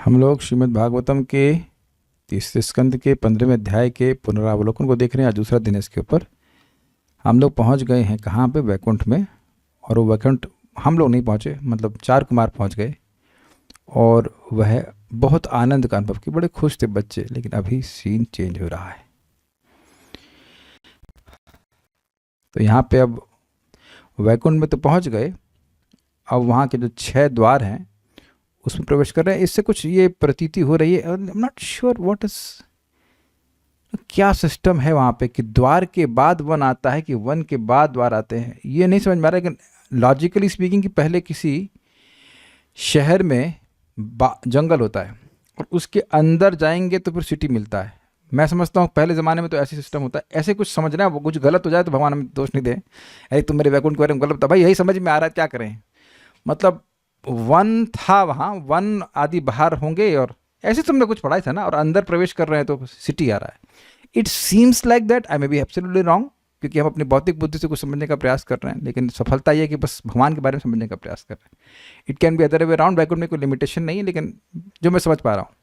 हम लोग श्रीमद् भागवतम के तीसरे स्कंद के 15वें अध्याय के पुनरावलोकन को देख रहे हैं। आज दूसरा दिन है इसके ऊपर। हम लोग पहुंच गए हैं कहाँ पे? वैकुंठ में। और वो वैकुंठ हम लोग नहीं पहुँचे, मतलब 4 कुमार पहुंच गए और वह बहुत आनंद का अनुभव किए, बड़े खुश थे बच्चे। लेकिन अभी सीन चेंज हो रहा है। तो यहाँ पे अब वैकुंठ में तो पहुँच गए, अब वहाँ के जो 6 द्वार हैं उसमें प्रवेश कर रहे हैं। इससे कुछ ये प्रतीति हो रही है, I am not sure what is, क्या सिस्टम है वहाँ पे कि द्वार के बाद वन आता है कि वन के बाद द्वार आते हैं, ये नहीं समझ में आ रहा है। लेकिन लॉजिकली स्पीकिंग कि पहले किसी शहर में जंगल होता है और उसके अंदर जाएंगे तो फिर सिटी मिलता है। मैं समझता हूँ पहले ज़माने में तो ऐसे सिस्टम होता है। ऐसे कुछ समझना है, वो कुछ गलत हो जाए तो भगवान हमें दोष नहीं दे, अरे तुम मेरे वैकुंठ के बारे में गलत था भाई, यही समझ में आ रहा है, क्या करें। मतलब वन था वहाँ, वन आदि बाहर होंगे और ऐसे तुमने कुछ पढ़ा था ना, और अंदर प्रवेश कर रहे हैं तो सिटी आ रहा है। It seems like that, I may be absolutely wrong, क्योंकि हम अपनी भौतिक बुद्धि से कुछ समझने का प्रयास कर रहे हैं। लेकिन सफलता ये है कि बस भगवान के बारे में समझने का प्रयास कर रहे हैं। It can be other way around, Vaikunth में कोई लिमिटेशन नहीं है, लेकिन जो मैं समझ पा रहा हूँ।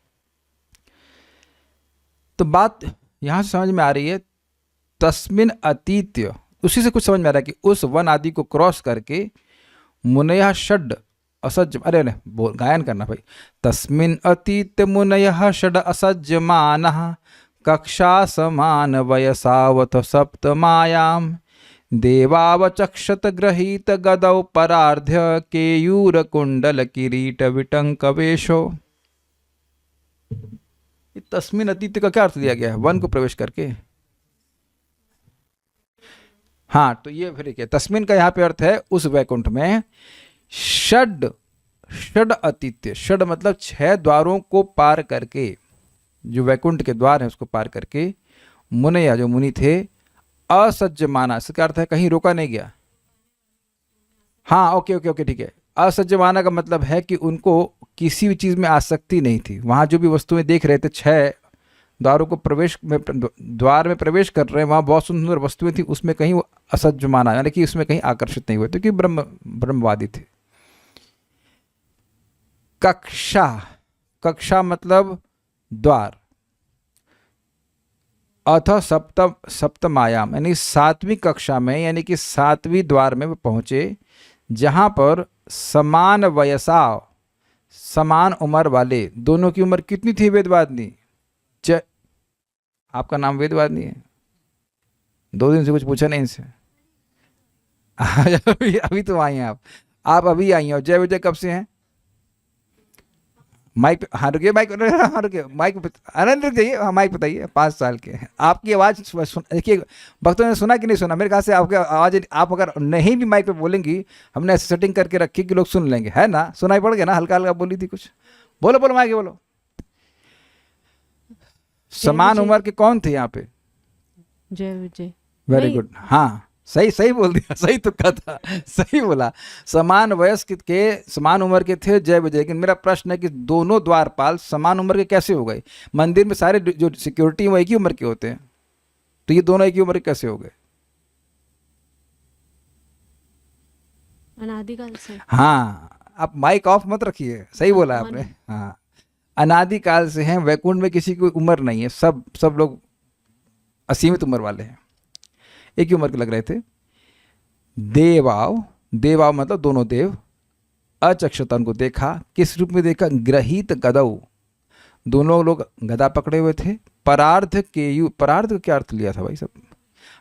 तो बात यहाँ से समझ में आ रही है, तस्मिन अतीत्य, उसी से कुछ समझ में आ रहा है कि उस वन आदि को क्रॉस करके मुनयः षड असज्ज, अरे बोल गायन करना भाई। तस्मिन अतीत मुनयः षड असज्जमानः कक्षा समान वयसावथ सप्तमायां देवावचक्षत गृहीत गदौ परार्ध्य केयूर कुंडल किरीट विटंकवेशो। तस्मिन अतीत का क्या अर्थ दिया गया है? वन को प्रवेश करके। हाँ, तो ये फिर क्या, तस्मिन का यहाँ पे अर्थ है उस वैकुंठ में षड, षड अतीत्य, षड मतलब 6 द्वारों को पार करके, जो वैकुंठ के द्वार हैं उसको पार करके मुनया, जो मुनि थे, असज्जमाना, इसका अर्थ है कहीं रोका नहीं गया। हाँ, ओके ओके ओके, ठीक है। असज्जमाना का मतलब है कि उनको किसी भी चीज़ में आसक्ति नहीं थी। वहाँ जो भी वस्तुएं देख रहे थे, 6 द्वारों को प्रवेश में, द्वार में प्रवेश कर रहे हैं, वहाँ बहुत सुंदर वस्तुएं थी, उसमें कहीं वो असज्जमाना, यानी कि उसमें कहीं आकर्षित नहीं हुए, क्योंकि ब्रह्मवादी थे। कक्षा, कक्षा मतलब द्वार। अथ सप्तमायाम, यानी 7वीं कक्षा में, यानी कि 7वीं द्वार में वो पहुंचे, जहां पर समान वयसा, समान उम्र वाले, दोनों की उम्र कितनी थी? वेदवादिनी, आपका नाम वेदवादिनी है? 2 दिन से कुछ पूछा नहीं इनसे। अभी तो आई हैं आप अभी आई हैं। और जय विजय कब से हैं? माइक, हाँ रुकिए, माइक, हाँ रुकिए, माइक आनंद रुक जाइए। हाँ, माइक बताइए। 5 साल के हैं। आपकी आवाज़ देखिए, भक्तों ने सुना कि नहीं सुना? मेरे ख्याल से आपकी आवाज़, आप अगर नहीं भी माइक पे बोलेंगी, हमने ऐसे सेटिंग करके रखी कि लोग सुन लेंगे, है ना? सुनाई पड़ गया ना? हल्का हल्का बोली थी कुछ। बोलो बोलो, माइक बोलो। समान उम्र के कौन थे यहाँ पे? जय विजय। वेरी गुड, हाँ सही सही बोल दिया, सही तुक्का था, सही बोला। समान वयस्क के, समान उम्र के थे जय विजय। लेकिन मेरा प्रश्न है कि दोनों द्वारपाल समान उम्र के कैसे हो गए? मंदिर में सारे जो सिक्योरिटी वो एक ही उम्र के होते हैं, तो ये दोनों एक ही उम्र के कैसे हो गए? अनादिकाल से। हाँ, आप माइक ऑफ मत रखिए, सही बोला आपने। हाँ, अनादिकाल से हैं। वैकुंठ में किसी की उम्र नहीं है, सब लोग असीमित उम्र वाले हैं, एक ही उम्र के लग रहे थे। देवाव, देवाव मतलब दोनों देव, अचक्षता, उनको देखा। किस रूप में देखा? ग्रहीत गदौ, दोनों लोग गदा पकड़े हुए थे। परार्ध केयूर, परार्ध का क्या अर्थ लिया था भाई सब?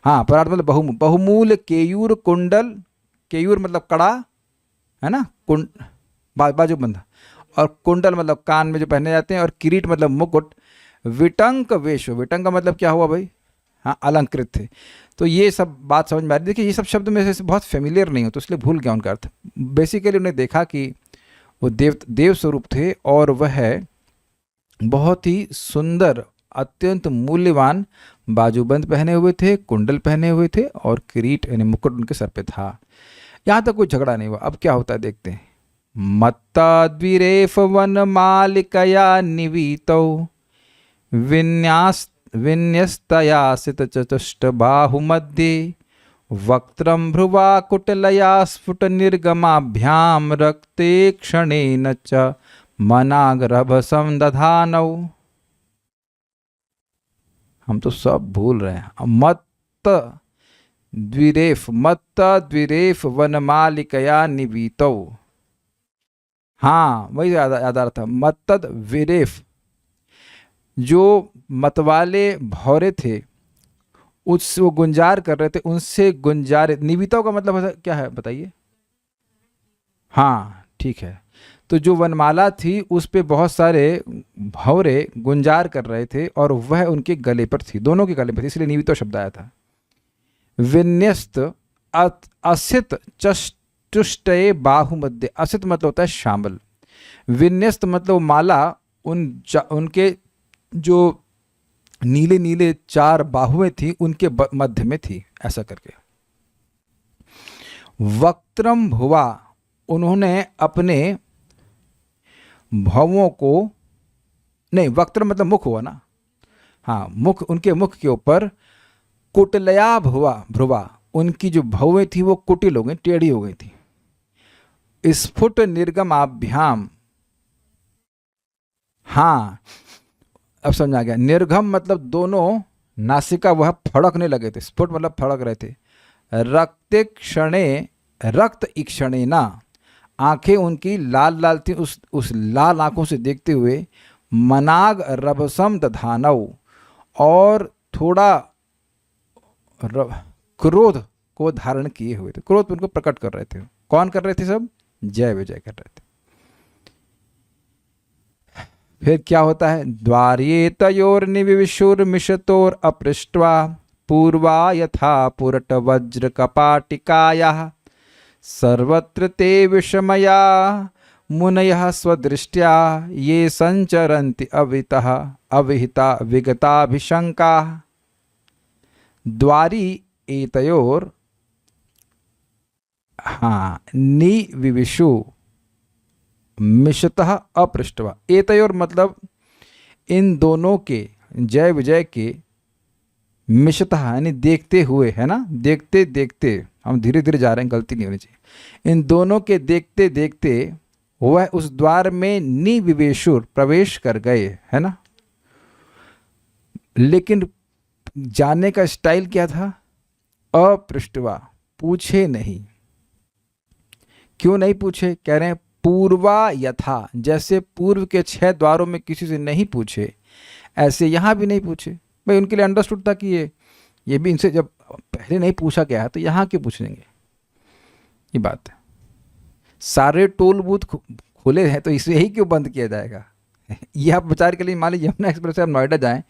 हाँ, परार्ध मतलब बहुमूल केयूर कुंडल, केयूर मतलब कड़ा, है ना? बाजू बंधा, और कुंडल मतलब कान में जो पहने जाते हैं, और किरीट मतलब मुकुट। विटंक वेश, विटंक का मतलब क्या हुआ भाई? हाँ, अलंकृत थे। तो ये सब बात समझ में आ रही। देखिए, ये सब शब्द में से बहुत फेमिलियर नहीं हो, तो इसलिए भूल गया उनका अर्थ। बेसिकली उन्हें देखा कि वो देव स्वरूप थे, और वह बहुत ही सुंदर, अत्यंत मूल्यवान बाजूबंद पहने हुए थे, कुंडल पहने हुए थे, और किरीट यानी मुकुट उनके सर पे था। यहाँ तक कोई झगड़ा नहीं हुआ। अब क्या होता है देखते हैं। मत्ता द्विरेफ वन मालिकया निवीतौ विन्यस्तयासित चतुष्ट बाहुमध्ये वक्त्रं भ्रुवा कुटलया स्फुट निर्गमाभ्याम रक्ते क्षणेन च मनागरभसम दधानौ। हम तो सब भूल रहे हैं। मत्त द्विरेफ वनमालिकया निवीतौ। हाँ वही याद आ रहा था, मत्तद विरेफ, जो मतवाले भौरे थे उस वो गुंजार कर रहे थे, उनसे गुंजारित। निवितों का मतलब क्या है बताइए? हाँ ठीक है। तो जो वनमाला थी उस पे बहुत सारे भौरे गुंजार कर रहे थे और वह उनके गले पर थी, दोनों के गले पर थी, इसलिए निवितो शब्द आया था। विन्यस्त असित चतुष्टये बाहुमध्य। असित मतलब होता है शामल। विन्यस्त मतलब माला उनके जो नीले नीले 4 बाहुएं थी उनके मध्य में थी, ऐसा करके। वक्त्रम भुवा, उन्होंने अपने भवों को, नहीं वक्त्र मतलब मुख हुआ ना, हाँ मुख, उनके मुख के ऊपर कुटलया भ्रुवा, उनकी जो भवें थी वो कुटिल हो गई, टेढ़ी हो गई थी। स्फुट निर्गमाभ्याम, हाँ अब समझ आ गया। निर्गम मतलब दोनों नासिका वह फड़कने लगे थे, स्फुट मतलब फड़क रहे थे। रक्त इक्षणे ना, आंखें उनकी लाल लाल थी, उस लाल आंखों से देखते हुए। मनाग रभसम दधानव, और थोड़ा क्रोध को धारण किए हुए थे, क्रोध उनको प्रकट कर रहे थे। कौन कर रहे थे? सब जय विजय कर रहे थे। फिर क्या होता है? द्वार्ये तयोर निविशुर मिशतोर अपृष्ट्वा पूर्वा यथा पुरट वज्र कपाटिकायाः सर्वत्र ते विषमया मुनयः स्वदृष्ट्या ये संचरन्ति अविहिता विगताभिशंकाः। द्वारी एतयोर, हाँ, निविविशु मिशतः अपृष्टवा। एतयोर मतलब इन दोनों के, जय विजय के, मिशतः यानी देखते हुए, है ना, देखते देखते, हम धीरे धीरे जा रहे हैं, गलती नहीं होनी चाहिए। इन दोनों के देखते देखते वह उस द्वार में निविवेशुर प्रवेश कर गए, है ना। लेकिन जाने का स्टाइल क्या था? अपृष्टवा, पूछे नहीं। क्यों नहीं पूछे? कह रहे हैं पूर्वा यथा, जैसे पूर्व के 6 द्वारों में किसी से नहीं पूछे, ऐसे यहाँ भी नहीं पूछे। भाई उनके लिए अंडरस्टूड था कि ये भी इनसे जब पहले नहीं पूछा गया है तो यहाँ क्यों पूछेंगे, ये बात है। सारे टोल बूथ खुले हैं तो इसे ही क्यों बंद किया जाएगा? ये आप विचार के लिए, मान लीजिए यमुना एक्सप्रेस से आप नोएडा जाएं,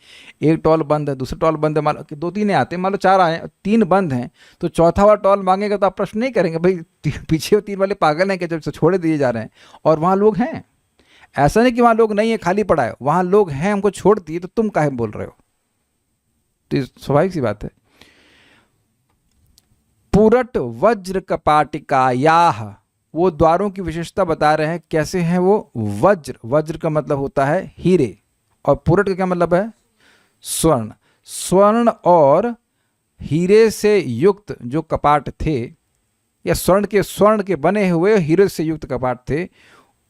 एक टॉल बंद है, दूसरा टॉल बंद है, मान लो 2-3 आते हैं, मान लो 4 आए, 3 बंद हैं, तो चौथा वाला टॉल मांगेगा तो आप प्रश्न नहीं करेंगे भाई पीछे 3 वाले पागल हैं कि जब छोड़े दिए जा रहे हैं और वहाँ लोग हैं। ऐसा नहीं कि वहाँ लोग नहीं है, खाली पड़ा है, वहाँ लोग हैं, हमको छोड़ दिए, तो तुम काहे बोल रहे हो? तो स्वाभाविक सी बात है। पुरट वज्र कपाटिकायाः, वो द्वारों की विशेषता बता रहे हैं, कैसे हैं वो? वज्र, वज्र का मतलब होता है हीरे, और पुरट का क्या मतलब है? स्वर्ण। स्वर्ण और हीरे से युक्त जो कपाट थे, या स्वर्ण के बने हुए हीरे से युक्त कपाट थे,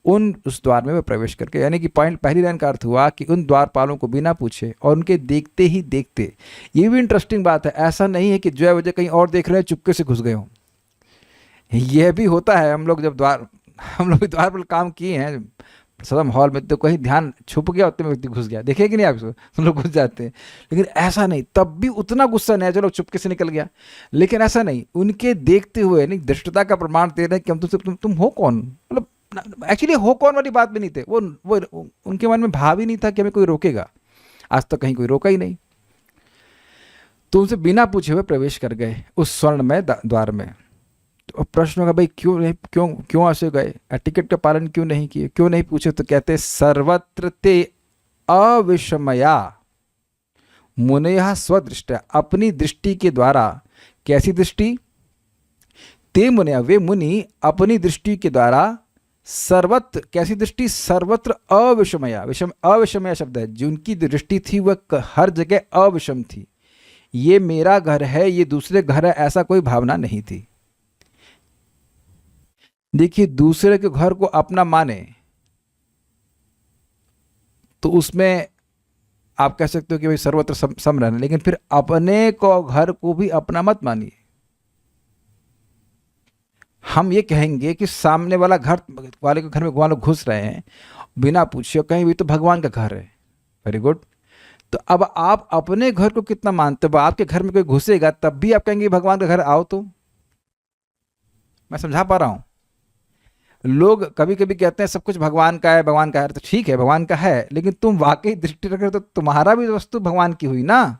उस द्वार में वे प्रवेश करके, यानी कि पॉइंट, पहली लाइन का अर्थ हुआ कि उन द्वारपालों को बिना पूछे और उनके देखते ही देखते। ये भी इंटरेस्टिंग बात है, ऐसा नहीं है कि जय वजह कहीं और देख रहे हैं चुपके से घुस गए हों। यह भी होता है, हम लोग भी द्वार पर काम किए हैं सदम हॉल में, तो कहीं ध्यान छुप गया, उतने में व्यक्ति घुस गया, देखे कि नहीं आप इसको, हम लोग घुस जाते हैं। लेकिन ऐसा नहीं, तब भी उतना गुस्सा नहीं, चलो चुपके से निकल गया, लेकिन ऐसा नहीं, उनके देखते हुए नहीं, धृष्टता का प्रमाण दे रहे हैं कि हम तुम हो कौन, मतलब एक्चुअली हो कौन वाली बात भी नहीं थे, वो उनके मन में भाव ही नहीं था कि हमें कोई रोकेगा, आज तक कहीं कोई रोका ही नहीं। तो उनसे बिना पूछे हुए प्रवेश कर गए उस स्वर्णमय द्वार में। तो प्रश्न होगा भाई क्यों ऐसे गए, टिकट का पालन क्यों नहीं किए, क्यों नहीं पूछे? तो कहते सर्वत्र ते अविषमया मुनयः स्वदृष्टया, अपनी दृष्टि के द्वारा। कैसी दृष्टि? ते मुनया, वे मुनि अपनी दृष्टि के द्वारा सर्वत्र, कैसी दृष्टि? सर्वत्र अविषमया, अविषमया शब्द है, जिनकी दृष्टि थी वह हर जगह अविषम थी। ये मेरा घर है, ये दूसरे घर है, ऐसा कोई भावना नहीं थी। देखिए, दूसरे के घर को अपना माने, तो उसमें आप कह सकते हो कि भाई सर्वत्र सम रहना, लेकिन फिर अपने को घर को भी अपना मत मानिए। हम ये कहेंगे कि सामने वाला घर वाले के घर में भगवान लोग घुस रहे हैं बिना पूछे, कहीं भी तो भगवान का घर है। Very good. तो अब आप अपने घर को कितना मानते हो? आपके घर में कोई घुसेगा तब भी आप कहेंगे भगवान का घर आओ। तो मैं समझा पा रहा हूं? लोग कभी कभी कहते हैं सब कुछ भगवान का है, भगवान का है। तो ठीक है, भगवान का है, लेकिन तुम वाकई दृष्टि रख रहे हो तो तुम्हारा भी वस्तु भगवान की हुई ना।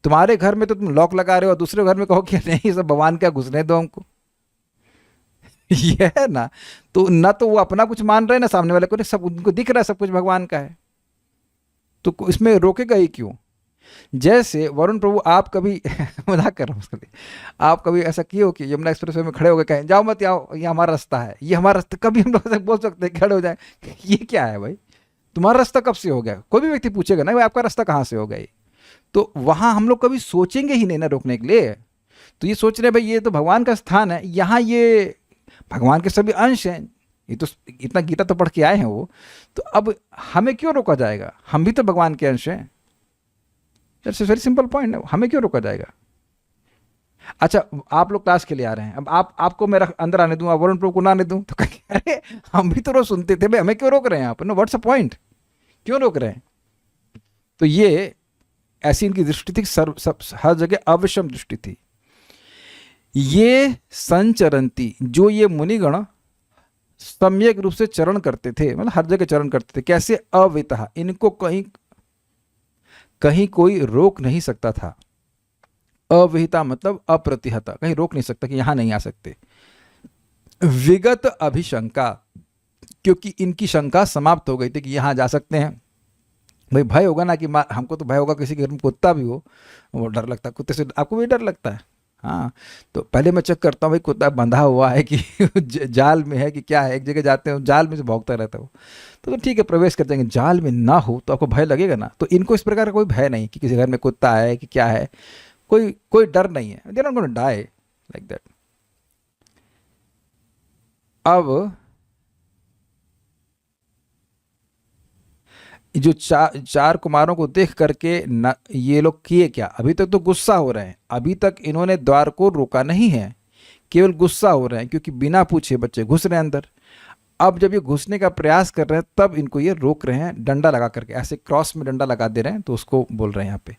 तुम्हारे घर में तो तुम लॉक लगा रहे हो, दूसरे घर में कहो कि नहीं सब भगवान का, घुसने दो हमको। ये है ना। तो ना तो वो अपना कुछ मान रहे हैं ना सामने वाले को, सब उनको दिख रहा है सब कुछ भगवान का है, तो इसमें रोकेगा ही क्यों? जैसे वरुण प्रभु, आप कभी मजाक कर रहा हूँ उसके लिए, आप कभी ऐसा किए हो कि यमुना एक्सप्रेस वे में खड़े हो गए कहें जाओ मत, आओ ये हमारा रास्ता है, ये हमारा रास्ता? कभी हम लोग ऐसा बोल सकते हैं, खड़े हो जाए? ये क्या है भाई? तुम्हारा रास्ता कब से हो गया? कोई भी व्यक्ति पूछेगा ना भाई आपका रास्ता कहाँ से हो गया? तो वहां हम लोग कभी सोचेंगे ही नहीं ना रोकने के लिए। तो ये सोच रहे भाई ये तो भगवान का स्थान है, यहाँ ये भगवान के सभी अंश हैं, ये तो इतना गीता तो पढ़ के आए हैं वो, तो अब हमें क्यों रोका जाएगा? हम भी तो भगवान के अंश हैं। That's a very simple point है, हमें क्यों रोका जाएगा? अच्छा, आप लोग क्लास के लिए आ रहे हैं, अब आपको मैं अंदर आने दूं, वरुण प्रभु को ना आने दूं, तो कहेंगे अरे हम भी तो रोज सुनते थे भाई, हमें क्यों रोक रहे हैं आप? नो, व्हाट्स अ पॉइंट, क्यों रोक रहे हैं? तो ये ऐसी इनकी दृष्टि थी, हर जगह अविषम दृष्टि थी। ये संचरंती, जो ये मुनिगण सम्यक रूप से चरण करते थे, मतलब हर जगह चरण करते थे, कैसे? अवितः, इनको कहीं कहीं कोई रोक नहीं सकता था। अविहिता मतलब अप्रतिहता, कहीं रोक नहीं सकता कि यहां नहीं आ सकते। विगत अभिशंका, क्योंकि इनकी शंका समाप्त हो गई थी कि यहां जा सकते हैं। भाई भय होगा ना कि हमको तो भय होगा, किसी के घर में कुत्ता भी हो वो डर लगता है, कुत्ते से आपको भी डर लगता है। हाँ, तो पहले मैं चेक करता हूँ भाई कुत्ता बंधा हुआ है कि जाल में है कि क्या है। एक जगह जाते हैं जाल में से भौंकता रहता है वो, तो ठीक है प्रवेश कर जाएंगे। जाल में ना हो तो आपको भय लगेगा ना। तो इनको इस प्रकार का कोई भय नहीं कि किसी घर में कुत्ता है कि क्या है, कोई कोई डर नहीं है। They are not going to die like that. अब जो चार कुमारों को देख करके ये लोग किए क्या? अभी तक तो गुस्सा हो रहे हैं, अभी तक इन्होंने द्वार को रोका नहीं है, केवल गुस्सा हो रहे हैं क्योंकि बिना पूछे बच्चे घुस रहे हैं अंदर। अब जब ये घुसने का प्रयास कर रहे हैं तब इनको ये रोक रहे हैं, डंडा लगा करके, ऐसे क्रॉस में डंडा लगा दे रहे हैं। तो उसको बोल रहे हैं यहाँ पे,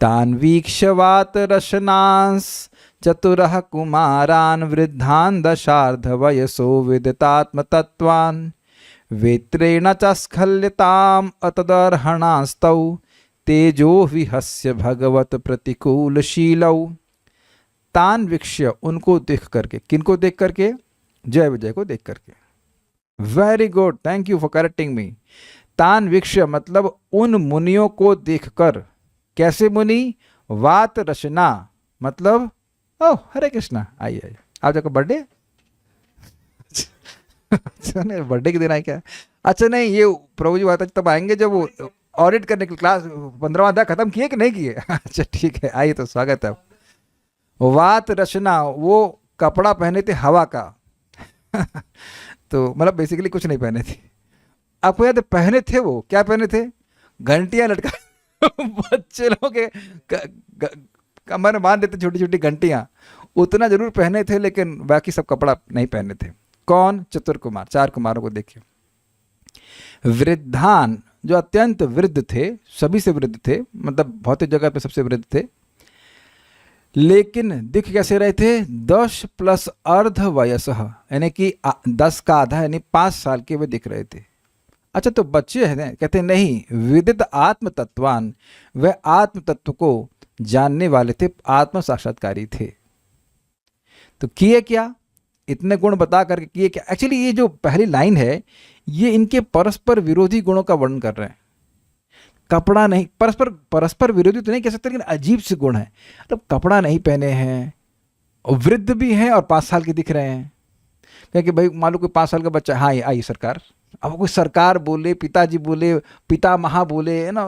तान्वीक्षवात रशनांस चतुरः कुमारान वृद्धान दशार्ध वयसो विदितात्म तत्वान वेत्रेण च स्खल्यताम अतदर्हणास्तौ तेजो विहस्य भगवत प्रतिकूलशीलौ। तान वीक्ष्य, उनको देख करके, किनको देख करके? जय विजय को देख करके। Very good, thank you for correcting me. तान वीक्ष्य मतलब उन मुनियों को देखकर। कैसे मुनि? वात रचना मतलब, ओह हरे कृष्णा, आइए आइए, आप जाकर बर्थडे अच्छा नहीं, बर्थडे के दिन आए क्या? अच्छा नहीं, ये प्रभु जी बात तब आएंगे जब वो ऑडिट करने की क्लास 15वां अध्याय खत्म किए कि नहीं किए? अच्छा ठीक है, आइए, तो स्वागत है। वात रचना, वो कपड़ा पहने थे हवा का तो मतलब बेसिकली कुछ नहीं पहने थे। आपको याद है पहने थे वो क्या पहने थे? घंटियां लटका बच्चे लोग के कमर में बांध देते छोटी छोटी घंटियां, उतना जरूर पहने थे, लेकिन बाकी सब कपड़ा नहीं पहने थे। कौन? चतुर कुमार, चार कुमारों को देखिए। वृद्धान, जो अत्यंत वृद्ध थे, सभी से वृद्ध थे, मतलब भौतिक जगत में सबसे वृद्ध थे, लेकिन दिख कैसे रहे थे? 10 प्लस अर्ध वयस, यानी कि 10 का आधा, यानी 5 साल के वे दिख रहे थे। अच्छा, तो बच्चे हैं? कहते नहीं, विदित आत्म तत्वान, वह आत्म तत्व को जानने वाले थे, आत्म साक्षात्कारी थे। तो किए क्या? इतने गुण बता करके किए क्या? एक्चुअली ये जो पहली लाइन है ये इनके परस्पर विरोधी गुणों का वर्णन कर रहे हैं। कपड़ा नहीं, परस्पर परस्पर विरोधी तो नहीं कह सकते, लेकिन अजीब से गुण है। मतलब कपड़ा नहीं पहने हैं, और वृद्ध भी हैं, और 5 साल के दिख रहे हैं। क्योंकि भाई मान लो कोई 5 साल का बच्चा, हाँ आइए सरकार, अब कोई सरकार बोले, पिताजी बोले, पिता महा बोले, है ना,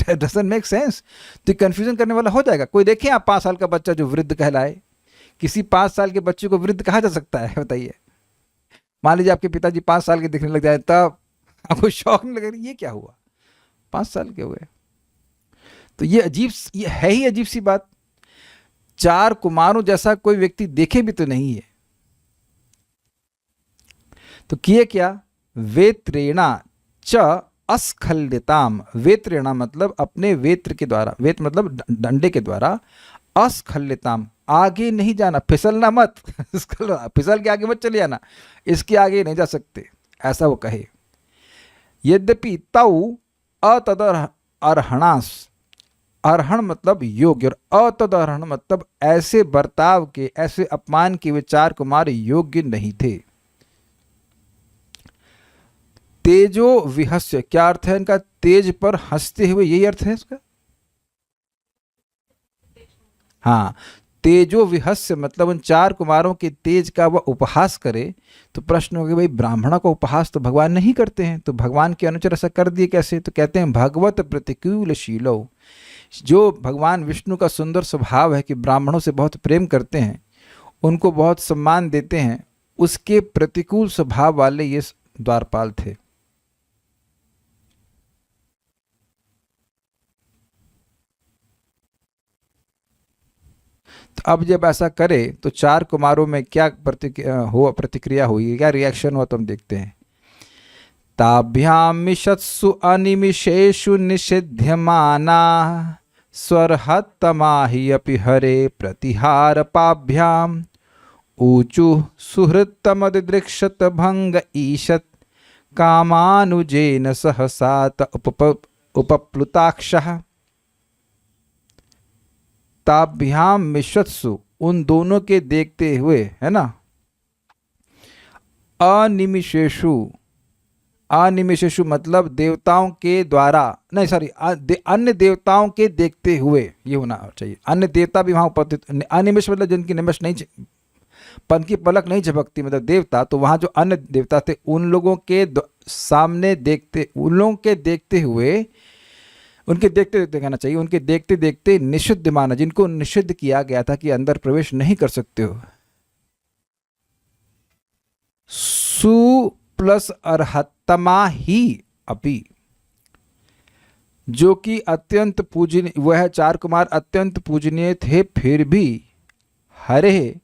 डजंट मेक सेंस। तो कंफ्यूजन करने वाला हो जाएगा। कोई देखें आप 5 साल का बच्चा जो वृद्ध कहलाए? किसी 5 साल के बच्चे को वृद्ध कहा जा सकता है? बताइए। मान लीजिए आपके पिताजी 5 साल के दिखने लग जाए, तब आपको शौक नहीं लगेगा ये क्या हुआ? 5 साल के हो गए। तो ये है ही अजीब सी बात। 4 कुमारों जैसा कोई व्यक्ति देखे भी तो नहीं है। तो किए क्या? वेत्रेणा च अस्खलिताम। वेत्रेणा मतलब अपने वेत्र के द्वारा, वेत्र मतलब डंडे के द्वारा, अस्खलिताम आगे नहीं जाना, फिसलना मत फिसल के आगे मत चले जाना, इसके आगे नहीं जा सकते, ऐसा वो कहे। यद्यपि तौ अतदर अर्हणास, अर्हण मतलब योग्य और अतदर्हण मतलब ऐसे बर्ताव के, ऐसे अपमान के वे 4 कुमार योग्य नहीं थे। तेजो विहस्य, क्या अर्थ है इनका? तेज पर हंसते हुए, यही अर्थ है इसका। हाँ, तेजो विहस्य मतलब उन 4 कुमारों के तेज का वह उपहास करे। तो प्रश्न हो गया, भाई ब्राह्मणों का उपहास तो भगवान नहीं करते हैं, तो भगवान के अनुचर ऐसा कर दिए कैसे? तो कहते हैं भगवत प्रतिकूल शीलो, जो भगवान विष्णु का सुंदर स्वभाव है कि ब्राह्मणों से बहुत प्रेम करते हैं, उनको बहुत सम्मान देते हैं, उसके प्रतिकूल स्वभाव वाले ये द्वारपाल थे। तो अब जब ऐसा करे तो 4 कुमारों में क्या प्रतिक्रिया हुई, क्या रिएक्शन हुआ, तुम देखते हैं। ताभ्याम मिषत्सु अनिमिषेषु निषिध्यमाना स्वरहत्तमा हि अपि हरे प्रतिहार पाभ्याम ऊचु सुहृत्तमदिदृक्षत भंग ईशत कामानुजेन सहसात उपप्लुताक्षः। ताभ्याम मिषत्सु, उन दोनों के देखते हुए, है ना। अनिमिषेषु, अनिमिषेषु मतलब देवताओं के द्वारा, नहीं सॉरी, अन्य देवताओं के देखते हुए, ये होना चाहिए। अन्य देवता भी वहां उपस्थित, अनिमिष मतलब जिनकी निमिष नहीं, पन की पलक नहीं झपकती, मतलब देवता। तो वहां जो अन्य देवता थे उन लोगों के सामने देखते, उन लोगों के देखते हुए, उनके देखते देखते कहना चाहिए, उनके देखते देखते निषिद्ध माना, जिनको निषिद्ध किया गया था कि अंदर प्रवेश नहीं कर सकते हो। सु प्लस अर्हत्तमा ही अपि, जो कि अत्यंत पूजनीय, वह 4 कुमार अत्यंत पूजनीय थे, फिर भी हरे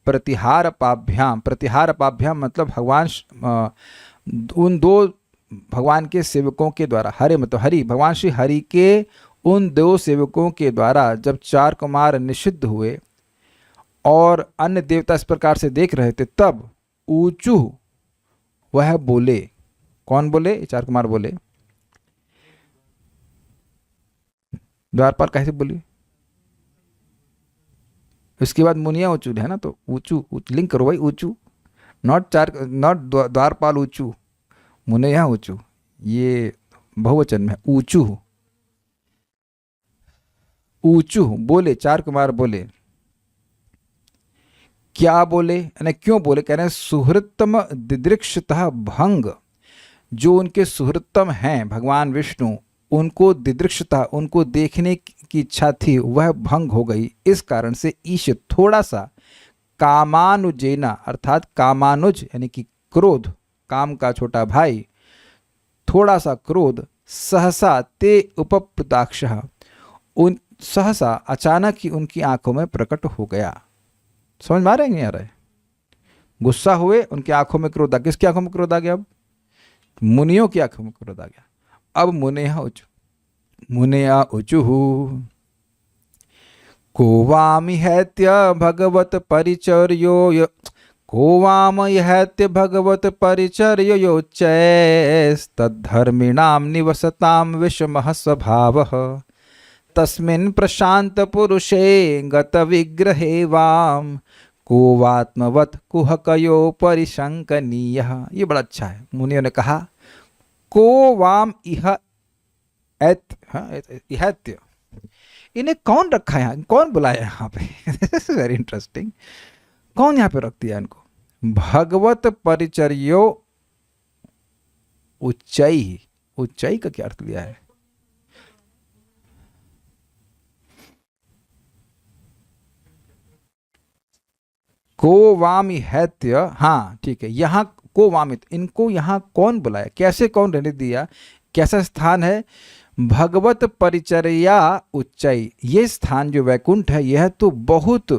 प्रतिहार पाभ्याम, प्रतिहार पाभ्याम मतलब भगवान उन 2 भगवान के सेवकों के द्वारा, हरे मतलब हरि, भगवान श्री हरि के उन 2 सेवकों के द्वारा जब 4 कुमार निषिद्ध हुए और अन्य देवता इस प्रकार से देख रहे थे, तब ऊचू, वह बोले। कौन बोले? 4 कुमार बोले। द्वारपाल कैसे बोली? उसके बाद मुनिया ऊचू है ना, तो ऊचू लिंक करो भाई, ऊचू, नॉट द्वारपाल ऊचू, मुनिया ऊचू, ये बहुवचन में ऊचू। ऊचू बोले, 4 कुमार बोले। क्या बोले, यानी क्यों बोले? कह रहे हैं सुहृत्तम दिदृक्षतः भंग, जो उनके सुहृत्तम हैं भगवान विष्णु, उनको दिदृक्षता, उनको देखने की इच्छा थी, वह भंग हो गई। इस कारण से ईश, थोड़ा सा, कामानुजेना अर्थात कामानुज यानी कि क्रोध, काम का छोटा भाई, थोड़ा सा क्रोध, सहसा ते उपप्लुताक्षः, उन सहसा अचानक ही उनकी आंखों में प्रकट हो गया। समझ में आ रहा है नहीं आ रहा है? गुस्सा हुए, उनकी आंखों में क्रोध आ, किसकी आंखों में क्रोध आ गया? अब मुनियों की आंखों में क्रोध आ गया। अब मुनया उचुः को वामिहत्य भगवत परिचर्यो, को वामयहत्य भगवत परिचर्योच्चैस्तद्धर्मिणां निवसतां विषमः स्वभावः तस्मिन् प्रशांत पुरुषे गत विग्रहे वाम को वात्मवत् कुहकयो परिशंकनीयः। ये बड़ा अच्छा है। मुनियों ने कहा को वाम इह इहत्य, इन्हें कौन रखा है यहाँ, कौन बुलाया यहाँ पे? Very interesting. कौन यहाँ पे रख दिया इनको? भगवत परिचर्यो उच्चई, उच्चई का क्या अर्थ लिया है? को वामिहत्य, हाँ ठीक है। यहाँ को वामित, इनको यहाँ कौन बुलाया, कैसे कौन रहने दिया, कैसा स्थान है? भगवत परिचर्या उच्चई, ये स्थान जो वैकुंठ है यह तो बहुत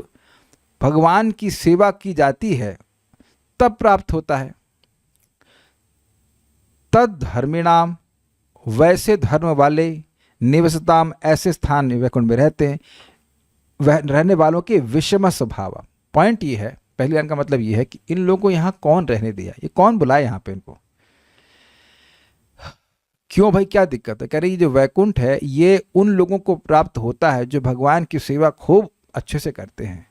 भगवान की सेवा की जाती है तब प्राप्त होता है। तद धर्मिणाम, वैसे धर्म वाले, निवसताम, ऐसे स्थान वैकुंठ में रहते हैं, वह रहने वालों के विषम स्वभाव। पॉइंट ये है, पहली लाइन का मतलब ये है कि इन लोगों को यहाँ कौन रहने दिया, ये कौन बुलाए यहाँ पे इनको, क्यों भाई, क्या दिक्कत है? कह रही जो वैकुंठ है ये उन लोगों को प्राप्त होता है जो भगवान की सेवा खूब अच्छे से करते हैं।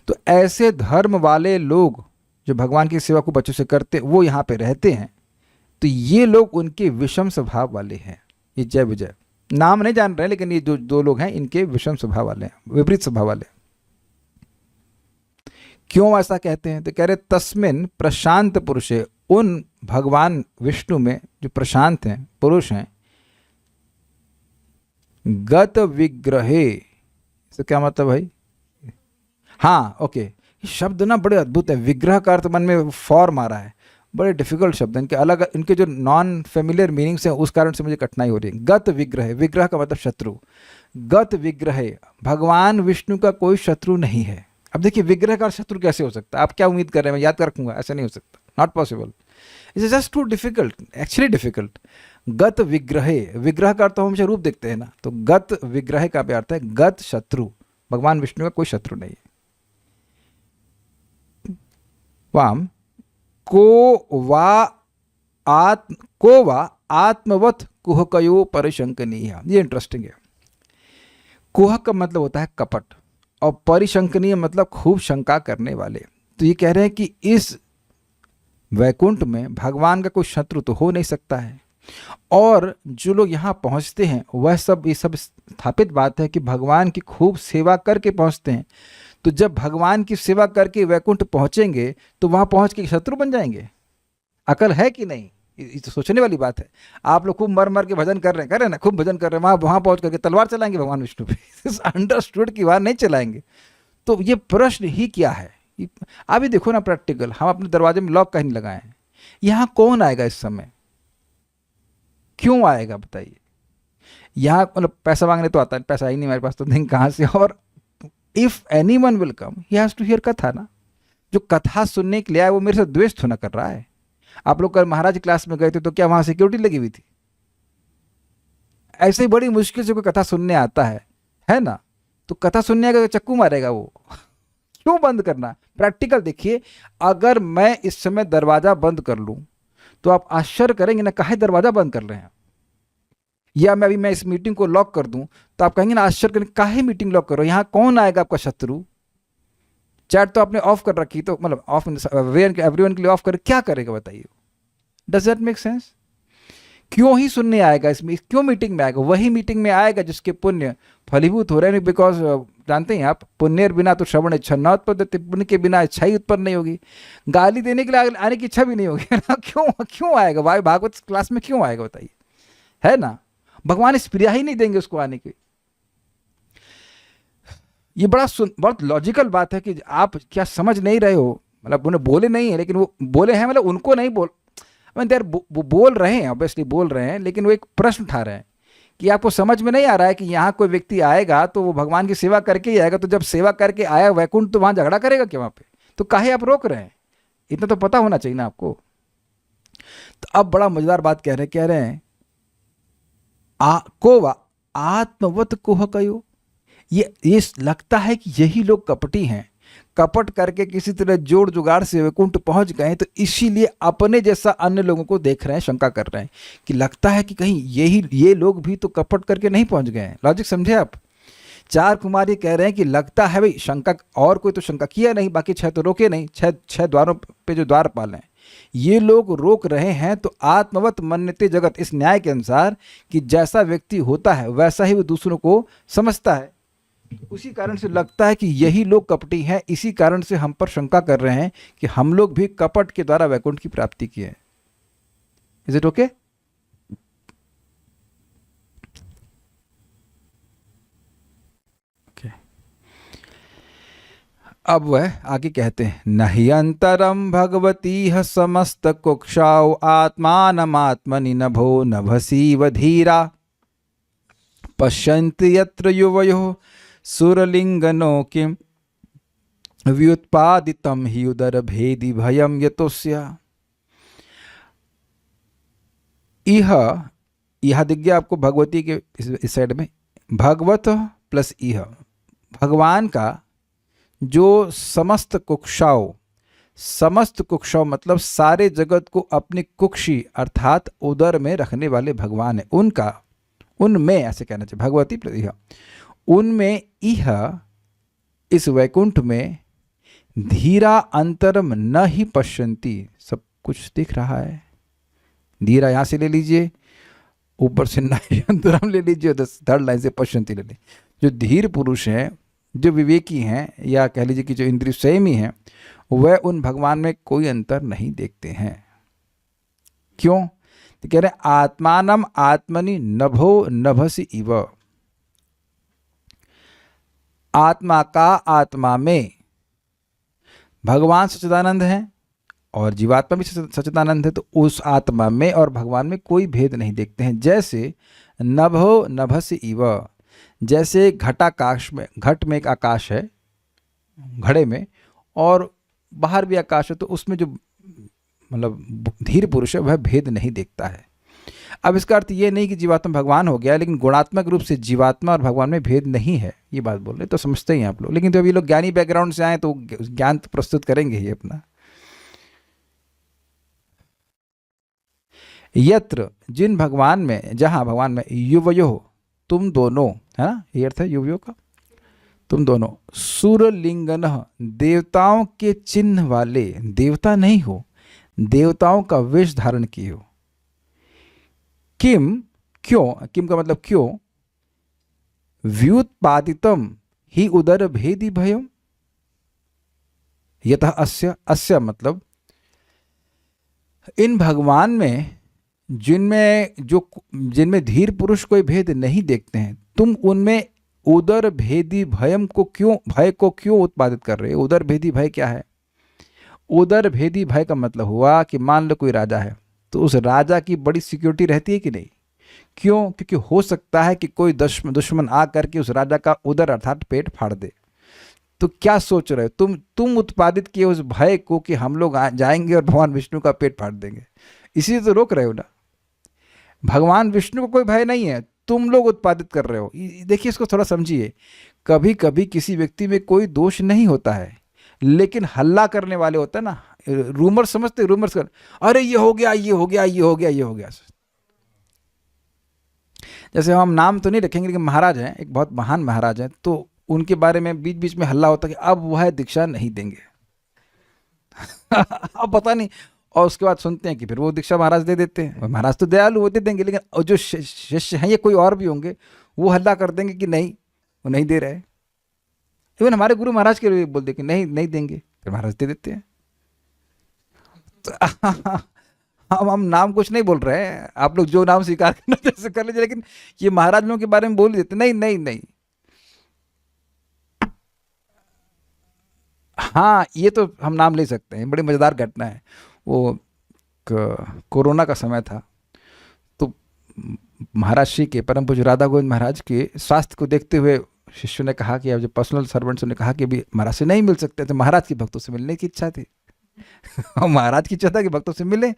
तो ऐसे धर्म वाले लोग जो भगवान की सेवा खूब अच्छे से करते वो यहाँ पे रहते हैं, तो ये लोग उनके विषम स्वभाव वाले हैं। ये जय विजय नाम नहीं जान रहे हैं, लेकिन ये जो दो लोग हैं इनके विषम स्वभाव वाले हैं, विपरीत स्वभाव वाले। क्यों ऐसा कहते हैं? तो कह रहे तस्मिन प्रशांत पुरुषे, उन भगवान विष्णु में जो प्रशांत हैं, पुरुष हैं, गत विग्रहे, इसका क्या मतलब भाई? हाँ ओके, ये शब्द ना बड़े अद्भुत है। विग्रह का अर्थ मन में फॉर्म आ रहा है, बड़े डिफिकल्ट शब्द, इनके अलग, इनके जो नॉन फेमिलियर मीनिंग्स हैं उस कारण से मुझे कठिनाई हो रही है। गत विग्रह, विग्रह का मतलब शत्रु। गत विग्रह, भगवान विष्णु का कोई शत्रु नहीं है। अब देखिए विग्रह का शत्रु कैसे हो सकता है? आप क्या उम्मीद कर रहे हैं मैं याद कर रखूंगा? ऐसा नहीं हो सकता, not possible, it's just too difficult, actually difficult. गत विग्रह, विग्रह का अर्थ हम हमेशा रूप देखते हैं ना, तो गत विग्रह का भी अर्थ है गत शत्रु, भगवान विष्णु का कोई शत्रु नहीं है। वाम को वा आत्मवत कुहकयो परिशंकनीय, ये इंटरेस्टिंग है। कुह का मतलब होता है कपट, और परिशंकनीय मतलब खूब शंका करने वाले। तो ये कह रहे हैं कि इस वैकुंठ में भगवान का कोई शत्रु तो हो नहीं सकता है, और जो लोग यहाँ पहुँचते हैं वह सब, ये सब स्थापित बात है कि भगवान की खूब सेवा करके पहुँचते हैं। तो जब भगवान की सेवा करके वैकुंठ पहुँचेंगे तो वहाँ पहुँच के शत्रु बन जाएंगे? अकल है कि नहीं? ये तो सोचने वाली बात है। आप लोग खूब मर मर के भजन कर रहे हैं ना, खूब भजन कर रहे हैं, वहाँ पहुँच करके तलवार चलाएंगे भगवान विष्णु पे? अंडरस्टूड की बात नहीं चलाएंगे। तो ये प्रश्न ही क्या है? अभी देखो ना प्रैक्टिकल, हम अपने दरवाजे में लॉक कहीं नहीं लगाए हैं, यहाँ कौन आएगा इस समय? क्यों आएगा बताइए? यहाँ मतलब पैसा मांगने तो आता है, पैसा ही नहीं मेरे पास, तो देंगे कहाँ से? और if anyone will come, he has to hear कथा ना। जो कथा सुनने के लिए आया वो मेरे से द्वेष तो ना कर रहा है। आप लोग कल महाराज क्लास में गए थे तो क्या वहां सिक्योरिटी लगी हुई थी? ऐसे ही बड़ी मुश्किल से कोई कथा सुनने आता है ना, तो कथा सुनने का चक्कू मारेगा वो। क्यों बंद करना? प्रैक्टिकल देखिए, अगर मैं इस समय दरवाजा बंद कर लूं तो आप आश्चर्य करेंगे ना, काहे दरवाजा बंद कर रहे हैं? या मैं इस मीटिंग को लॉक कर दूं तो आप कहेंगे ना, आश्चर्य करेंगे, काहे मीटिंग लॉक करो, यहाँ कौन आएगा आपका शत्रु? चैट तो आपने ऑफ कर रखी, तो मतलब ऑफ एवरीवन के लिए ऑफ कर, क्या करेगा बताइए? Does that make sense? क्यों ही सुनने आएगा इसमें, क्यों मीटिंग में आएगा? वही मीटिंग में आएगा जिसके पुण्य फलीभूत हो रहे हैं। बिकॉज जानते हैं आप, पुण्य बिना तो श्रवण इच्छा न उत्पन्न, पुण्य के बिना इच्छा ही उत्पन्न नहीं होगी। गाली देने के लिए आने की इच्छा भी नहीं होगी ना। क्यों आएगा भाई? भागवत क्लास में क्यों आएगा बताइए? है ना, भगवान इस प्रिया ही नहीं देंगे उसको आने की। ये बहुत लॉजिकल बात है कि आप क्या समझ नहीं रहे हो? मतलब उन्हें बोले नहीं है, लेकिन वो बोले हैं, मतलब उनको नहीं बोल, देर वो बोल रहे हैं, ऑब्वियसली बोल रहे हैं, लेकिन वो एक प्रश्न उठा रहे हैं कि आपको समझ में नहीं आ रहा है कि यहाँ कोई व्यक्ति आएगा तो वो भगवान की सेवा करके ही आएगा। तो जब सेवा करके आया वैकुंठ, तो वहाँ झगड़ा करेगा क्या वहाँ पे? तो काहे आप रोक रहे हैं? इतना तो पता होना चाहिए ना आपको। तो अब बड़ा मजेदार बात कह रहे हैं को आत्मवत कोह कयो। ये लगता है कि यही लोग कपटी हैं, कपट करके किसी तरह जोड़ जुगाड़ से वैकुंठ पहुंच गए, तो इसीलिए अपने जैसा अन्य लोगों को देख रहे हैं, शंका कर रहे हैं कि लगता है कि कहीं ये लोग भी तो कपट करके नहीं पहुंच गए हैं। लॉजिक समझे आप? चार कुमार ये कह रहे हैं कि लगता है भाई, शंका और कोई तो शंका किया नहीं, बाकी 6 तो रोके नहीं, 6 द्वारों पे जो द्वारपाल हैं ये लोग रोक रहे हैं। तो आत्मवत मन्यते जगत, इस न्याय के अनुसार कि जैसा व्यक्ति होता है वैसा ही वो दूसरों को समझता है, उसी कारण से लगता है कि यही लोग कपटी हैं। इसी कारण से हम पर शंका कर रहे हैं कि हम लोग भी कपट के द्वारा वैकुंठ की प्राप्ति की है। Is it okay? अब वह आगे कहते हैं, नहि अंतरम भगवती समस्त कुक्षाओ आत्मानमात्मनि नभो नभसीव धीरा। पश्यन्ति यत्र युवयोः सुरलिंगनो किम व्युत्पादितं हि उदरभेदी भयं यतोस्य। यह दिख गया आपको भगवती के इस साइड में, भगवत प्लस इह, भगवान का जो समस्त कुक्षाओं मतलब सारे जगत को अपनी कुक्षी अर्थात उदर में रखने वाले भगवान है, उनका, उनमें ऐसे कहना चाहिए, भगवती प्लस इह, उनमें इह, इस वैकुंठ में धीरा अंतरम न ही पश्यन्ति, सब कुछ दिख रहा है। धीरा यहाँ से ले लीजिए, ऊपर से न ही अंतरम ले लीजिए, थर्ड लाइन से पश्यन्ति ले लीजिए। जो धीर पुरुष हैं, जो विवेकी हैं, या कह लीजिए कि जो इंद्रिय संयमी हैं, वह उन भगवान में कोई अंतर नहीं देखते हैं। क्यों? तो कह रहे आत्मानम आत्मनि नभो नभसि इव, आत्मा का आत्मा में, भगवान सच्चिदानंद हैं और जीवात्मा भी सच्चिदानंद है, तो उस आत्मा में और भगवान में कोई भेद नहीं देखते हैं। जैसे नभो नभसि इव, जैसे घटाकाश में, घट में एक आकाश है, घड़े में, और बाहर भी आकाश है, तो उसमें जो मतलब धीर पुरुष है वह भेद नहीं देखता है। अब इसका अर्थ ये नहीं कि जीवात्मा भगवान हो गया, लेकिन गुणात्मक रूप से जीवात्मा और भगवान में भेद नहीं है, ये बात बोल रहे, तो समझते ही हैं आप लोग। लेकिन तो अभी लोग ज्ञानी बैकग्राउंड से आए तो ज्ञान तो प्रस्तुत करेंगे ही अपना। यत्र, जिन भगवान में, जहां भगवान में, युवयो, तुम दोनों, है ना, ये अर्थ है युवयो का, तुम दोनों, सुरलिंगन, देवताओं के चिन्ह वाले, देवता नहीं हो, देवताओं का वेश धारण किए हो। किम, क्यों, किम का मतलब क्यों, व्युत्पादितम ही उदर भेदी भयम, यतः अस्य, अस्य मतलब इन भगवान में, जिनमें धीर पुरुष कोई भेद नहीं देखते हैं, तुम उनमें उदर भेदी भयम को क्यों, भय को क्यों उत्पादित कर रहे हो। उदर भेदी भय क्या है? उदर भेदी भय का मतलब हुआ कि मान लो कोई राजा है, तो उस राजा की बड़ी सिक्योरिटी रहती है कि नहीं? क्यों? क्योंकि हो सकता है कि कोई दुश्मन आ करके उस राजा का उदर अर्थात पेट फाड़ दे। तो क्या सोच रहे हो तुम उत्पादित किए उस भय को कि हम लोग जाएंगे और भगवान विष्णु का पेट फाड़ देंगे, इसी तो रोक रहे हो ना। भगवान विष्णु को कोई भय नहीं है, तुम लोग उत्पादित कर रहे हो। देखिए, इसको थोड़ा समझिए। कभी कभी किसी व्यक्ति में कोई दोष नहीं होता है, लेकिन हल्ला करने वाले होता है ना, रूमर समझते, रूमर्स कर, अरे ये हो गया, ये हो गया, ये हो गया, ये हो गया। जैसे हम नाम तो नहीं रखेंगे, लेकिन महाराज हैं, एक बहुत महान महाराज हैं, तो उनके बारे में बीच बीच में हल्ला होता है कि अब वह दीक्षा नहीं देंगे। अब पता नहीं, और उसके बाद सुनते हैं कि फिर वो दीक्षा महाराज दे देते हैं। महाराज तो दयालु वो दे देंगे, लेकिन जो शिष्य हैं या कोई और भी होंगे, वो हल्ला कर देंगे कि नहीं, वो नहीं दे रहे। इवन हमारे गुरु महाराज के लिए बोल दे कि नहीं नहीं देंगे, फिर महाराज दे देते हैं। तो हम नाम कुछ नहीं बोल रहे हैं, आप लोग जो नाम स्वीकार करना जैसे कर लीजिए, लेकिन ये महाराज लोगों के बारे में बोल देते नहीं नहीं नहीं। हाँ, ये तो हम नाम ले सकते हैं, बड़ी मज़ेदार घटना है। वो कोरोना का समय था, तो महाराज श्री के परम पूज्य राधा गोविंद महाराज के स्वास्थ्य को देखते हुए शिष्यों ने कहा कि अब जो पर्सनल सर्वेंट्स ने कहा कि अभी महाराज से नहीं मिल सकते, तो महाराज के भक्तों से मिलने की इच्छा थी। और महाराज की इच्छा था कि भक्तों से मिले।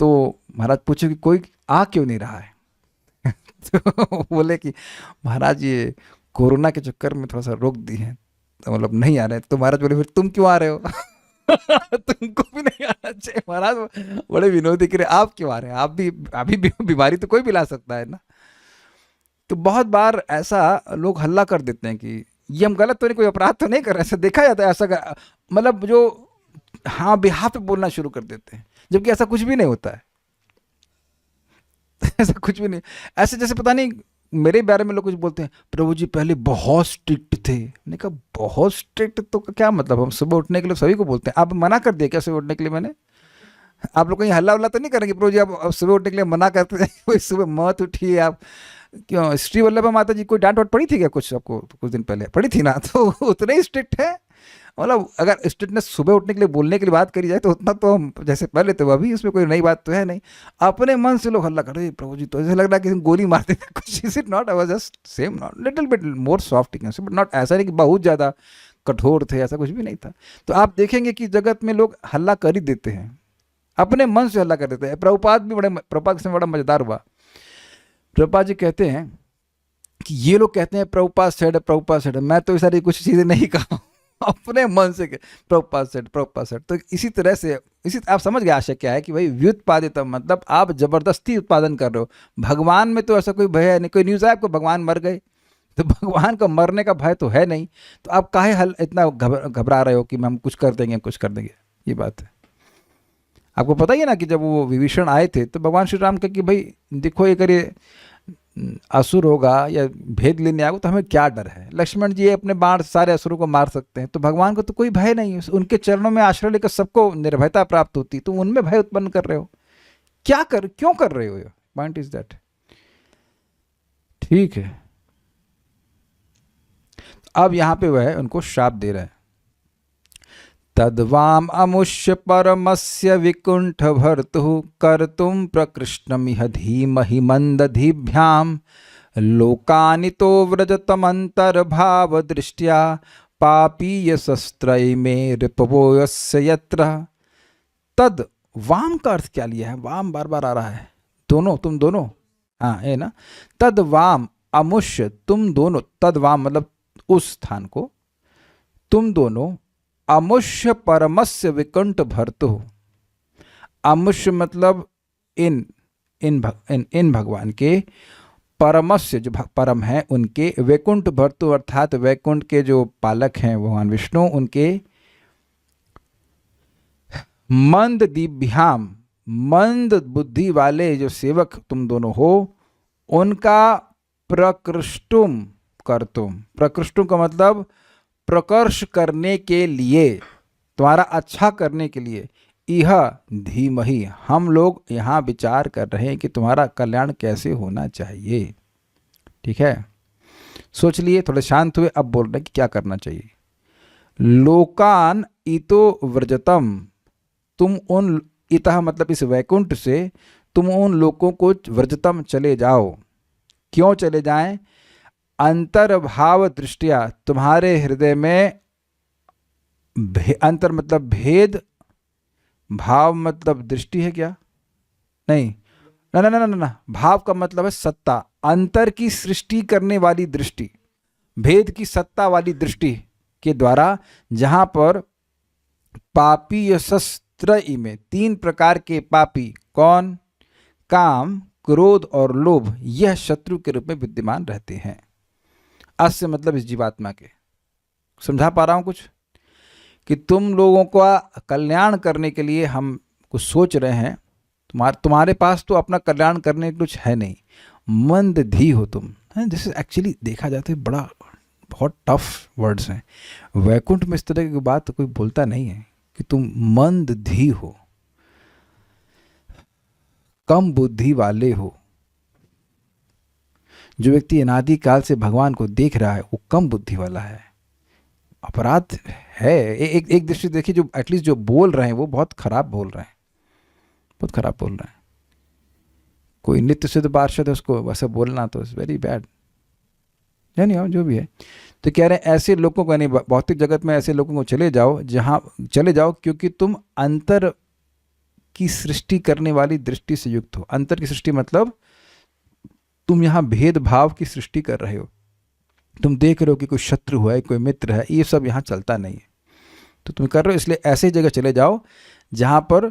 तो महाराज पूछे कि कोई आ क्यों नहीं रहा है। तो बोले कि महाराज ये कोरोना के चक्कर में थोड़ा सा रोक दी है, तो मतलब नहीं आ रहे। तो महाराज बोले फिर तुम क्यों आ रहे हो? तुमको भी नहीं आना चाहिए। महाराज बड़े विनोदी करे, आप क्यों आ रहे हैं? आप भी, अभी बीमारी तो कोई भी ला सकता है ना। तो बहुत बार ऐसा लोग हल्ला कर देते हैं कि ये हम गलत तो नहीं, कोई अपराध तो नहीं कर रहे, ऐसा देखा जाता है। ऐसा मतलब जो हाँ बिहाफ पे बोलना शुरू कर देते हैं, जबकि ऐसा कुछ भी नहीं होता है। ऐसा कुछ भी नहीं, ऐसे जैसे पता नहीं मेरे बारे में लोग कुछ बोलते हैं, प्रभु जी पहले बहुत स्ट्रिक्ट थे। मैंने कहा बहुत स्ट्रिक्ट तो क्या मतलब? हम सुबह उठने के लिए सभी को बोलते हैं। आप मना कर दिया क्या सुबह उठने के लिए? मैंने, आप लोग कहीं हल्ला उल्ला तो नहीं करेंगे प्रभु जी आप सुबह उठने के लिए मना करते हैं? कोई सुबह मत उठिए आप। क्यों श्री वल्लभा माता जी कोई डांट वाट पड़ी थी क्या कुछ आपको? कुछ दिन पहले पड़ी थी ना, तो उतने ही स्ट्रिक्ट है। मतलब अगर स्ट्रिक्टनेस सुबह उठने के लिए बोलने के लिए बात करी जाए तो उतना तो हम जैसे पहले तो अभी उसमें कोई नई बात तो है नहीं। अपने मन से लोग हल्ला कर रहे प्रभु जी, तो ऐसे लग रहा है कि गोली मार देते कुछ। Is it not? I was just same, not little bit more soft, but not ऐसा नहीं कि बहुत ज़्यादा कठोर थे, ऐसा कुछ भी नहीं था। तो आप देखेंगे कि जगत में लोग हल्ला कर ही देते हैं, अपने मन से हल्ला कर देते हैं। प्रभुपाद भी प्रभुपाद से बड़ा मज़ेदार हुआ। प्रभुपाद जी कहते हैं कि ये लोग कहते हैं प्रभुपाद सेड, मैं तो सारी कुछ चीज़ें नहीं कहा अपने मन से प्रभुपाद सेड। तो इसी तरह से आप समझ गए आशय क्या है कि भाई व्युत्पादित मतलब आप जबरदस्ती उत्पादन कर रहे हो। भगवान में तो ऐसा कोई भय है नहीं। कोई न्यूज़ है आपको भगवान मर गए? तो भगवान का मरने का भय तो है नहीं, तो आप काहे इतना घबरा रहे हो कि हम कुछ कर देंगे, ये बात है। आपको पता ही है ना कि जब वो विभीषण आए थे तो भगवान श्री राम कहे कि भाई देखो, ये करे असुर होगा या भेद लेने आएगा तो हमें क्या डर है। लक्ष्मण जी अपने बाण सारे असुरों को मार सकते हैं, तो भगवान को तो कोई भय नहीं है। उनके चरणों में आश्रय लेकर सबको निर्भयता प्राप्त होती, तो उनमें भय उत्पन्न कर रहे हो, क्यों कर रहे हो? Point is that. ठीक है, अब यहां पे वह उनको श्राप दे रहा है। तद्वाम अमुष्य परमस्य विकुंठ भर्तु कर्तुम प्रकृष्णमिह धीमहि मंदधिभ्याम लोकानितो व्रजतमंतर्भाव दृष्टिया पापीय शस्त्रय में रिपवोयस्य यत्र। तद वाम का अर्थ क्या लिया है? वाम बार बार आ रहा है, दोनों, तुम दोनों, हाँ ये ना। तद वाम अमुष्य, तुम दोनों, तद वाम मतलब उस स्थान को, तुम दोनों, अमुष्य परमस्य विकुंठ भर्तु। अमुष्य मतलब इन भगवान के, परमस्य जो परम है उनके, वैकुंठ भर्तु अर्थात वैकुंठ के जो पालक हैं भगवान विष्णु, उनके मंद दिव्याम, मंद बुद्धि वाले जो सेवक तुम दोनों हो, उनका प्रकृष्टुम कर्तुम। प्रकृष्टुम का मतलब प्रकर्ष करने के लिए, तुम्हारा अच्छा करने के लिए। यह धीमहि, हम लोग यहाँ विचार कर रहे हैं कि तुम्हारा कल्याण कैसे होना चाहिए। ठीक है, सोच लिए, थोड़े शांत हुए, अब बोल रहे हैं कि क्या करना चाहिए। लोकान इतो व्रजतम, तुम उन, इतः मतलब इस वैकुंठ से तुम उन लोगों को व्रजतम चले जाओ। क्यों चले जाएं? अंतर्भाव दृष्टिया, तुम्हारे हृदय में अंतर मतलब भेद, भाव मतलब दृष्टि है क्या? नहीं, ना ना ना ना ना, भाव का मतलब है सत्ता, अंतर की सृष्टि करने वाली दृष्टि, भेद की सत्ता वाली दृष्टि के द्वारा, जहां पर पापी शस्त्र में, तीन प्रकार के पापी, कौन? काम, क्रोध और लोभ, यह शत्रु के रूप में विद्यमान रहते हैं। अस्य मतलब इस जीवात्मा के, समझा पा रहा हूं कुछ? कि तुम लोगों का कल्याण करने के लिए हम कुछ सोच रहे हैं, तुम्हारे पास तो अपना कल्याण करने के कुछ है नहीं, मंदधी हो तुम। दिस इज एक्चुअली देखा जाता है बड़ा बहुत टफ वर्ड्स हैं। वैकुंठ में इस तरह की बात तो कोई बोलता नहीं है कि तुम मंदधी हो, कम बुद्धि वाले हो। जो व्यक्ति अनादि काल से भगवान को देख रहा है वो कम बुद्धि वाला है। अपराध है एक दृष्टि देखिए, जो एटलीस्ट जो बोल रहे हैं वो बहुत खराब बोल रहे हैं, बहुत खराब बोल रहे हैं। कोई नित्य सिद्ध पार्षद है, उसको वैसे बोलना तो इट्स वेरी बैड, यानी हो जो भी है। तो कह रहे हैं ऐसे लोगों को, नहीं भौतिक जगत में ऐसे लोगों को चले जाओ, जहाँ चले जाओ क्योंकि तुम अंतर की सृष्टि करने वाली दृष्टि से युक्त हो। अंतर की सृष्टि मतलब तुम यहाँ भेदभाव की सृष्टि कर रहे हो, तुम देख रहे हो कि कोई शत्रु है, कोई मित्र है, ये सब यहाँ चलता नहीं है, तो तुम कर रहे हो। इसलिए ऐसी जगह चले जाओ जहाँ पर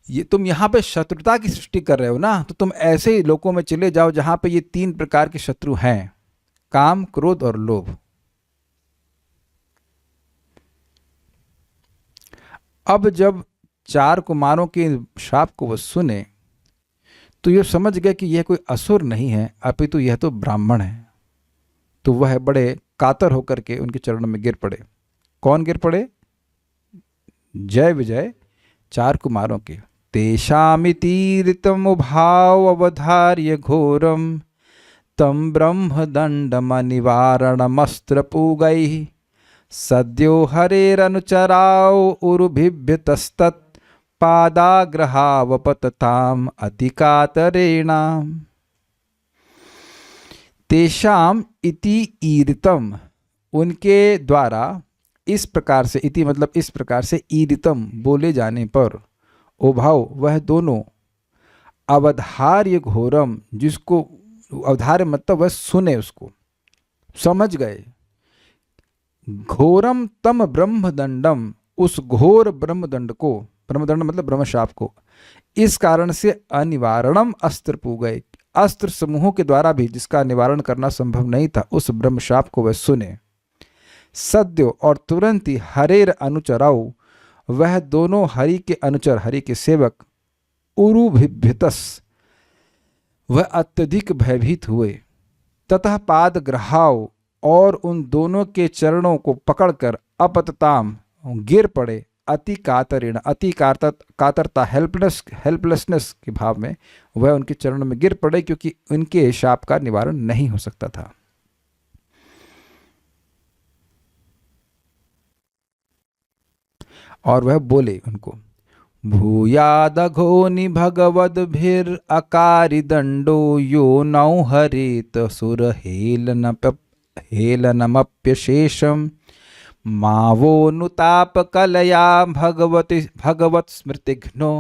ये, तुम यहाँ पे शत्रुता की सृष्टि कर रहे हो ना, तो तुम ऐसे लोगों में चले जाओ जहाँ पे ये तीन प्रकार के शत्रु हैं, काम, क्रोध और लोभ। अब जब चार कुमारों के श्राप को वो सुने तो ये समझ गए कि यह कोई असुर नहीं है, अपितु यह तो ब्राह्मण है। तो वह बड़े कातर होकर के उनके चरणों में गिर पड़े। कौन गिर पड़े? जय विजय चार कुमारों के। तेषामितीरितम भाव अवधार्य घोरम तम ब्रह्मदंडम निवारणमस्त्र पूगैः सद्यो हरेरनुचराव उरुभिभ्यतस्तत् पादाग्रहावपतताम अतिकातरेणाम। तेषाम इति ईरितम, उनके द्वारा इस प्रकार से, इति मतलब इस प्रकार से, ईरितम बोले जाने पर, उभव वह दोनों, अवधार्य घोरम जिसको, अवधार्य मतलब वह सुने, उसको समझ गए, घोरम तम ब्रह्मदंडम, उस घोर ब्रह्मदंड को, ब्रह्मदंड मतलब ब्रह्मशाप को, इस कारण से अनिवारणम अस्त्र पू गए, अस्त्र समूहों के द्वारा भी जिसका निवारण करना संभव नहीं था, उस ब्रह्मशाप को वह सुने। सद्यो और तुरंत ही, हरेर अनुचराओ वह दोनों हरि के अनुचर, हरि के सेवक, उरुभिभ्यतस वह अत्यधिक भयभीत हुए, ततः पादग्रहाव और उन दोनों के चरणों को पकड़कर, अपतताम गिर पड़े, अति कातरेण, अति कातरता, हेल्पलेसनेस के भाव में वह उनके चरणों में गिर पड़े, क्योंकि उनके शाप का निवारण नहीं हो सकता था। और वह बोले उनको, भूयादघोनि भगवद्भिर अकारि दंडो यो नौ हरेत सुर हेलनमप्यशेषम मावो नुताप कलया भगवत स्मृतिघ्नो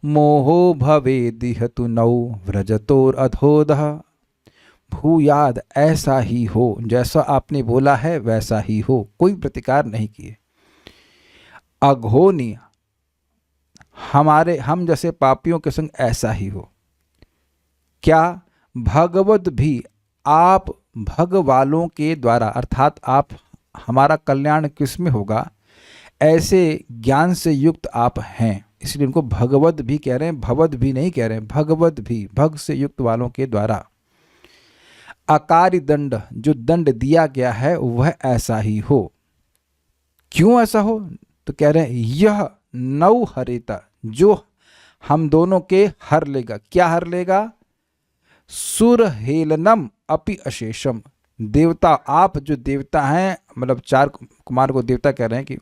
मोहो भवेदिहतु नौ व्रजतोर अधोदः। भूयाद ऐसा ही हो, जैसा आपने बोला है वैसा ही हो, कोई प्रतिकार नहीं किए। अघोनी हम जैसे पापियों के संग ऐसा ही हो। क्या? भगवत भी, आप भगवालों के द्वारा, अर्थात आप, हमारा कल्याण किस में होगा, ऐसे ज्ञान से युक्त आप हैं, इसलिए उनको भगवत भी कह रहे हैं, भवद भी नहीं कह रहे हैं, भगवत भी, भग से युक्त वालों के द्वारा। अकारि दंड, जो दंड दिया गया है वह ऐसा ही हो। क्यों ऐसा हो? तो कह रहे हैं यह नौ हरेता, जो हम दोनों के हर लेगा। क्या हर लेगा? सुर हेलनम अपि अशेषम, देवता, आप जो देवता हैं, मतलब 4 कुमार को देवता कह रहे हैं कि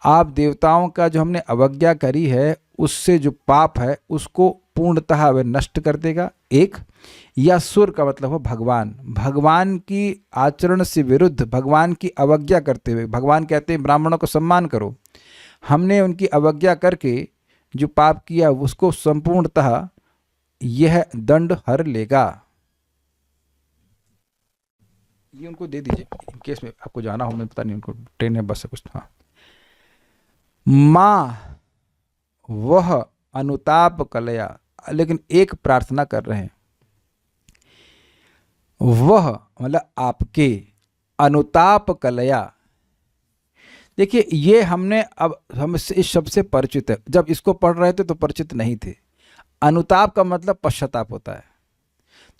आप देवताओं का जो हमने अवज्ञा करी है, उससे जो पाप है उसको पूर्णतः वह नष्ट कर देगा। एक, या सुर का मतलब हो भगवान, भगवान की आचरण से विरुद्ध, भगवान की अवज्ञा करते हुए, भगवान कहते हैं ब्राह्मणों को सम्मान करो, हमने उनकी अवज्ञा करके जो पाप किया उसको संपूर्णतः यह दंड हर लेगा। ये उनको दे दीजिए, इन केस में आपको जाना हो, मैं पता नहीं उनको ट्रेन में बस से कुछ था। माँ वह अनुताप कलया, लेकिन एक प्रार्थना कर रहे हैं, वह मतलब आपके अनुताप कलया। देखिए ये हमने, अब हम इस शब्द से परिचित है, जब इसको पढ़ रहे थे तो परिचित नहीं थे। अनुताप का मतलब पश्चाताप होता है,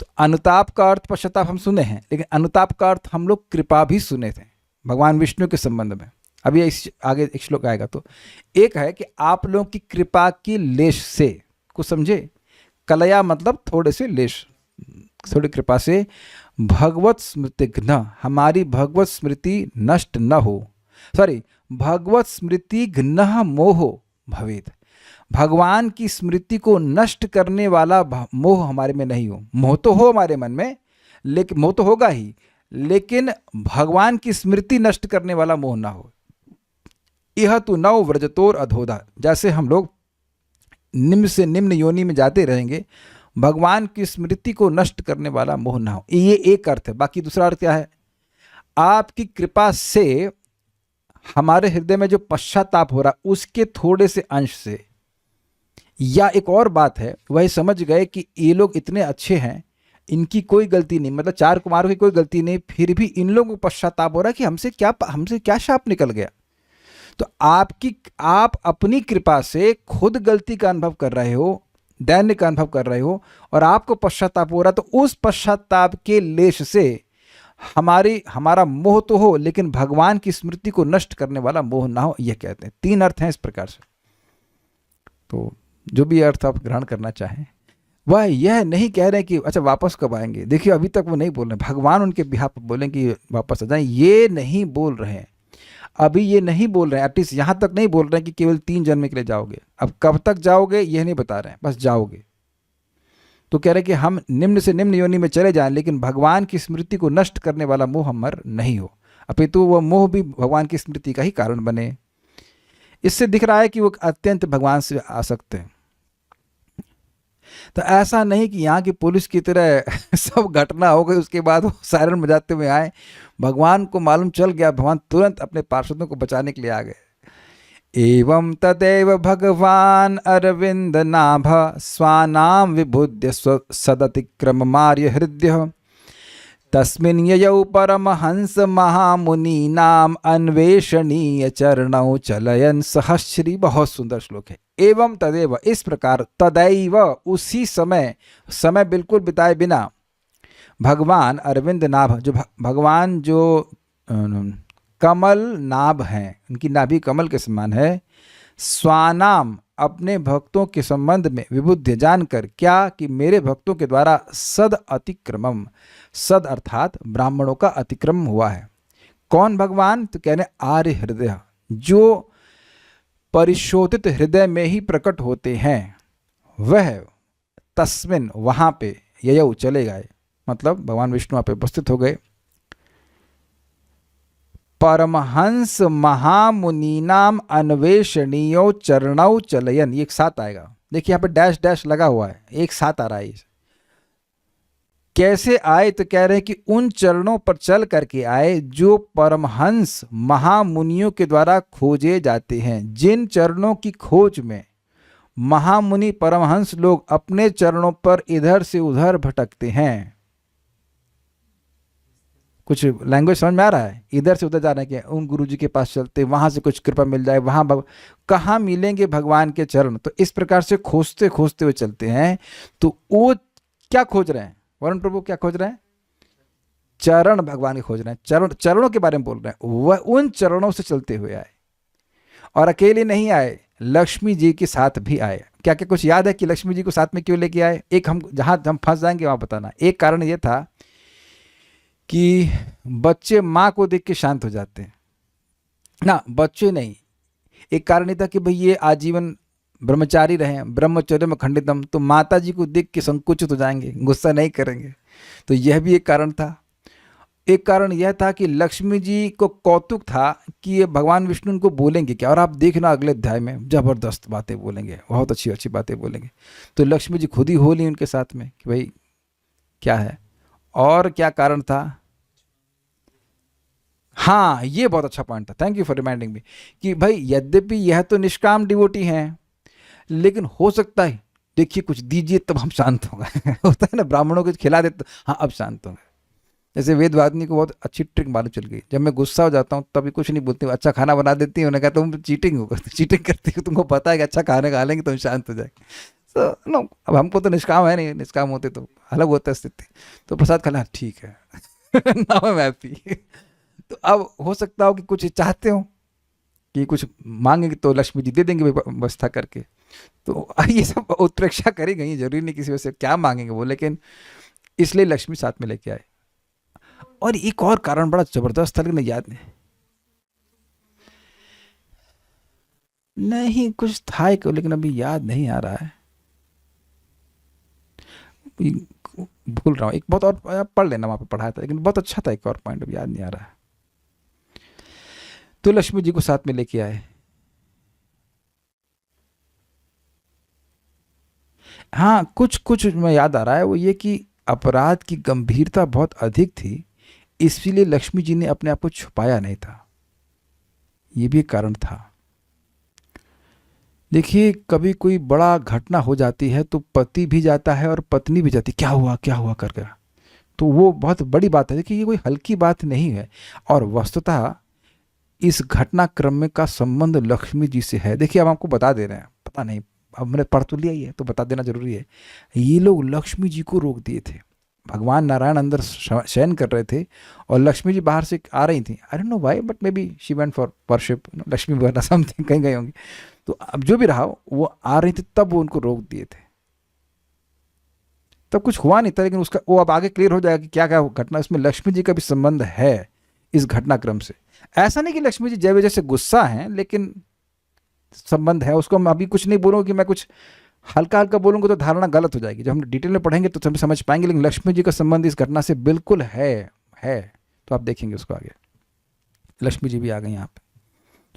तो अनुताप का अर्थ पश्चाताप हम सुने हैं, लेकिन अनुताप का अर्थ हम लोग कृपा भी सुने थे भगवान विष्णु के संबंध में। अभी इस आगे एक श्लोक आएगा। तो एक है कि आप लोगों की कृपा की लेश से, को समझे, कलया मतलब थोड़े से लेश, थोड़ी कृपा से, भगवत स्मृति घ्न, हमारी भगवत स्मृति नष्ट न हो, सॉरी, भगवत स्मृति घ्न मोह भवेद, भगवान की स्मृति को नष्ट करने वाला मोह हमारे में नहीं हो। मोह तो हो हमारे मन में, लेकिन मोह तो होगा ही, लेकिन भगवान की स्मृति नष्ट करने वाला मोह ना हो। यह तो नव व्रजतोर अधोधा, जैसे हम लोग निम्न से निम्न योनि में जाते रहेंगे, भगवान की स्मृति को नष्ट करने वाला मोह ना हो। ये एक अर्थ है। बाकी दूसरा अर्थ क्या है? आपकी कृपा से हमारे हृदय में जो पश्चाताप हो रहा उसके थोड़े से अंश से, या एक और बात है, वह समझ गए कि ये लोग इतने अच्छे हैं, इनकी कोई गलती नहीं, मतलब 4 कुमारों की कोई गलती नहीं, फिर भी इन लोगों को पश्चाताप हो रहा है कि हमसे क्या शाप निकल गया। तो आप अपनी कृपा से खुद गलती का अनुभव कर रहे हो, दैन्य का अनुभव कर रहे हो, और आपको पश्चाताप हो रहा, तो उस पश्चाताप के लेश से हमारा मोह तो हो, लेकिन भगवान की स्मृति को नष्ट करने वाला मोह ना हो, यह कहते हैं। 3 अर्थ हैं इस प्रकार से। तो जो भी अर्थ आप ग्रहण करना चाहें, वह यह नहीं कह रहे कि अच्छा वापस कब आएंगे। देखिए अभी तक वो नहीं बोल रहे, भगवान उनके बिहाफ पर बोलें कि वापस आ जाएं, ये नहीं बोल रहे हैं। अभी ये नहीं बोल रहे हैं, एटलीस्ट यहाँ तक नहीं बोल रहे हैं कि केवल 3 जन्म के लिए जाओगे। अब कब तक जाओगे ये नहीं बता रहे हैं, बस जाओगे। तो कह रहे हैं कि हम निम्न से निम्न योनि में चले जाएं, लेकिन भगवान की स्मृति को नष्ट करने वाला मोह हमर नहीं हो, अपितु वह मोह भी भगवान की स्मृति का ही कारण बने। इससे दिख रहा है कि वो अत्यंत भगवान से आसक्त है। तो ऐसा नहीं कि यहाँ की पुलिस की तरह सब घटना हो गई, उसके बाद वो सायरन बजाते हुए आए, भगवान को मालूम चल गया, भगवान तुरंत अपने पार्षदों को बचाने के लिए आ गए। एवं तदेव भगवान अरविंद नाभ स्वानाम विबुद्ध सदतिक्रम मार्य हृदय तस्मिन् ययौ परमहंस महामुनीनाम अन्वेषणीय चरणौ चलयन सहश्री। बहुत सुंदर श्लोक है। एवं तदेव, इस प्रकार, तदैव, उसी समय, समय बिल्कुल बिताए बिना, भगवान अरविंद नाभ, जो भगवान जो कमल नाभ हैं, उनकी नाभि कमल के समान है, स्वानाम, अपने भक्तों के संबंध में, विबुद्ध, जानकर, क्या कि मेरे भक्तों के द्वारा सद अतिक्रमम, सद अर्थात ब्राह्मणों का अतिक्रम हुआ है। कौन भगवान? तो कहने आर्य हृदय, जो परिशोधित हृदय में ही प्रकट होते हैं, वह तस्मिन, वहाँ पे, ययौ, चले गए, मतलब भगवान विष्णु वहाँ पे उपस्थित हो गए। परमहंस महामुनीनाम अन्वेषणीयो चरणौ चलयन, ये एक साथ आएगा, देखिए यहाँ पे डैश डैश लगा हुआ है, एक साथ आ रहा है। कैसे आए? तो कह रहे हैं कि उन चरणों पर चल करके आए जो परमहंस महामुनियों के द्वारा खोजे जाते हैं। जिन चरणों की खोज में महामुनि परमहंस लोग अपने चरणों पर इधर से उधर भटकते हैं। कुछ लैंग्वेज समझ में आ रहा है? इधर से उधर जाने के, उन गुरु जी के पास चलते, वहां से कुछ कृपा मिल जाए, वहां कहाँ मिलेंगे भगवान के चरण। तो इस प्रकार से खोजते खोजते हुए चलते हैं। तो वो क्या खोज रहे हैं? वरुण प्रभु क्या खोज रहे हैं? चरण भगवान के खोज रहे हैं, चरणों के बारे में बोल रहे हैं। वह उन चरणों से चलते हुए आए, और अकेले नहीं आए, लक्ष्मी जी के साथ भी आए। क्या क्या कुछ याद है कि लक्ष्मी जी को साथ में क्यों लेके आए? एक, हम जहां हम फंस जाएंगे वहां बताना। एक कारण यह था कि बच्चे माँ को देख के शांत हो जाते हैं ना, बच्चे नहीं, एक कारण ये था कि भाई ये आजीवन ब्रह्मचारी रहे, ब्रह्मचर्य में खंडितम, तो माता जी को देख के संकुचित हो जाएंगे, गुस्सा नहीं करेंगे। तो यह भी एक कारण था। एक कारण यह था कि लक्ष्मी जी को कौतुक था कि ये भगवान विष्णु उनको बोलेंगे क्या, और आप देखना अगले अध्याय में जबरदस्त बातें बोलेंगे, बहुत अच्छी अच्छी बातें बोलेंगे। तो लक्ष्मी जी खुद ही हो ली उनके साथ में कि भाई क्या है। और क्या कारण था? हाँ, ये बहुत अच्छा पॉइंट था, thank you for reminding me, कि भाई यद्यपि यह तो निष्काम डिवोटी हैं, लेकिन हो सकता है, देखिए कुछ दीजिए तब हम शांत होंगे। होता है ना, ब्राह्मणों को खिला देते, हाँ अब शांत होंगे। जैसे वेदवादिनी को बहुत अच्छी ट्रिक मालूम चल गई, जब मैं गुस्सा हो जाता हूँ तभी कुछ नहीं बोलती, अच्छा खाना बना देती है, उन्होंने कहा तुम चीटिंग हो, चीटिंग करती हो, तुमको पता है कि अच्छा खाने खा लेंगे तुम शांत हो जाएगी। तो नो, अब हमको तो निष्काम है नहीं, निष्काम होते तो अलग होता है स्थिति। तो प्रसाद खाना ठीक है। Now I am happy. तो अब हो सकता हो कि कुछ चाहते हो कि कुछ मांगेंगे तो लक्ष्मी जी दे देंगे व्यवस्था करके। तो ये सब उत्प्रेक्षा करी गई, जरूरी नहीं किसी वजह से क्या मांगेंगे वो, लेकिन इसलिए लक्ष्मी साथ में लेके आए। और एक और कारण बड़ा जबरदस्त था, लेकिन याद नहीं कुछ था एक, लेकिन अभी याद नहीं आ रहा है, भूल रहा हूँ। एक बहुत और पढ़ लेना, वहां पे पढ़ाया था, लेकिन बहुत अच्छा था, एक और पॉइंट अभी याद नहीं आ रहा है। तो लक्ष्मी जी को साथ में लेके आए। हाँ, कुछ कुछ में याद आ रहा है, वो ये कि अपराध की गंभीरता बहुत अधिक थी, इसलिए लक्ष्मी जी ने अपने आप को छुपाया नहीं था, ये भी एक कारण था। देखिए, कभी कोई बड़ा घटना हो जाती है तो पति भी जाता है और पत्नी भी जाती, क्या हुआ कर गया, तो वो बहुत बड़ी बात है। देखिए, ये कोई हल्की बात नहीं है, और वस्तुतः इस घटनाक्रम में का संबंध लक्ष्मी जी से है। देखिए, अब आपको बता दे रहे हैं, पता नहीं, अब मैंने पढ़ तो लिया ही है तो बता देना जरूरी है। ये लोग लक्ष्मी जी को रोक दिए थे। भगवान नारायण अंदर शयन कर रहे थे और लक्ष्मी जी बाहर से आ रही थी। I don't know why, but may be she went for worship, Lakshmi वगैरह समथिंग, कहीं गई होंगी। तो अब जो भी रहा, वो आ रही थी, तब वो उनको रोक दिए थे। तब कुछ हुआ नहीं था, लेकिन उसका वो अब आगे क्लियर हो जाएगा कि क्या क्या घटना, इसमें लक्ष्मी जी का भी संबंध है, इस घटनाक्रम से। ऐसा नहीं कि लक्ष्मी जी जय विजय से गुस्सा हैं, लेकिन संबंध है उसको। मैं अभी कुछ नहीं बोलूँगा कि मैं कुछ हल्का हल्का बोलूँगा तो धारणा गलत हो जाएगी। जब हम डिटेल में पढ़ेंगे तो हम समझ पाएंगे, लेकिन लक्ष्मी जी का संबंध इस घटना से बिल्कुल है। तो आप देखेंगे उसको आगे। लक्ष्मी जी भी आ गई यहाँ पे।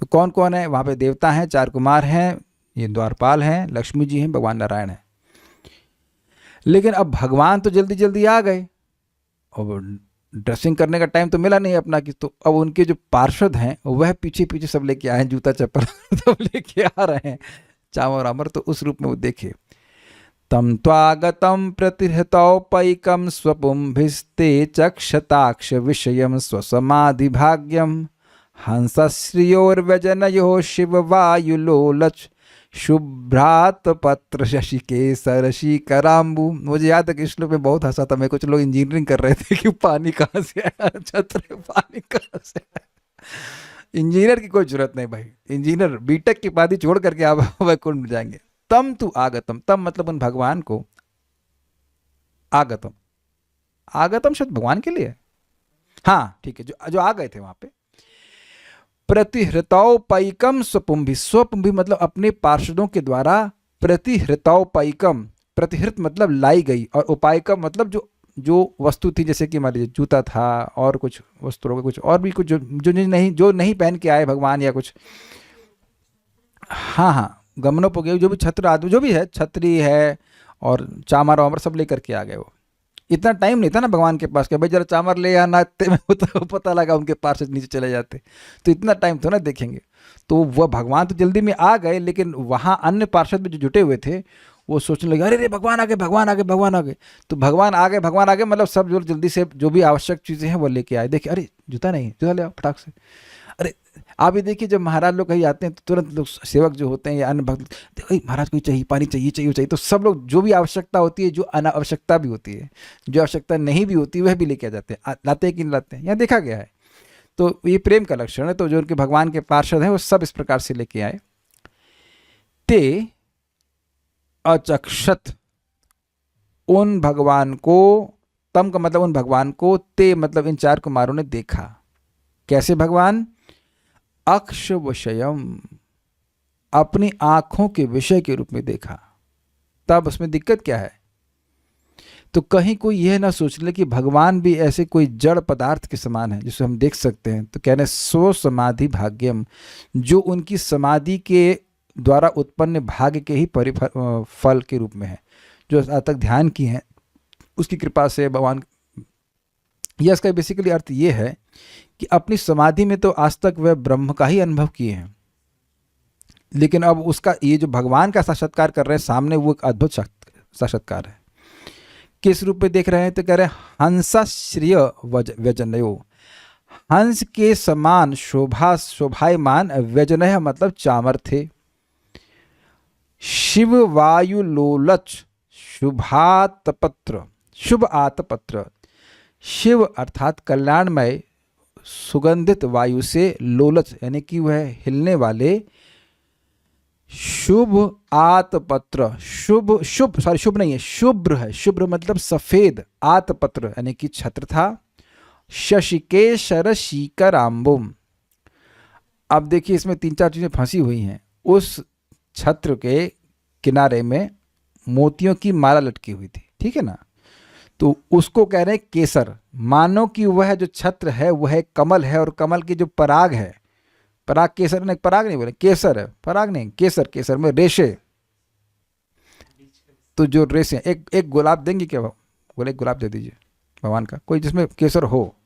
तो कौन कौन है वहाँ पे? देवता हैं, 4 कुमार हैं, ये द्वारपाल हैं, लक्ष्मी जी हैं, भगवान नारायण हैं। लेकिन अब भगवान तो जल्दी जल्दी आ गए और ड्रेसिंग करने का टाइम तो मिला नहीं अपना कि, तो अब उनके जो पार्षद हैं वह पीछे पीछे सब लेके आए हैं, जूता चप्पल सब लेके आ रहे हैं, चामर आमर। तो उस रूप में वो देखे, तम त्वागतम प्रतिहतौपैकम स्वपुंभिस्ते चक्षताक्ष विषयम स्वसमाधि भाग्यम हंसश्रियोर्व्यजनयो शिववायुलोलच शुभ्रात पत्र शशिकेसर शिखराम्बु। मुझे याद है कि श्लोक में बहुत हंसा था मैं। कुछ लोग इंजीनियरिंग कर रहे थे कि पानी कहाँ से आया, छत्र पानी कहाँ से आया। इंजीनियर की कोई जरूरत नहीं भाई, इंजीनियर बीटेक की उपाधि छोड़ करके आप वैकुंठ में जाएंगे। तम तु आगतम, तम मतलब उन भगवान को, आगतम, आगतम शब्द भगवान के लिए, हाँ ठीक है, जो आ गए थे वहां पे। प्रतिहृतौपैकम स्वपुंभि, स्वपुंभि मतलब अपने पार्षदों के द्वारा, प्रतिहृतौपैकम, प्रतिहृत मतलब लाई गई, और उपायकम मतलब जो वस्तु थी, जैसे कि मान लीजिए जूता था और कुछ वस्त्रों का कुछ और भी कुछ जो नहीं पहन के आए भगवान, या कुछ, हाँ गमनोपयोगी जो भी छत्र आदि जो भी है, छतरी है और चामर वामर सब लेकर के आ गए। वो इतना टाइम नहीं था ना भगवान के पास कि भाई जरा चामर ले आना, इतने में पता लगा उनके पास से नीचे चले जाते। तो इतना टाइम तो ना देखेंगे। तो वह भगवान तो जल्दी में आ गए, लेकिन वहाँ अन्य पार्षद भी जो जुटे हुए थे वो सोचने लगे, अरे भगवान आ गए, भगवान आ गए, भगवान आ गए। तो भगवान आ गए मतलब सब जो जल्दी से जो भी आवश्यक चीज़ें हैं वो लेके आए। देखिए अरे जूता नहीं, जूता ले आओ फटाक से। अरे आप ये देखिए, जब महाराज लोग कहीं आते हैं तो तुरंत लोग सेवक जो होते हैं या अन्य भक्त, महाराज को चाहिए पानी, चाहिए। तो सब लोग जो भी आवश्यकता होती है, जो अनावश्यकता भी होती है, जो आवश्यकता नहीं भी होती वह भी लेके आ जाते हैं। लाते हैं कि नहीं लाते हैं, यहाँ देखा गया है। तो ये प्रेम का लक्षण है। तो जो उनके भगवान के पार्षद हैं वो सब इस प्रकार से लेके आए। ते अचक्षत, उन भगवान को, तम का मतलब उन भगवान को, ते मतलब इन 4 कुमारों ने देखा। कैसे भगवान? अक्ष विषयम, अपनी आंखों के विषय के रूप में देखा। तब उसमें दिक्कत क्या है? तो कहीं कोई यह ना सोच ले कि भगवान भी ऐसे कोई जड़ पदार्थ के समान है जिसे हम देख सकते हैं। तो कह रहे स्व समाधि भाग्यम, जो उनकी समाधि के द्वारा उत्पन्न भाग्य के ही फल के रूप में है, जो आज तक ध्यान की है उसकी कृपा से भगवान। यह इसका बेसिकली अर्थ ये है कि अपनी समाधि में तो आज तक वह ब्रह्म का ही अनुभव किए हैं, लेकिन अब उसका ये जो भगवान का साक्षात्कार कर रहे हैं सामने, वो एक अद्भुत साक्षात्कार है। किस रूप में देख रहे हैं? तो कह रहे हैं हंसाश्रिय व्यजनयो, हंस के समान शोभायमान, व्यजनय मतलब चामर थे। शिव वायु लोलच, शुभातपत्र, शुभ आतपत्र, शिव अर्थात कल्याणमय सुगंधित वायु से, लोलच यानी कि वह हिलने वाले, शुभ आतपत्र, शुभ नहीं है, शुभ्र है, शुभ्र मतलब सफेद, आतपत्र यानी कि छत्र था। शशिकेशर शिखराम्बुम, अब देखिए इसमें 3-4 चीजें फंसी हुई हैं। उस छत्र के किनारे में मोतियों की माला लटकी हुई थी, ठीक है ना? तो उसको कह रहे हैं केसर, मानो कि वह जो छत्र है वह कमल है, और कमल की जो पराग है, पराग केसर नहीं, पराग नहीं बोले, केसर है, पराग नहीं, केसर, केसर में रेशे। तो जो रेशे, एक गुलाब देंगे क्या? बोले एक गुलाब दे दीजिए भगवान का, कोई जिसमें केसर हो।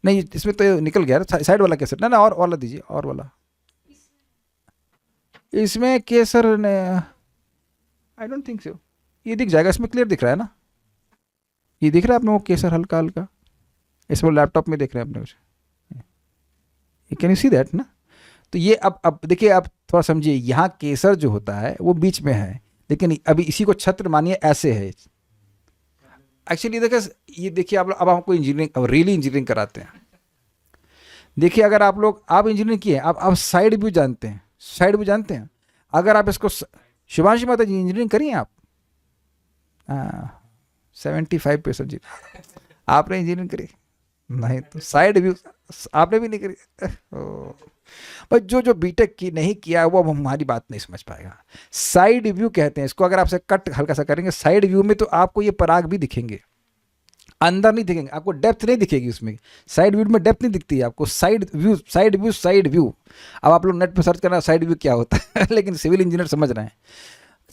नहीं इसमें तो निकल गया, साइड वाला केसर ना, और वाला दीजिए, और वाला। इसमें केसर ने, आई डोंट थिंक सो। ये दिख जाएगा, इसमें क्लियर दिख रहा है ना, ये दिख रहा है अपने वो केसर हल्का हल्का, इसमें लैपटॉप में देख रहे हैं अपने कुछ, कैन यू सी दैट ना? तो ये अब देखिए, आप थोड़ा समझिए, यहाँ केसर जो होता है वो बीच में है, लेकिन अभी इसी को छत्र मानिए ऐसे है। एक्चुअली देखिए, ये देखिए अब हमको इंजीनियरिंग, रियली इंजीनियरिंग कराते हैं। देखिए अगर आप इंजीनियरिंग किए, आप साइड व्यू जानते हैं, साइड व्यू जानते हैं। अगर आप इसको, शिवांशी माता जी इंजीनियरिंग करिए आप, 75% जी आपने इंजीनियरिंग करी नहीं, तो साइड व्यू आपने भी नहीं करी। ओ। पर जो जो बीटेक की नहीं किया वो अब हमारी बात नहीं समझ पाएगा। साइड व्यू कहते हैं इसको, अगर आपसे कट हल्का सा करेंगे साइड व्यू में तो आपको ये पराग भी दिखेंगे, अंदर नहीं दिखेंगे, आपको डेप्थ नहीं दिखेगी उसमें। साइड व्यू में डेप्थ नहीं दिखती है आपको। Side view, side view, side view. अब आप लोग नेट पे सर्च करना साइड व्यू क्या होता है लेकिन सिविल इंजीनियर समझ रहे हैं,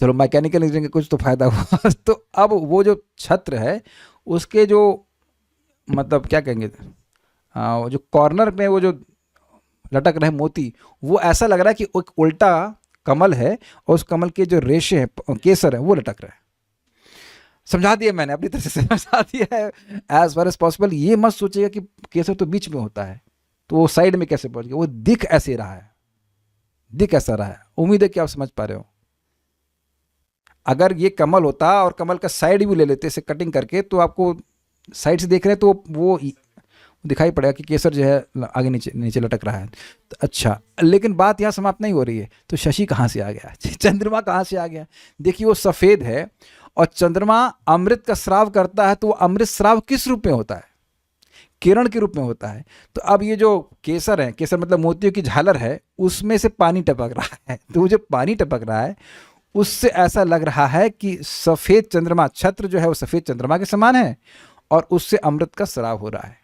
चलो मैकेनिकल इंजीनियरिंग का कुछ तो फायदा हुआ तो अब वो जो छत्र है उसके जो मतलब क्या कहेंगे, वो जो कॉर्नर में वो जो लटक रहे मोती, वो ऐसा लग रहा है कि एक उल्टा कमल है और उस कमल के जो रेशे हैं, केसर है, वो लटक रहा है। समझा दिया मैंने, अपनी तरह से समझा दिया है एज फार एज पॉसिबल। ये मत सोचिएगा कि केसर तो बीच में होता है तो वो साइड में कैसे पहुंच गया, वो दिख ऐसे रहा है, दिख ऐसा रहा है। उम्मीद है कि आप समझ पा रहे हो। अगर ये कमल होता और कमल का साइड व्यू ले लेते इसे कटिंग करके, तो आपको साइड से देख रहे हैं तो वो दिखाई पड़ेगा कि केसर जो है आगे नीचे नीचे लटक रहा है। तो अच्छा, लेकिन बात यहाँ समाप्त नहीं हो रही है। तो शशि कहाँ से आ गया, चंद्रमा कहाँ से आ गया? देखिए वो सफ़ेद है और चंद्रमा अमृत का स्राव करता है, तो वो अमृत स्राव किस रूप में होता है? किरण के रूप में होता है। तो अब ये जो केसर है, केसर मतलब मोतियों की झालर है, उसमें से पानी टपक रहा है। तो वो जो पानी टपक रहा है उससे ऐसा लग रहा है कि सफ़ेद चंद्रमा, छत्र जो है वो सफ़ेद चंद्रमा के समान है और उससे अमृत का स्राव हो रहा है।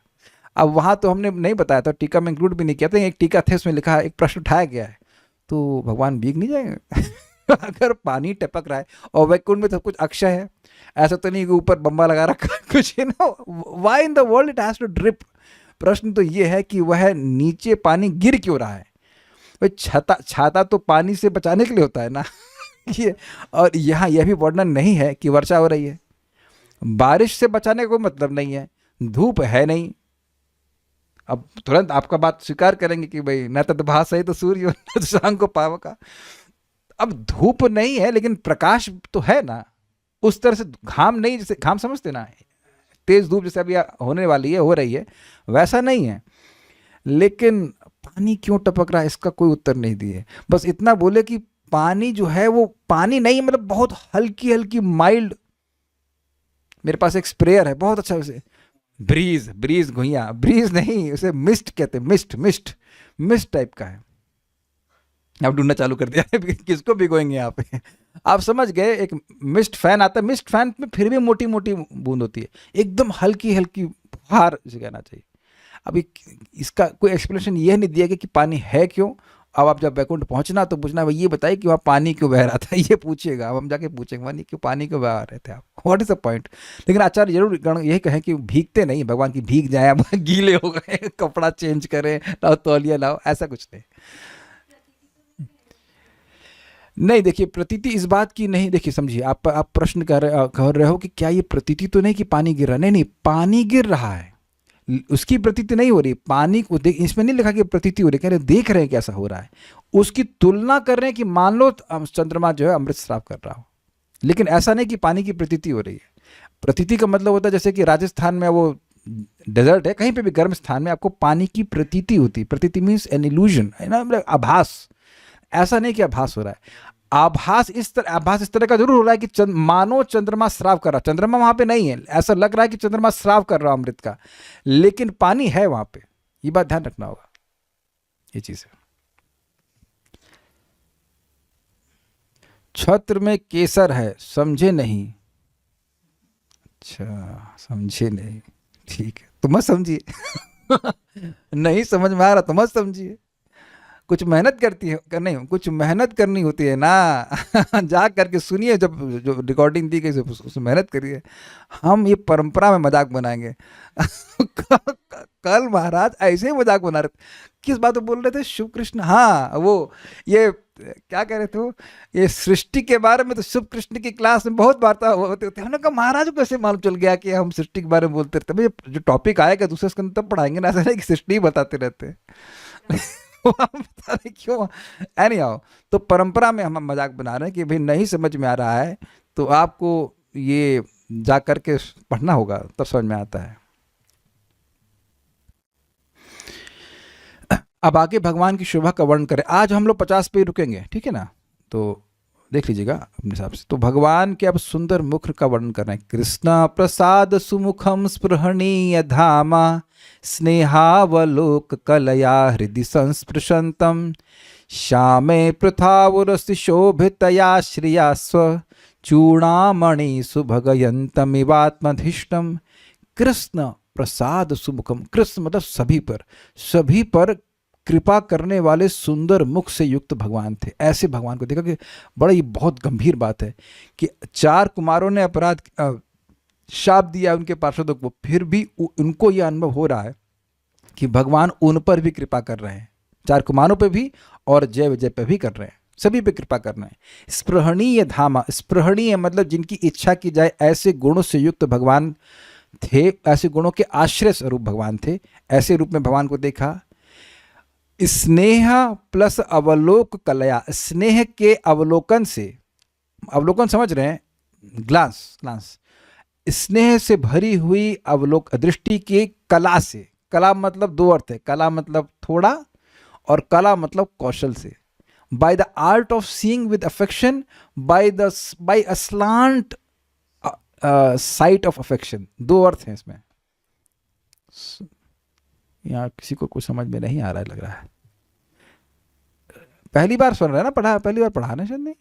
अब वहाँ तो हमने नहीं बताया था, टीका में इंक्लूड भी नहीं किया था। एक टीका थे उसमें लिखा है, एक प्रश्न उठाया गया है, तो भगवान भीग नहीं जाएंगे अगर पानी टपक रहा है और वैकुंठ में सब कुछ अक्षय है, ऐसा तो नहीं कि ऊपर बम्बा लगा रखा है कुछ, you know why in the world it has to drip. प्रश्न तो ये है कि वह नीचे पानी गिर क्यों रहा है? भाई छाता, छाता तो पानी से बचाने के लिए होता है ना ये, और यहाँ यह भी वर्णन नहीं है कि वर्षा हो रही है। बारिश से बचाने का कोई मतलब नहीं है, धूप है नहीं। अब तुरंत आपका बात स्वीकार करेंगे कि भाई न तद्भास है तो सूर्य न तो शाम को पावका। अब धूप नहीं है लेकिन प्रकाश तो है ना, उस तरह से घाम नहीं, जैसे घाम समझते ना, तेज धूप जैसे अभी होने वाली है, हो रही है, वैसा नहीं है। लेकिन पानी क्यों टपक रहा है इसका कोई उत्तर नहीं दिए। बस इतना बोले कि पानी जो है वो पानी नहीं, मतलब बहुत हल्की हल्की माइल्ड। मेरे पास एक स्प्रेयर है बहुत अच्छा, उसे ब्रीज, ब्रीज घुइया, ब्रीज नहीं उसे मिस्ट कहते हैं, मिस्ट, मिस्ट, मिस्ट टाइप का है। अब ढूंढना चालू कर दिया किसको भिगोएंगे यहाँ पे आप समझ गए। एक मिस्ट फैन आता है, मिस्ट फैन में फिर भी मोटी मोटी बूंद होती है, एकदम हल्की हल्की फुहार जिसे कहना चाहिए। अभी इसका कोई एक्सप्लेनेशन यह नहीं दिया गया कि पानी है क्यों। अब आप जब वैकुंठ पहुंचना तो पूछना भाई ये बताइए कि वहाँ पानी क्यों बह रहा था, ये पूछिएगा। अब हम जाके पूछेंगे पानी क्यों, पानी क्यों बह रहे थे आप, व्हाट इज द पॉइंट। लेकिन आचार्य जरूर यही कहें कि भीगते नहीं, भगवान की भीग जाए अब गीले हो गए कपड़ा चेंज करें, लाओ तौलिया लाओ, ऐसा कुछ नहीं। नहीं देखिए, प्रतीति इस बात की नहीं, देखिए समझिए, आप प्रश्न कर रहे हो कि क्या ये प्रतीति तो नहीं कि पानी गिर रहा है। नहीं नहीं, पानी गिर रहा है, उसकी प्रतीति नहीं हो रही। पानी को देख, इसमें नहीं लिखा कि प्रतीति हो रही, कह रहे देख रहे हैं कैसा हो रहा है। उसकी तुलना कर रहे हैं कि मान लो चंद्रमा जो है अमृत स्राव कर रहा हो, लेकिन ऐसा नहीं कि पानी की प्रतीति हो रही है। प्रतीति का मतलब होता है जैसे कि राजस्थान में वो डेजर्ट है, कहीं पे भी गर्म स्थान में आपको पानी की प्रतीति होती है। प्रतीति मीन्स एन इल्यूजन, है ना, मतलब आभास। ऐसा नहीं कि आभास हो रहा है। आभास इस तरह का जरूर हो रहा है कि मानो चंद्रमा स्राव कर रहा, चंद्रमा वहां पे नहीं है, ऐसा लग रहा है कि चंद्रमा स्राव कर रहा अमृत का, लेकिन पानी है वहां पे। ये बात ध्यान रखना होगा, ये चीज है। छत्र में केसर है, समझे नहीं? अच्छा समझे नहीं, ठीक है तो मत समझिए नहीं समझ में आ रहा तो मत समझिए। कुछ मेहनत करती है, नहीं कुछ मेहनत करनी होती है ना जा करके सुनिए, जब जो रिकॉर्डिंग दी गई उसमें मेहनत करिए। हम ये परंपरा में मजाक बनाएंगे कल महाराज ऐसे ही मजाक बना रहे थे, किस बात को बोल रहे थे, शिव कृष्ण, हाँ वो ये क्या कह रहे थे वो, ये सृष्टि के बारे में तो शिव कृष्ण की क्लास में बहुत वार्ता होते होते। हमने कहा महाराज को कैसे मालूम चल गया कि हम सृष्टि के बारे में बोलते रहते, भाई जो टॉपिक आएगा दूसरे स्कंद तब पढ़ाएंगे ना, ऐसा नहीं कि सृष्टि ही बताते रहते हैं पता नहीं क्यों। एनी हाउ, तो परंपरा में हम मजाक बना रहे हैं कि भाई नहीं समझ में आ रहा है तो आपको ये जा करके पढ़ना होगा, तब समझ में आता है। अब आगे भगवान की शोभा का वर्णन करें। आज हम लोग 50 पे ही रुकेंगे, ठीक है ना। तो देख लीजिएगा अपने हिसाब से। तो भगवान के अब सुंदर मुख का वर्णन कर रहे हैं। कृष्ण प्रसाद सुमुखम स्पृहणीय धामा स्नेहावलोक कलया हृदि संस्पृशंतम श्यामे पृथावुरसि शोभितया श्रिया स्व चूड़ामणि सुभगयंतमिवात्मधिष्टम। कृष्ण प्रसाद सुमुखम, कृष्ण मतलब सभी पर कृपा करने वाले सुंदर मुख से युक्त भगवान थे। ऐसे भगवान को देखा कि बड़ा ही बहुत गंभीर बात है कि 4 कुमारों ने अपराध शाप दिया उनके पार्षदों को, फिर भी उनको यह अनुभव हो रहा है कि भगवान उन पर भी कृपा कर रहे हैं, 4 कुमारों पे भी और जय विजय पे भी कर रहे हैं, सभी पे कृपा कर रहे हैं। स्पृहणीय धामा, स्पृहणीय मतलब जिनकी इच्छा की जाए ऐसे गुणों से युक्त भगवान थे, ऐसे गुणों के आश्रय स्वरूप भगवान थे। ऐसे रूप में भगवान को देखा। स्नेह प्लस अवलोक कलया, स्नेह के अवलोकन से, अवलोकन समझ रहे हैं, ग्लांस, स्नेह से भरी हुई अवलोक दृष्टि की कला से, कला मतलब 2 अर्थ है, कला मतलब थोड़ा और कला मतलब कौशल से। By the art of seeing with affection, by a slant sight of affection, 2 अर्थ हैं इसमें। यहाँ किसी को कुछ समझ में नहीं आ रहा है लग रहा है, पहली बार सुन रहे हैं ना, पहली बार पढ़ा ना शायद नहीं।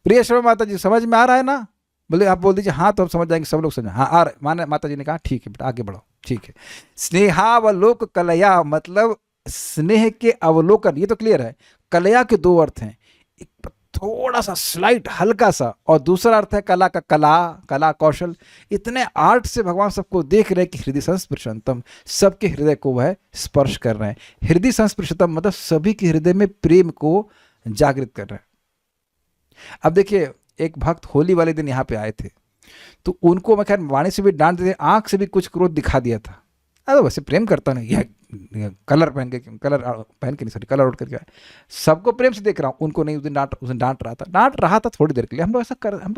प्रिय श्रवण माता जी समझ में आ रहा है ना? बोले आप बोल दीजिए हाँ, तो हम समझ जाएंगे, सब लोग समझ। हाँ आ रहा है, माने माता जी ने कहा ठीक है बेटा आगे बढ़ो, ठीक है। स्नेहावलोक कलया मतलब स्नेह के अवलोकन, ये तो क्लियर है। कलया के 2 अर्थ हैं, एक थोड़ा सा स्लाइट हल्का सा, और दूसरा अर्थ है कला का, कला कौशल। इतने आर्ट से भगवान सबको देख रहे हैं कि हृदय संस्पृशंतम, सबके हृदय को वह स्पर्श कर रहे हैं। हृदय संस्पृशंतम मतलब सभी के हृदय में प्रेम को जागृत कर रहे हैं। अब देखिए एक भक्त होली वाले दिन यहाँ पे आए थे, तो उनको मैं खैर वाणी से भी डांट देते, आंख से भी कुछ क्रोध दिखा दिया था। अरे वैसे प्रेम करता नहीं, यह कलर पहन के नहीं, सॉरी कलर उठ करके आए, सबको प्रेम से देख रहा हूँ, उनको नहीं। उस दिन डांट रहा था थोड़ी देर के लिए। हम लोग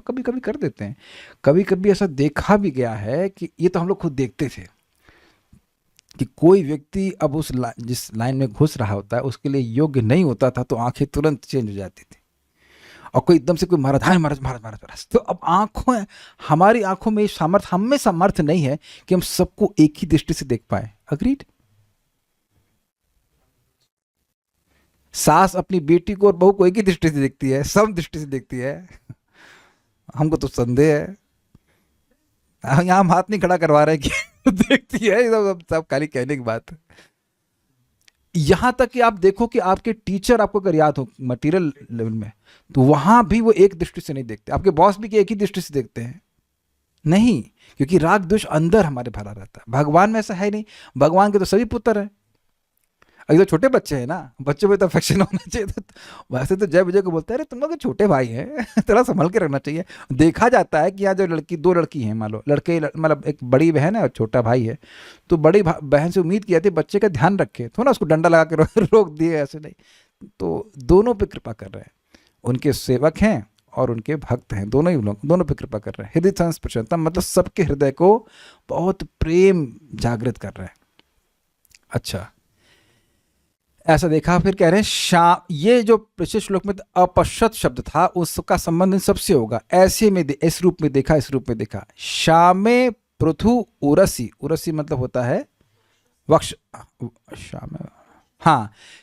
कभी कभी कर देते हैं, कभी कभी ऐसा देखा भी गया है कि ये तो हम लोग खुद देखते थे कि कोई व्यक्ति अब जिस लाइन में घुस रहा होता है उसके लिए योग्य नहीं होता था, तो आंखें तुरंत चेंज हो जाती थी, और कोई एकदम से कोई महाराज। तो अब हमारी आंखों में हमें सामर्थ्य नहीं है कि हम सबको एक ही दृष्टि से देख पाए। अग्रीड? सास अपनी बेटी को और बहू को एक ही दृष्टि से देखती है, सम दृष्टि से देखती है। हमको तो संदेह है, यहाँ हम हाथ नहीं खड़ा करवा रहे कि देखती है, सब खाली कहने की बात है। यहां तक कि आप देखो कि आपके टीचर आपको अगर याद हो मटेरियल लेवल में, तो वहां भी वो एक दृष्टि से नहीं देखते। आपके बॉस भी एक ही दृष्टि से देखते हैं नहीं, क्योंकि राग द्वेष अंदर हमारे भरा रहता है। भगवान में ऐसा है नहीं, भगवान के तो सभी पुत्र हैं। अभी तो छोटे बच्चे हैं ना, बच्चों में तो अफेक्शन होना चाहिए। तो वैसे तो जय विजय को बोलते हैं अरे तुम लोग छोटे भाई हैं, थोड़ा संभल के रखना चाहिए। देखा जाता है कि यहाँ जो 2 लड़की हैं, मान लो मतलब एक बड़ी बहन है और छोटा भाई है, तो बड़ी बहन से उम्मीद की जाती है बच्चे का ध्यान रखे, थोड़ा उसको डंडा लगा के रोक दिए, ऐसे नहीं। तो दोनों पे कृपा कर रहे हैं, उनके सेवक हैं और उनके भक्त हैं, दोनों ही लोग दोनों पे कृपा कर रहे हैं। हृदय संस्पृशंतम मतलब सबके हृदय को बहुत प्रेम जागृत कर रहे हैं। अच्छा, ऐसा देखा। फिर कह रहे हैं ये जो पिछले श्लोक में अपश्यत शब्द था उसका संबंध इन सबसे होगा। ऐसे में इस रूप में देखा। श्यामे पृथु उरसी, उरसी मतलब होता है वक्ष,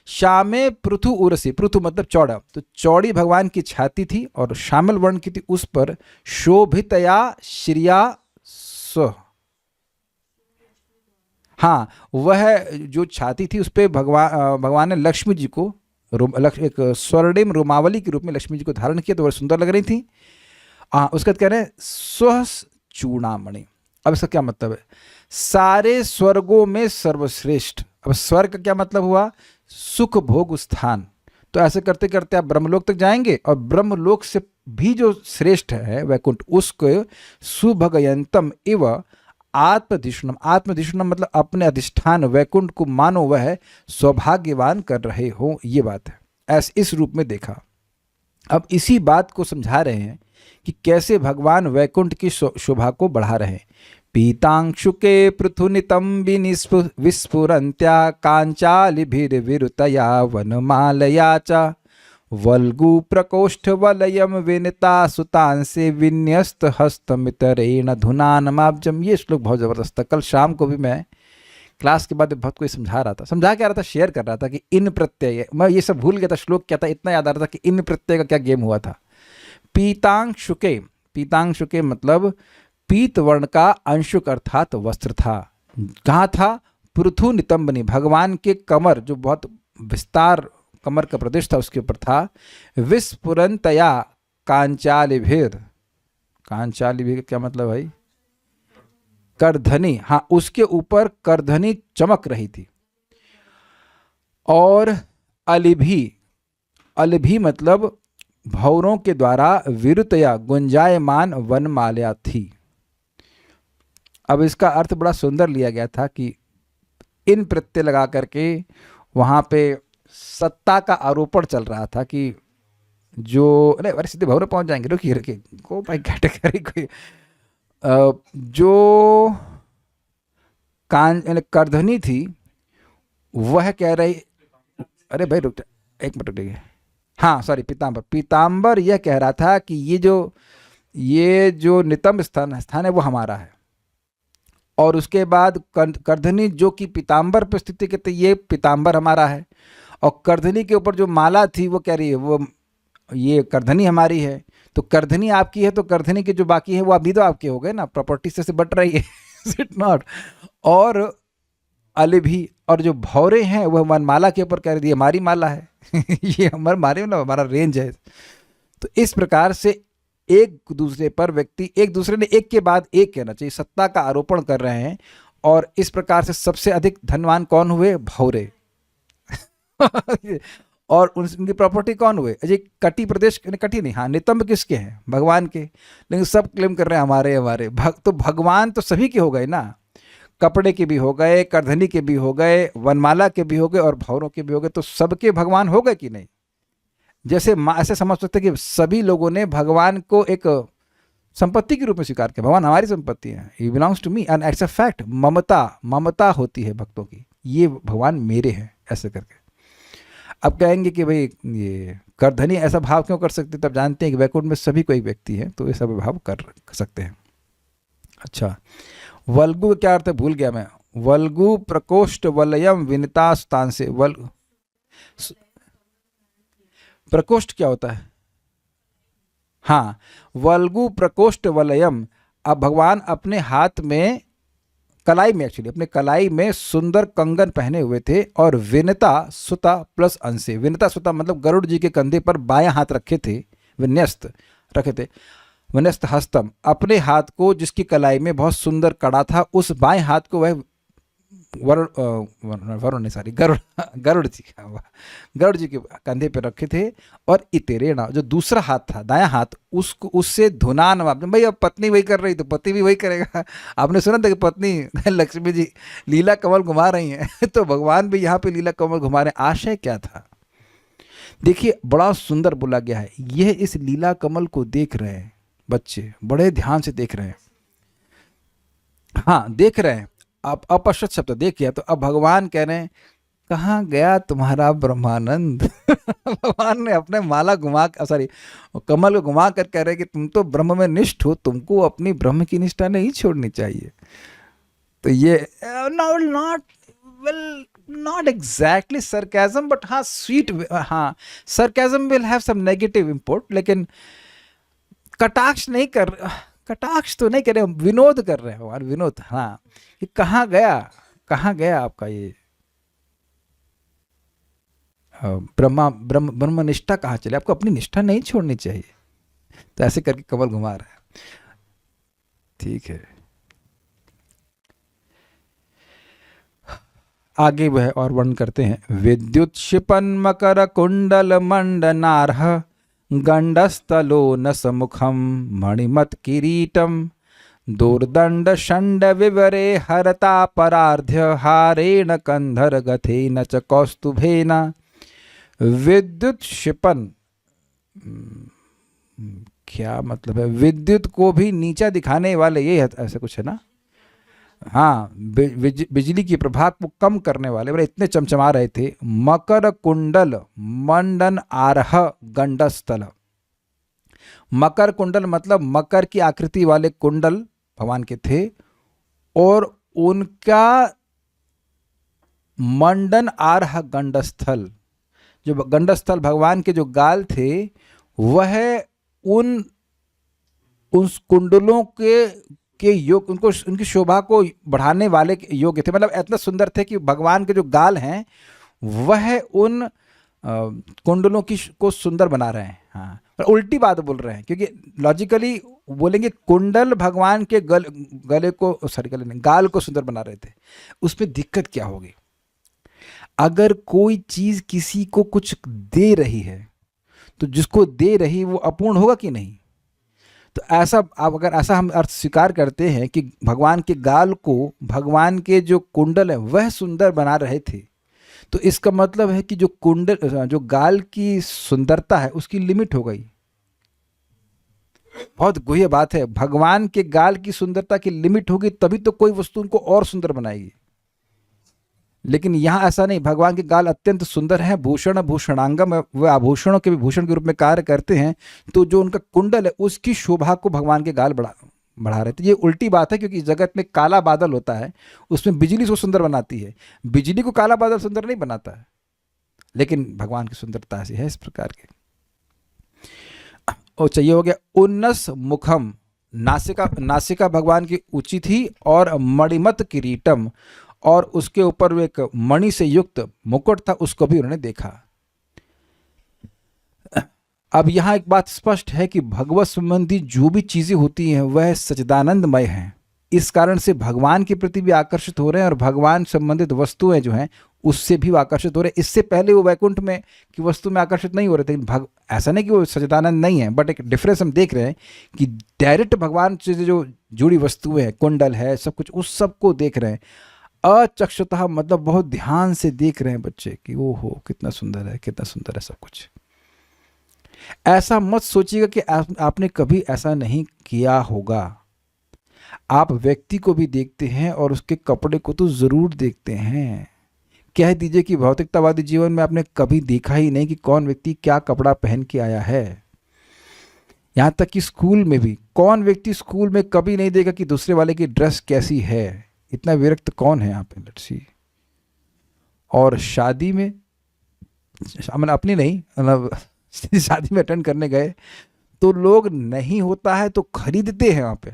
श्यामे पृथु उरसी, पृथु मतलब चौड़ा, तो चौड़ी भगवान की छाती थी और श्यामल वर्ण की थी, उस पर शोभितया श्रिया स्व, हाँ वह जो छाती थी उस पर भगवान ने लक्ष्मी जी को एक स्वर्णिम रोमावली के रूप में लक्ष्मी जी को धारण किया, तो वह सुंदर लग रही थी। उसके बाद कह रहे हैं स्व चूड़ामणि। अब इसका क्या मतलब है? सारे स्वर्गों में सर्वश्रेष्ठ। अब स्वर्ग का क्या मतलब हुआ? सुख भोग स्थान। तो ऐसे करते करते आप ब्रह्मलोक तक जाएंगे, और ब्रह्मलोक से भी जो श्रेष्ठ है वैकुंठ, उसको सुभगयंतम इव आत्मधिष्णम, आत्मधिष्णम मतलब अपने अधिष्ठान वैकुंठ को मानो वह सौभाग्यवान कर रहे हो, ये बात है। ऐसे इस रूप में देखा। अब इसी बात को समझा रहे हैं कि कैसे भगवान वैकुंठ की शोभा को बढ़ा रहे हैं। पीतांशुके पृथुनितम विस्फुरंत्या कांचालिभिर्विरुतया वनमालया च वल्गु प्रकोष्ठ वलयम विनिता सुतांसे विन्यस्त हस्तमितरेण धुनानमाब्जम। ये श्लोक बहुत ज़बरदस्त था। कल शाम को भी मैं क्लास के बाद बहुत कोई समझा रहा था, समझा क्या रहा था, शेयर कर रहा था कि इन प्रत्यय, मैं ये सब भूल गया था श्लोक क्या था, इतना याद आ रहा था कि इन प्रत्यय का क्या गेम हुआ था। पीतांशुके, पीतांशुके मतलब पीत वर्ण का अंशुक अर्थात वस्त्र था। कहाँ था? पृथु नितंबनी, भगवान के कमर, जो बहुत विस्तार कमर का प्रदेश था उसके ऊपर था। विस्फुरंतया कांचालिभिर, कांचालिभिर क्या मतलब भाई? करधनी, हाँ उसके ऊपर करधनी चमक रही थी। और अलिभी, अलिभी मतलब भौरों के द्वारा विरुतया गुंजायमान वनमाल्या थी। अब इसका अर्थ बड़ा सुंदर लिया गया था कि इन प्रत्यय लगा करके वहाँ पे सत्ता का आरोपण चल रहा था कि जो, अरे सीधे भौरे पहुँच जाएंगे, रुकिए रुकिए को भाई कैटेगरी कोई जो करधनी थी वह कह रही, अरे भाई रुक एक मिनट रुकिए, हाँ सॉरी, पीताम्बर, पीताम्बर यह कह रहा था कि ये जो नितंब स्थान है वो हमारा है। और उसके बाद करधनी जो कि पीताम्बर पर स्थित कहते ये पीताम्बर हमारा है। और करधनी के ऊपर जो माला थी वो कह रही है वो ये करधनी हमारी है। तो करधनी आपकी है तो करधनी के जो बाकी है वो अभी तो आपके हो गए ना, प्रॉपर्टी से बट रही है इट नॉट। और अलिभी, और जो भौरे हैं वह वनमाला के ऊपर कह रही है हमारी माला है ये हमारे मतलब हमारा रेंज है। तो इस प्रकार से एक दूसरे पर व्यक्ति, एक दूसरे ने एक के बाद एक कहना चाहिए, सत्ता का आरोपण कर रहे हैं। और इस प्रकार से सबसे अधिक धनवान कौन हुए? भौरे और उनकी प्रॉपर्टी कौन हुए? अजय कटी प्रदेश, कटी नहीं, हाँ नितंब किसके हैं? भगवान के। लेकिन सब क्लेम कर रहे हैं हमारे हमारे तो भगवान तो सभी के हो गए ना, कपड़े के भी हो गए, करधनी के भी हो गए, वनमाला के भी हो गए और भौरों के भी हो गए। तो सबके भगवान हो गए कि नहीं? जैसे ऐसे समझ सकते कि सभी लोगों ने भगवान को एक संपत्ति के रूप में स्वीकार किया, भगवान हमारी संपत्ति है, he belongs to me and it's a fact. ममता होती है भक्तों की, ये भगवान मेरे हैं ऐसे करके। अब कहेंगे कि भाई ये करधनी ऐसा भाव क्यों कर सकते? तब जानते हैं कि वैकुंठ में सभी कोई व्यक्ति है तो ऐसा भाव कर सकते हैं। अच्छा, वल्गु क्या अर्थ है भूल गया मैं। वल्गु प्रकोष्ठ वलयम विनिता स्थान से, प्रकोष्ठ क्या होता है? हाँ, वल्गु प्रकोष्ठ वलयम। अब भगवान अपने हाथ में कलाई में, एक्चुअली अपने कलाई में सुंदर कंगन पहने हुए थे और विनता सुता प्लस अंशे, विनता सुता मतलब गरुड़ जी के कंधे पर बायां हाथ रखे थे, विन्यस्त रखे थे, विन्यस्त हस्तम, अपने हाथ को जिसकी कलाई में बहुत सुंदर कड़ा था उस बाएं हाथ को वह वरुण नहीं सॉरी गरुड़ जी के कंधे पे रखे थे। और इतेरेणा जो दूसरा हाथ था दायां हाथ, उसको उससे धुनान, भाई अब पत्नी वही कर रही तो पति भी वही करेगा। आपने सुना था कि पत्नी लक्ष्मी जी लीला कमल घुमा रही हैं तो भगवान भी यहाँ पे लीला कमल घुमा रहे हैं। आशय क्या था? देखिए बड़ा सुंदर बोला गया है, यह इस लीला कमल को देख रहे हैं बच्चे, बड़े ध्यान से देख रहे हैं, हाँ देख रहे हैं। अब अपश्यत शब्द देखिए, तो अब भगवान कह रहे हैं कहाँ गया तुम्हारा ब्रह्मानंद भगवान ने अपने माला घुमा, सॉरी कमल को घुमा कर कह रहे कि तुम तो ब्रह्म में निष्ठ हो, तुमको अपनी ब्रह्म की निष्ठा नहीं छोड़नी चाहिए। तो ये नॉट एग्जैक्टली सरकाजम, बट हाँ स्वीट, हाँ sarcasm will have some negative import, लेकिन कटाक्ष नहीं कर, कटाक्ष तो नहीं कर रहे, विनोद कर रहे हो, विनोद। हाँ, कि कहाँ गया आपका ये ब्रह्म निष्ठा कहाँ चले, आपको अपनी निष्ठा नहीं छोड़नी चाहिए। तो ऐसे करके कमल घुमा रहा है, ठीक है। आगे वह और वर्णन करते हैं। विद्युत क्षिपन मकर कुंडल मंडनार्ह गंडस्थलो न समुखम मणिमत किरीटम दूरदंड षंड विवरे हरता परार्ध्य हारेण कंधर गथेन च कौस्तुभेन। विद्युत क्षिपन क्या मतलब है? विद्युत को भी नीचा दिखाने वाले, ये ऐसा कुछ है ना? हाँ, बिजली की प्रभाव को कम करने वाले, बोले इतने चमचमा रहे थे। मकर कुंडल मंडन आरह गंडस्थल। मकर कुंडल मतलब मकर की आकृति वाले कुंडल भगवान के थे, और उनका मंडन आरह गंडस्थल, जो गंडस्थल भगवान के जो गाल थे वह उन उस कुंडलों के योग, उनको उनकी शोभा को बढ़ाने वाले योग्य थे। मतलब इतना सुंदर थे कि भगवान के जो गाल हैं वह उन कुंडलों की को सुंदर बना रहे हैं। हाँ, पर उल्टी बात बोल रहे हैं, क्योंकि लॉजिकली बोलेंगे कुंडल भगवान के गले को, सॉरी गले नहीं, गाल को सुंदर बना रहे थे। उसमें दिक्कत क्या होगी? अगर कोई चीज किसी को कुछ दे रही है तो जिसको दे रही वो अपूर्ण होगा कि नहीं? तो ऐसा, आप अगर ऐसा हम अर्थ स्वीकार करते हैं कि भगवान के गाल को भगवान के जो कुंडल है वह सुंदर बना रहे थे, तो इसका मतलब है कि जो कुंडल, जो गाल की सुंदरता है उसकी लिमिट हो गई। बहुत गुह्य बात है। भगवान के गाल की सुंदरता की लिमिट होगी तभी तो कोई वस्तु उनको और सुंदर बनाएगी। लेकिन यहाँ ऐसा नहीं, भगवान के गाल अत्यंत सुंदर है, भूषण भूषणांगम, वे आभूषणों के भी भूषण के रूप में कार्य करते हैं। तो जो उनका कुंडल है उसकी शोभा को भगवान के गाल बढ़ा रहे थे। ये उल्टी बात है, क्योंकि जगत में काला बादल होता है, उसमें बिजली उसको सुंदर बनाती है। बिजली को काला बादल सुंदर नहीं बनाता है, लेकिन भगवान की सुंदरता ऐसी है इस प्रकार की। और चाहिए हो गया उन्नस मुखम, नासिका, नासिका भगवान की ऊंची थी, और मणिमत किरीटम, और उसके ऊपर एक मणि से युक्त मुकुट था, उसको भी उन्होंने देखा। अब यहां एक बात स्पष्ट है कि भगवत संबंधी जो भी चीजें होती हैं वह सच्चिदानंदमय हैं। इस कारण से भगवान के प्रति भी आकर्षित हो रहे हैं, और भगवान संबंधित वस्तुएं जो हैं उससे भी वो आकर्षित हो रहे हैं। इससे पहले वो वैकुंठ में की वस्तु में आकर्षित नहीं हो रहे थे। ऐसा नहीं कि वो सच्चिदानंद नहीं है, बट एक डिफरेंस हम देख रहे हैं कि डायरेक्ट भगवान से जो जुड़ी वस्तुएं हैं, कुंडल है, सब कुछ, उस सब को देख रहे हैं अचक्षुतः, मतलब बहुत ध्यान से देख रहे हैं बच्चे कि ओहो कितना सुंदर है, कितना सुंदर है सब कुछ। ऐसा मत सोचिएगा कि आपने कभी ऐसा नहीं किया होगा। आप व्यक्ति को भी देखते हैं और उसके कपड़े को तो जरूर देखते हैं। कह दीजिए कि भौतिकतावादी जीवन में आपने कभी देखा ही नहीं कि कौन व्यक्ति क्या कपड़ा पहन के आया है। यहां तक कि स्कूल में भी कौन व्यक्ति स्कूल में कभी नहीं देखा कि दूसरे वाले की ड्रेस कैसी है। इतना विरक्त कौन है यहाँ पे? Let's see. और शादी में, मतलब अपनी नहीं, मतलब शादी में अटेंड करने गए तो लोग नहीं होता है तो खरीदते हैं वहाँ पे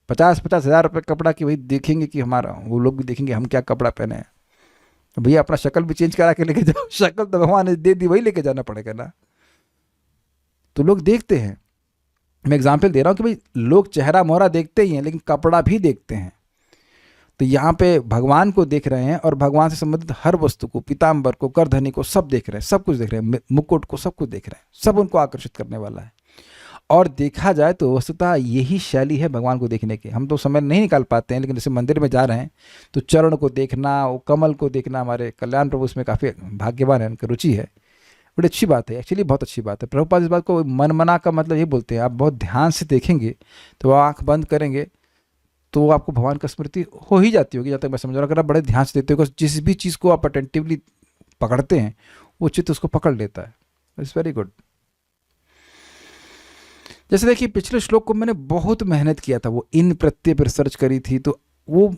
50-50 हज़ार रुपये कपड़ा, कि भाई देखेंगे कि हमारा, वो लोग भी देखेंगे हम क्या कपड़ा पहने हैं। तो भैया अपना शक्ल भी चेंज करा के लेके जाओ, शक्ल तो भगवान ने दे दी, वही लेके जाना पड़ेगा ना। तो लोग देखते हैं। मैं एग्जाम्पल दे रहा हूँ कि भाई लोग चेहरा मोहरा देखते ही हैं, लेकिन कपड़ा भी देखते हैं। तो यहाँ पे भगवान को देख रहे हैं, और भगवान से संबंधित हर वस्तु को, पीताम्बर को, करधनी को, सब देख रहे हैं, सब कुछ देख रहे हैं, मुकुट को, सब कुछ देख रहे हैं। सब उनको आकर्षित करने वाला है। और देखा जाए तो वस्तुतः यही शैली है भगवान को देखने की। हम तो समय नहीं निकाल पाते हैं, लेकिन जैसे मंदिर में जा रहे हैं तो चरण को देखना, वो कमल को देखना, हमारे कल्याण प्रभु उसमें काफ़ी भाग्यवान है, उनकी रुचि है। बड़ी अच्छी बात है, एक्चुअली बहुत अच्छी बात है। प्रभुपाद इस बात को मन मना का मतलब ये बोलते हैं, आप बहुत ध्यान से देखेंगे तो आँख बंद करेंगे तो आपको भगवान का स्मृति हो ही जाती होगी। जब तक मैं समझ रहा हूँ, अगर आप बड़े ध्यान से देखते हो, जिस भी चीज़ को आप अटेंटिवली पकड़ते हैं वो चित्त उसको पकड़ लेता है। It's very good. जैसे देखिए पिछले श्लोक को मैंने बहुत मेहनत किया था, वो इन प्रत्यय पर सर्च करी थी, तो वो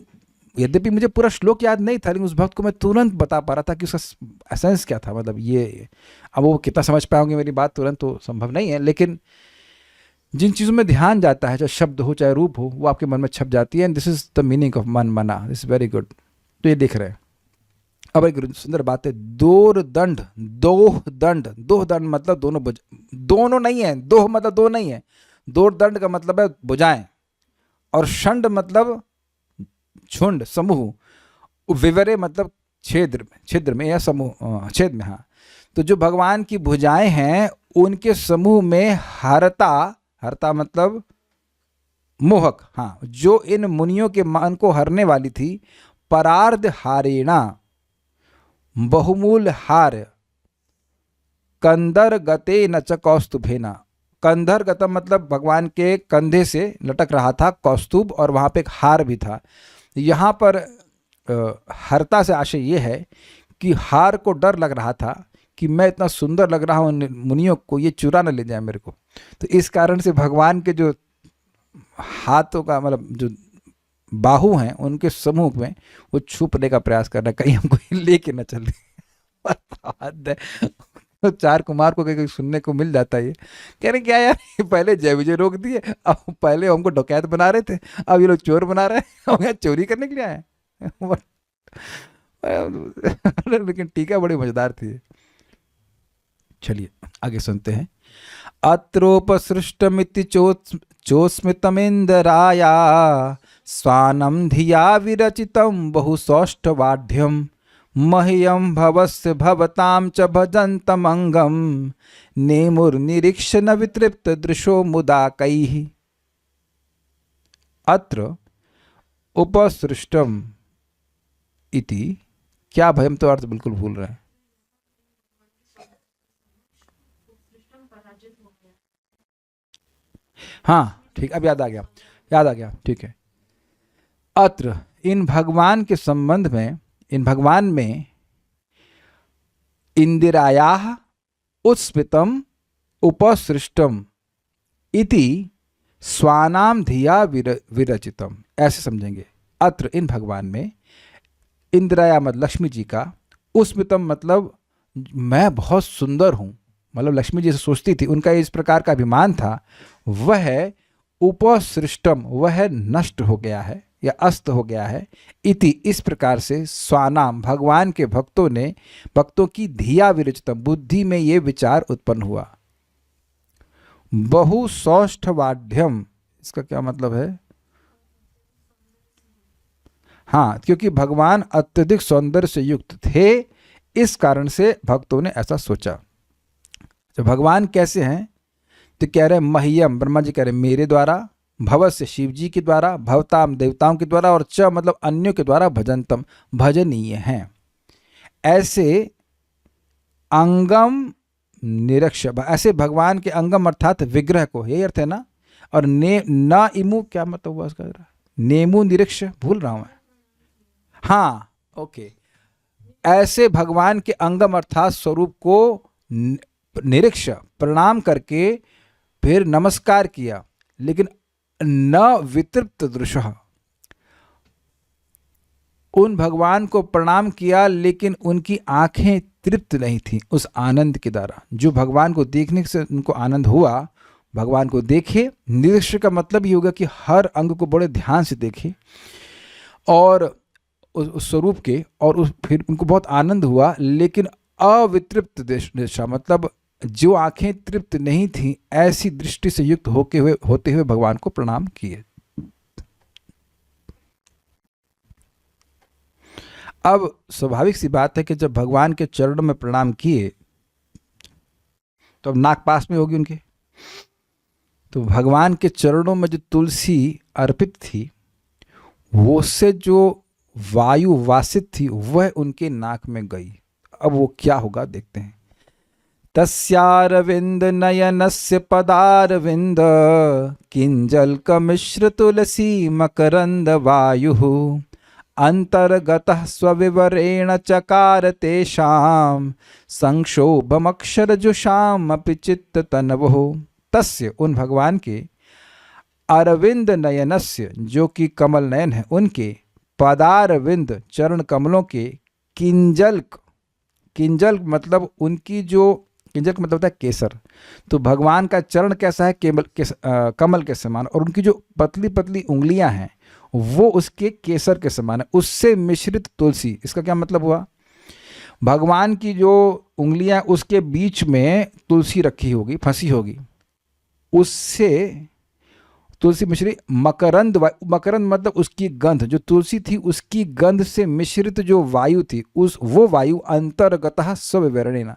यद्यपि मुझे पूरा श्लोक याद नहीं था, लेकिन उस भक्त को मैं तुरंत बता पा रहा था कि उसका एसेंस क्या था। मतलब ये, अब वो कितना समझ पाएंगे मेरी बात तुरंत तो संभव नहीं है, लेकिन जिन चीज़ों में ध्यान जाता है, चाहे शब्द हो चाहे रूप हो, वो आपके मन में छप जाती है। And this is the meaning of मन मना। This is very good. तो ये देख रहे हैं। अब एक सुंदर बात है, दोर दंड, दोह दंड। दोह दंड मतलब दोनों दोनों नहीं है, दोह मतलब दो नहीं है। दोर दंड का मतलब है भुजाएं, और षंड मतलब झुंड, समूह। विवरे मतलब छिद्र में या समूह, छेद में। हाँ, तो जो भगवान की भुजाएं हैं उनके समूह में हरता मतलब मोहक, हाँ, जो इन मुनियों के मन को हरने वाली थी। परार्ध हारेणा, बहुमूल हार, कंधर गते न च कौस्तुभेना। कंधर गतम मतलब भगवान के कंधे से लटक रहा था कौस्तुभ, और वहां पे एक हार भी था। यहाँ पर हरता से आशय ये है कि हार को डर लग रहा था कि मैं इतना सुंदर लग रहा हूँ मुनियों को, ये चुरा न ले जाए मेरे को। तो इस कारण से भगवान के जो हाथों का मतलब जो बाहु हैं उनके समूह में वो छुपने का प्रयास कर रहा है, कहीं हमको लेके न चले। हद है। तो चार कुमार को कहीं सुनने को मिल जाता है ये, कह रहे क्या यार, ये पहले जय विजय रोक दिए, अब पहले हमको डकैत बना रहे थे, अब ये लोग चोर बना रहे हैं, हम यहाँ चोरी करने के लिए आए हैं। लेकिन टीका बड़ी मजेदार थी। चलिए आगे सुनते हैं। अत्रोपसृष्टमिति चोस्मितमिंदराया स्वानं धिया विरचितं बहुसौष्ठवाढ्यं मह्यं भवस्य भवतां च भजन्तमङ्गं नेमुर्निरीक्ष्य न वितृप्त दृशो मुदा कैः। अत्र उपसृष्टम इति, क्या भाई हम तो अर्थ बिल्कुल भूल रहे हैं। हाँ ठीक, अब याद आ गया, याद आ गया, ठीक है। अत्र इन भगवान के संबंध में, इन भगवान में इंदिरायाः उत्स्मितम उपसृष्टम इति स्वानाम धिया विरचितम, ऐसे समझेंगे। अत्र इन भगवान में, इंदिराया मतलब लक्ष्मी जी का, उत्स्मितम मतलब मैं बहुत सुंदर हूँ, मतलब लक्ष्मी जी से सोचती थी, उनका इस प्रकार का अभिमान था, वह उपसृष्टम वह नष्ट हो गया है या अस्त हो गया है। इति इस प्रकार से स्वानाम भगवान के भक्तों ने, भक्तों की धिया विरचितम बुद्धि में ये विचार उत्पन्न हुआ। बहुसौष्ठवाढ्यम, इसका क्या मतलब है? हाँ, क्योंकि भगवान अत्यधिक सौंदर्य से युक्त थे, इस कारण से भक्तों ने ऐसा सोचा। तो भगवान कैसे हैं? तो कह रहे मह्यम, ब्रह्मा जी कह रहे मेरे द्वारा, भवस्य शिव जी के द्वारा, भवताम देवताओं के द्वारा, और च मतलब अन्यों के द्वारा भजनतम भजनीय हैं। ऐसे अंगम निरक्ष, ऐसे भगवान के अंगम अर्थात विग्रह को, यही अर्थ है ना। और ने न इमु क्या मतलब हुआ उसका? नेमु निरीक्ष, भूल रहा हूं मैं। हाँ ओके, ऐसे भगवान के अंगम अर्थात स्वरूप को निरीक्ष प्रणाम करके फिर नमस्कार किया, लेकिन न वितृप्त दृशः, उन भगवान को प्रणाम किया लेकिन उनकी आंखें तृप्त नहीं थी उस आनंद के द्वारा। जो भगवान को देखने से उनको आनंद हुआ, भगवान को देखे, निरीक्ष का मतलब ये होगा कि हर अंग को बड़े ध्यान से देखे और उस स्वरूप के, और फिर उनको बहुत आनंद हुआ, लेकिन अवितृप्त दृष्टा मतलब जो आंखें तृप्त नहीं थीं, ऐसी दृष्टि से युक्त होते हुए भगवान को प्रणाम किए। अब स्वाभाविक सी बात है कि जब भगवान के चरणों में प्रणाम किए तो अब नाक पास में होगी उनके, तो भगवान के चरणों में जो तुलसी अर्पित थी, वो से जो वायु वासित थी वह उनके नाक में गई। अब वो क्या होगा देखते हैं। तस्यारविंद नयनस्य पदारविंद किंजल्कमिश्र तुलसी मकरंद वायुः अंतर्गतः स्वविवरेण चकार तेषां संक्षोभमक्षरजुषाम् अपि चित्ततनवुः। तस्य उन भगवान के, अरविंद नयनस्य जो कि कमल नयन है उनके, पदारविंद चरण कमलों के, किंजल्क, किंजल्क मतलब उनकी जो, किंजल्क मतलब होता है केसर, तो भगवान का चरण कैसा है? कमल के समान, और उनकी जो पतली पतली उंगलियां हैं वो उसके केसर के समान है, उससे मिश्रित तुलसी। इसका क्या मतलब हुआ? भगवान की जो उंगलियां, उसके बीच में तुलसी रखी होगी, फंसी होगी, उससे तुलसी मिश्रित मकरंद, मकरंद मतलब उसकी गंध, जो तुलसी थी उसकी गंध से मिश्रित जो वायु थी, उस वो वायु अंतर्गतः स्वविवरणेन,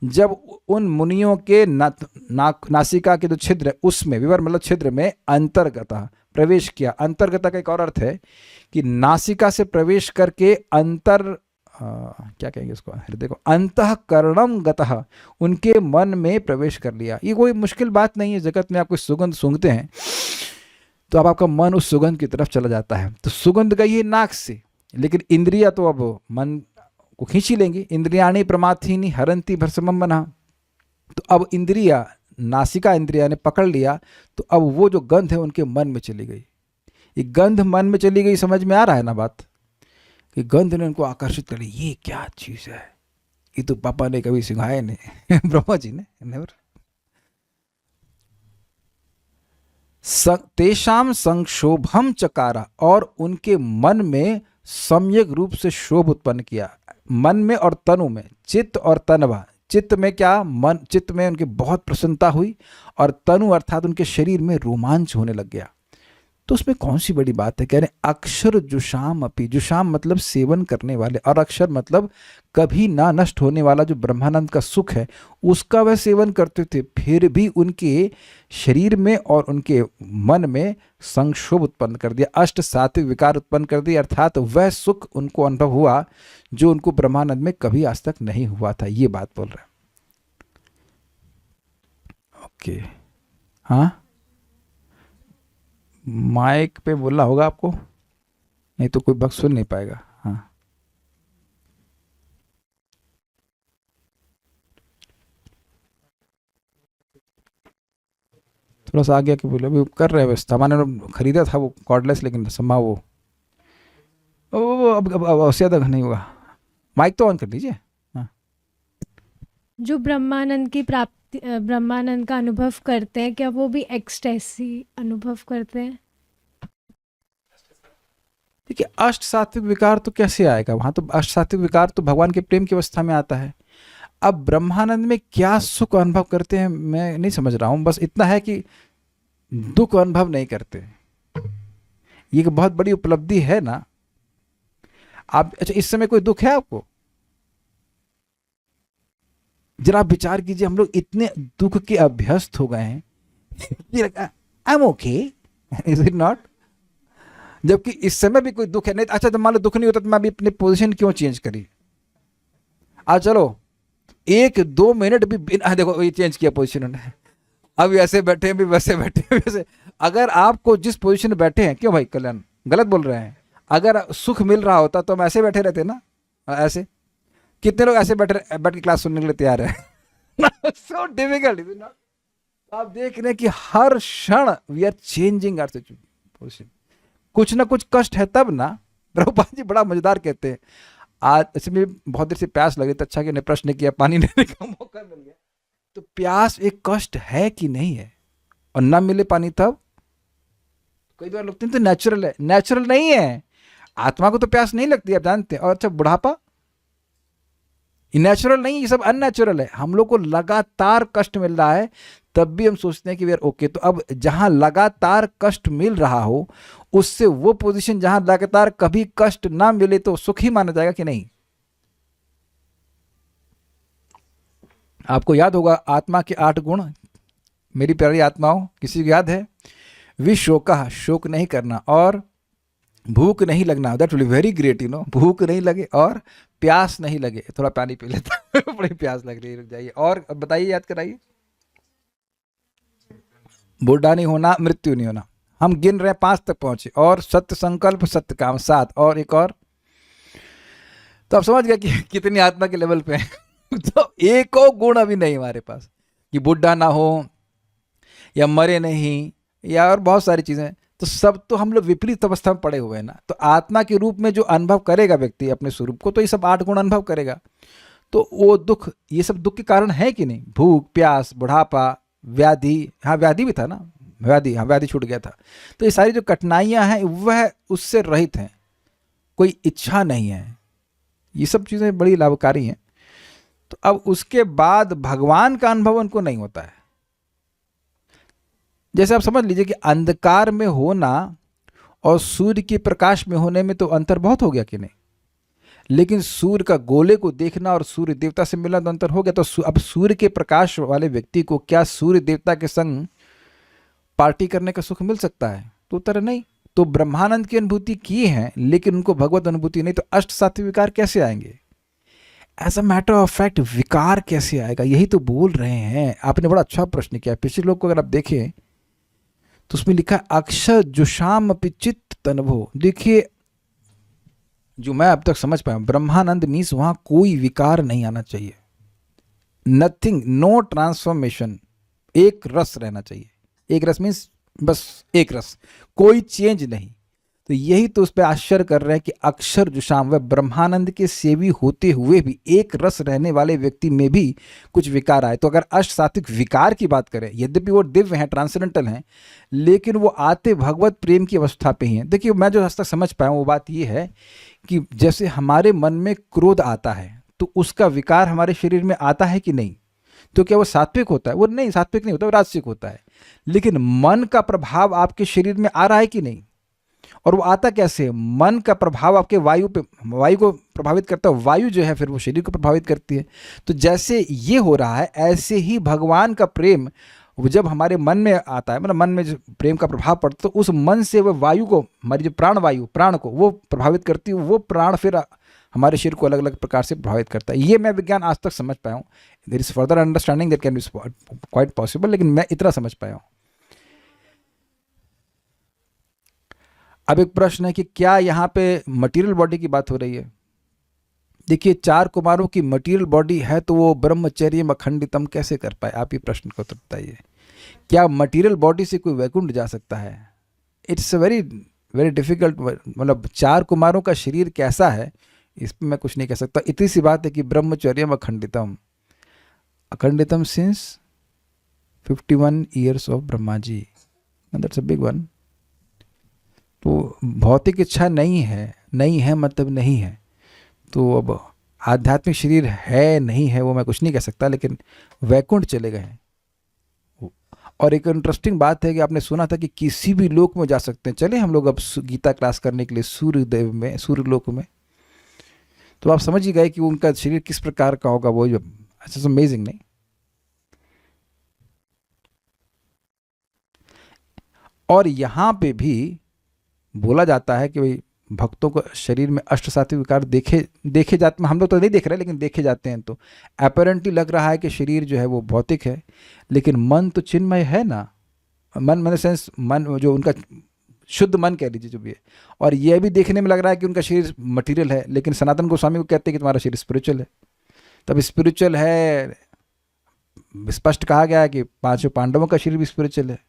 जब उन मुनियों के नासिका के जो छिद्र है उसमें, विवर मतलब छिद्र में, अंतर्गतः प्रवेश किया। अंतर्गतः का एक और अर्थ है कि नासिका से प्रवेश करके अंतर, क्या कहेंगे उसको, हृदय को, अंतःकरणम गतः, उनके मन में प्रवेश कर लिया। ये कोई मुश्किल बात नहीं है। जगत में आप कोई सुगंध सूंघते हैं तो अब आपका मन उस सुगंध की तरफ चला जाता है। तो सुगंध गई है नाक से, लेकिन इंद्रिया तो अब मन को खींच ही लेंगी। इंद्रियाणी प्रमाथीनी हरंती भरसमम मना। तो अब इंद्रिया, नासिका इंद्रिया ने पकड़ लिया, तो अब वो जो गंध है उनके मन में चली गई। ये गंध मन में चली गई, समझ में आ रहा है ना बात, कि गंध ने उनको आकर्षित कर लिया। ये क्या चीज है, ये तो पापा ने कभी सिखाया नहीं ब्रह्मा जी ने नेवर। तेषाम संक्षोभम चकारा, और उनके मन में सम्यक रूप से शोभ उत्पन्न किया। मन में और तनु में, चित्त और तनवा। चित्त में क्या, मन, चित्त में उनकी बहुत प्रसन्नता हुई, और तनु अर्थात उनके शरीर में रोमांच होने लग गया। तो उसमें कौन सी बड़ी बात है, कह रहे अक्षर जुषाम अपि। जुषाम मतलब सेवन करने वाले, और अक्षर मतलब कभी ना नष्ट होने वाला जो ब्रह्मानंद का सुख है उसका वह सेवन करते थे, फिर भी उनके शरीर में और उनके मन में संक्षोभ उत्पन्न कर दिया, अष्ट सात्विक विकार उत्पन्न कर दिया, अर्थात वह सुख उनको अनुभव हुआ जो उनको ब्रह्मानंद में कभी आज तक नहीं हुआ था। ये बात बोल रहे हैं। ओके, हाँ, माइक पे बोलना होगा आपको, नहीं तो कोई बक्स सुन नहीं पाएगा। हाँ, थोड़ा सा आगे आके बोलो। अभी कर रहे हैं बस, सामान खरीदा था वो कॉर्डलेस, लेकिन सम्मा वो अब उससे ज़्यादा नहीं होगा। माइक तो ऑन कर दीजिए। हाँ, जो ब्रह्मानंद की प्राप्ति, ब्रह्मानंद का अनुभव करते हैं, क्या वो भी एक्सटेसी अनुभव करते हैं? देखिए, अष्ट सात्विक विकार तो कैसे आएगा वहां, तो अष्ट सात्विक विकार तो भगवान के प्रेम की अवस्था में आता है। अब ब्रह्मानंद में क्या सुख अनुभव करते हैं मैं नहीं समझ रहा हूं, बस इतना है कि दुख अनुभव नहीं करते। ये एक बहुत बड़ी उपलब्धि है ना। आप, अच्छा, इस समय कोई दुख है आपको? जरा आप विचार कीजिए, हम लोग इतने दुख के अभ्यस्त हो गए हैं, I am okay, is it not? जबकि इस समय भी कोई दुख है नहीं। अच्छा, तो मान लो दुख नहीं होता तो मैं अभी अपनी पोजीशन क्यों चेंज करी? आज चलो 1-2 मिनट भी बिना, देखो ये चेंज किया पोजीशन उन्होंने, अब ऐसे बैठे हैं भी, वैसे बैठे हैं वैसे। अगर आपको जिस पोजीशन में बैठे हैं, क्यों भाई कल्याण गलत बोल रहे हैं? अगर सुख मिल रहा होता तो हम ऐसे बैठे रहते ना, ऐसे। कितने लोग ऐसे बैठ के क्लास सुनने के लिए तैयार है? So difficult. आप देख रहे हैं कि हर क्षण we are changing our position. कुछ ना कुछ कष्ट है तब ना। प्रभुपाद जी बड़ा मजेदार कहते हैं, आज ऐसे में बहुत देर से प्यास लगी तो अच्छा कि ने प्रश्न किया, पानी लेने का मौका मिल गया। तो प्यास एक कष्ट है कि नहीं है? और ना मिले पानी तब कई बार लगते हैं तो नेचुरल है, नेचुरल नहीं है। आत्मा को तो प्यास नहीं लगती, आप जानते हैं। और अच्छा, बुढ़ापा ये नेचुरल नहीं, ये सब अननेचुरल है। हम लोग को लगातार कष्ट मिल रहा है, तब भी हम सोचते हैं कि वी आर ओके। तो अब जहां लगातार कष्ट मिल रहा हो, उससे वो पोजीशन जहां लगातार कभी कष्ट ना मिले तो सुख ही माना जाएगा कि नहीं? आपको याद होगा आत्मा के 8 गुण, मेरी प्यारी आत्माओं, किसी को याद है? विशोका, शोक नहीं करना, और भूख नहीं लगना, दैट विल वेरी ग्रेट, भूख नहीं लगे, और प्यास नहीं लगे। थोड़ा पानी पी लेता बड़ी प्यास लग रही है, रुक जाइए। और बताइए, याद कराइए। बूढ़ा नहीं होना, मृत्यु नहीं होना। हम गिन रहे हैं 5 तक पहुंचे, और सत्य संकल्प, सत्य काम 7, और एक और। तो आप समझ गए कि कितनी आत्मा के लेवल पे है। तो एक और गुण अभी नहीं हमारे पास कि बूढ़ा ना हो या मरे नहीं या और बहुत सारी चीजें। तो सब तो हम लोग विपरीत अवस्था में पड़े हुए हैं ना। तो आत्मा के रूप में जो अनुभव करेगा व्यक्ति अपने स्वरूप को, तो ये सब 8 गुण अनुभव करेगा। तो वो दुख, ये सब दुख के कारण है कि नहीं? भूख, प्यास, बुढ़ापा, व्याधि, हाँ व्याधि भी था ना, व्याधि, हाँ व्याधि छूट गया था। तो ये सारी जो कठिनाइयां हैं वह उससे रहित हैं, कोई इच्छा नहीं है। ये सब चीज़ें बड़ी लाभकारी हैं। तो अब उसके बाद भगवान का अनुभव उनको नहीं होता है। जैसे आप समझ लीजिए कि अंधकार में होना और सूर्य के प्रकाश में होने में तो अंतर बहुत हो गया कि नहीं? लेकिन सूर्य का गोले को देखना और सूर्य देवता से मिलना तो अंतर हो गया। तो अब सूर्य के प्रकाश वाले व्यक्ति को क्या सूर्य देवता के संग पार्टी करने का सुख मिल सकता है? तो उत्तर नहीं। तो ब्रह्मानंद की अनुभूति की है, लेकिन उनको भगवत अनुभूति नहीं। तो अष्ट सात्विक विकार कैसे आएंगे? As a matter of fact विकार कैसे आएगा? यही तो बोल रहे हैं। आपने बड़ा अच्छा प्रश्न किया। पिछले लोग को अगर आप देखें तो उसमें लिखा है अक्षर जुषाम अपि चित्त तनभो। देखिए जो मैं अब तक समझ पाया, ब्रह्मानंद मीन्स वहां कोई विकार नहीं आना चाहिए, नथिंग, नो ट्रांसफॉर्मेशन, एक रस रहना चाहिए। एक रस मीन्स बस एक रस, कोई चेंज नहीं। तो यही तो उस पर आश्चर्य कर रहे हैं कि अक्षर जुषाम, वह ब्रह्मानंद के सेवी होते हुए भी एक रस रहने वाले व्यक्ति में भी कुछ विकार आए। तो अगर अष्ट सात्विक विकार की बात करें, यद्यपि वो दिव्य हैं, ट्रांसेंडेंटल हैं, लेकिन वो आते भगवत प्रेम की अवस्था पे ही हैं। देखिए मैं जो आज तक समझ पाया हूँ वो बात ये है कि जैसे हमारे मन में क्रोध आता है तो उसका विकार हमारे शरीर में आता है कि नहीं? तो क्या वो सात्विक होता है? वो नहीं, सात्विक नहीं होता, वो राजसिक होता है। लेकिन मन का प्रभाव आपके शरीर में आ रहा है कि नहीं? और वो आता कैसे? मन का प्रभाव आपके वायु पे, वायु को प्रभावित करता है, वायु जो है फिर वो शरीर को प्रभावित करती है। तो जैसे ये हो रहा है, ऐसे ही भगवान का प्रेम वो जब हमारे मन में आता है, मतलब मन में जो प्रेम का प्रभाव पड़ता है, तो उस मन से वो वायु को, हमारी जो प्राण वायु, प्राण को वो प्रभावित करती है। वो प्राण फिर हमारे शरीर को अलग अलग प्रकार से प्रभावित करता है। ये मैं विज्ञान आज तक समझ पाया हूँ। There is further understanding that can be quite possible, लेकिन मैं इतना समझ पाया हूँ। अब एक प्रश्न है कि क्या यहाँ पे मटेरियल बॉडी की बात हो रही है? देखिए 4 कुमारों की मटेरियल बॉडी है तो वो ब्रह्मचर्य अखंडितम कैसे कर पाए? आप ये प्रश्न को उत्तर बताइए। क्या मटेरियल बॉडी से कोई वैकुंठ जा सकता है? It's very very difficult. मतलब 4 कुमारों का शरीर कैसा है इस पर मैं कुछ नहीं कह सकता। इतनी सी बात है कि ब्रह्मचर्य अखंडितम, अखंडितम since 51 years of Brahma ji, that's a big one. तो भौतिक इच्छा नहीं है, नहीं है मतलब नहीं है। तो अब आध्यात्मिक शरीर है नहीं है वो मैं कुछ नहीं कह सकता, लेकिन वैकुंठ चले गए हैं। और एक इंटरेस्टिंग बात है कि आपने सुना था कि किसी भी लोक में जा सकते हैं। चले हम लोग अब गीता क्लास करने के लिए सूर्यदेव में, सूर्य लोक में, तो आप समझ ही गए कि उनका शरीर किस प्रकार का होगा। वो इट्स अमेजिंग, नहीं? और यहाँ पे भी बोला जाता है कि भाई भक्तों को शरीर में अष्ट सात्विक विकार देखे जाते हैं। हम लोग तो नहीं देख रहे, लेकिन देखे जाते हैं। तो अपैरेंटली लग रहा है कि शरीर जो है वो भौतिक है, लेकिन मन तो चिन्मय है ना। मन इन सेंस, मन जो उनका शुद्ध मन कह लीजिए जो भी है। और यह भी देखने में लग रहा है कि उनका शरीर मटीरियल है, लेकिन सनातन गोस्वामी को कहते हैं कि तुम्हारा शरीर स्पिरिचुअल है। तब स्पिरिचुअल है, स्पष्ट कहा गया है कि 5 पांडवों का शरीर भी स्पिरिचुअल है।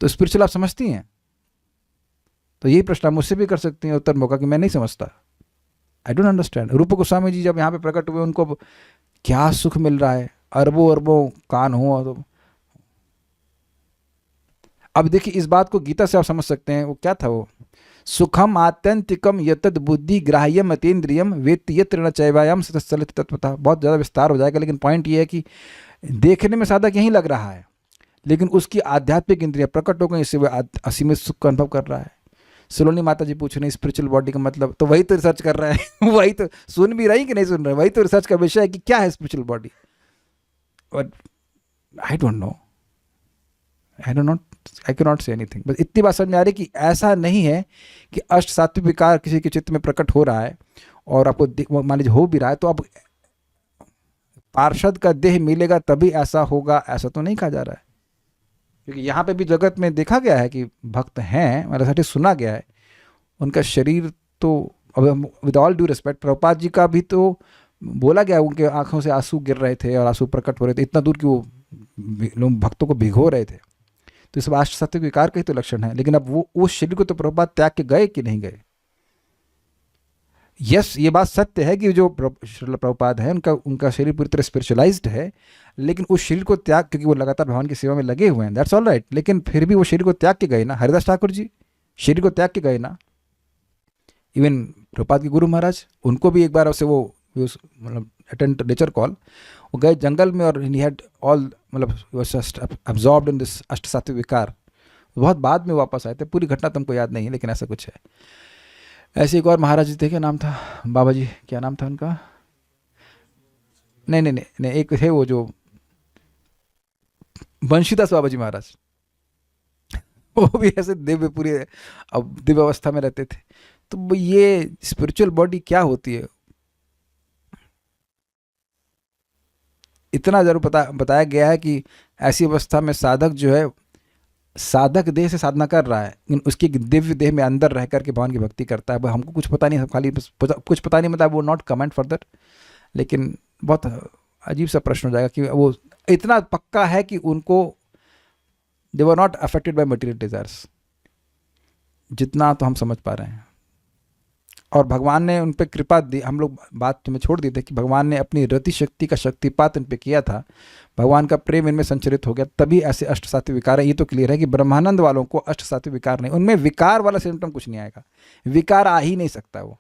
तो स्पिरिचुअल आप समझती हैं? तो यही प्रश्न आप मुझसे भी कर सकती हैं उत्तर मौका कि मैं नहीं समझता, आई डोंट अंडरस्टैंड। रूप गोस्वामी जी जब यहाँ पे प्रकट हुए, उनको क्या सुख मिल रहा है, अरबों अरबों कान हो। तो अब देखिए इस बात को गीता से आप समझ सकते हैं। वो क्या था? वो सुखम आत्यंतिकम यतद बुद्धि ग्राह्यम अतीन्द्रियम वेत्ति यत्र न चैवायम सतस्थलित तत्वतः। बहुत ज़्यादा विस्तार हो जाएगा, लेकिन पॉइंट ये है कि देखने में साधक यहीं लग रहा है, लेकिन उसकी आध्यात्मिक इंद्रियां प्रकट हो गई, इससे वह असीमित सुख का अनुभव कर रहा है। सलोनी माता जी पूछ रहे हैं स्पिरिचुअल बॉडी का मतलब, तो वही तो रिसर्च कर रहा है वही तो सुन भी रही कि नहीं सुन रहे, वही तो रिसर्च का विषय है कि क्या है स्पिरिचुअल बॉडी। और I don't know, I can not say anything. बस इतनी बात समझ में आ रही कि ऐसा नहीं है कि अष्ट सात्विक विकार किसी के चित्त में प्रकट हो रहा है और आपको मान लीजिए हो भी रहा है तो अब पार्षद का देह मिलेगा तभी ऐसा होगा, ऐसा तो नहीं कहा जा रहा है। क्योंकि यहाँ पे भी जगत में देखा गया है कि भक्त हैं, मेरे साथ सुना गया है, उनका शरीर तो, अब with all due respect, Prabhupada ji का भी तो बोला गया उनके आंखों से आंसू गिर रहे थे और आंसू प्रकट हो रहे थे, इतना दूर कि वो लोग भक्तों को भिगो रहे थे। तो इस अष्ट सात्विक विकार का ही तो लक्षण है। लेकिन अब वो उस शरीर को तो प्रभुपाद त्याग के गए कि नहीं गए? यस, ये बात सत्य है कि जो श्रील प्रभुपाद है उनका शरीर पूरी तरह स्पिरिचुअलाइज्ड है, लेकिन उस शरीर को त्याग, क्योंकि वो लगातार भगवान की सेवा में लगे हुए हैं, दैट्स ऑल राइट, लेकिन फिर भी वो शरीर को त्याग के गए ना। हरिदास ठाकुर जी शरीर को त्याग के गए ना। इवन प्रभुपाद के गुरु महाराज, उनको भी एक बार से वो मतलब अटेंड नेचर कॉल, वो गए जंगल में और ही हैड ऑल, मतलब अब्जॉर्ब्ड इन दिस अष्ट सात्विक विकार। बहुत बाद में वापस आए थे, पूरी घटना तुमको याद नहीं है, लेकिन ऐसा कुछ है। ऐसे एक और महाराज जी थे, क्या नाम था बाबा जी, क्या नाम था उनका? नहीं नहीं नहीं नहीं, एक थे वो जो बंशीदास बाबा जी महाराज, वो भी ऐसे दिव्य, पूरे अब दिव्य अवस्था में रहते थे। तो ये स्पिरिचुअल बॉडी क्या होती है, इतना जरूर बताया गया है कि ऐसी अवस्था में साधक जो है साधक देह से साधना कर रहा है, लेकिन उसकी एक दिव्य देह में अंदर रह करके भगवान की भक्ति करता है। हमको कुछ पता नहीं, खाली कुछ पता नहीं, मतलब वो नॉट कमेंट फर्दर। लेकिन बहुत अजीब सा प्रश्न हो जाएगा कि वो इतना पक्का है कि उनको they were not affected by material desires, जितना तो हम समझ पा रहे हैं। और भगवान ने उन पर कृपा दी। हम लोग बात तुम्हें छोड़ दी थी कि भगवान ने अपनी रति शक्ति का शक्तिपात इन पे किया था, भगवान का प्रेम इनमें संचरित हो गया, तभी ऐसे अष्ट सात्विक विकार है। ये तो क्लियर है कि ब्रह्मानंद वालों को अष्ट सात्विक विकार नहीं, उनमें विकार वाला सिम्टम कुछ नहीं आएगा, विकार आ ही नहीं सकता। वो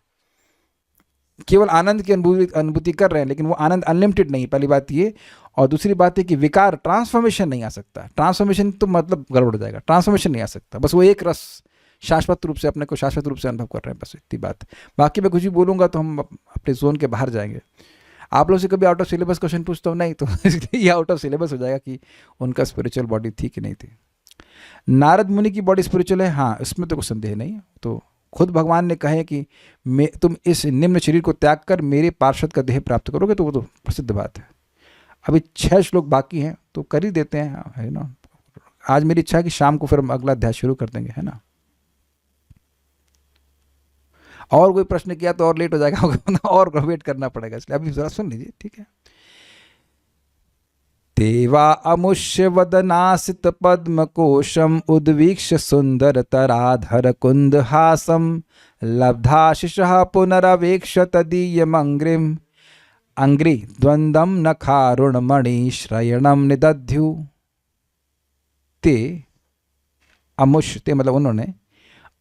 केवल आनंद की अनुभूति कर रहे हैं, लेकिन वो आनंद अनलिमिटेड नहीं, पहली बात ये। और दूसरी बात है कि विकार ट्रांसफॉर्मेशन नहीं आ सकता। ट्रांसफॉर्मेशन तो मतलब गड़बड़ हो जाएगा, ट्रांसफॉर्मेशन नहीं आ सकता। बस वो एक रस शाश्वत रूप से अपने को शाश्वत रूप से अनुभव कर रहे हैं, बस इतनी बात। बाकी मैं कुछ भी बोलूँगा तो हम अपने जोन के बाहर जाएंगे। आप लोग से कभी आउट ऑफ सिलेबस क्वेश्चन पूछता हूँ नहीं, तो ये आउट ऑफ सिलेबस हो जाएगा कि उनका स्पिरिचुअल बॉडी थी कि नहीं थी। नारद मुनि की बॉडी स्पिरिचुअल है, हाँ, इसमें तो कोई संदेह नहीं। तो खुद भगवान ने कहे कि तुम इस निम्न शरीर को त्याग कर मेरे पार्षद का देह प्राप्त करोगे, तो वो तो प्रसिद्ध बात है। अभी 6 श्लोक बाकी हैं तो कर ही देते हैं, है ना। आज मेरी इच्छा है कि शाम को फिर हम अगला अध्याय शुरू कर देंगे, है ना। और कोई प्रश्न किया तो और लेट हो जाएगा और वेट करना पड़ेगा, इसलिए अभी जरा सुन लीजिए, ठीक है। देवा अमुष्य वदनासित पद्म कोशम उद्वीक्ष सुंदर तराधर कुंद हासम लब्धाशिषः पुनरवेक्ष तदीयमंग्रिम अंग्रि द्वंद्वम नखारुणमणि श्रयणम निदध्यु। ते अमुष्य, ते मतलब उन्होंने,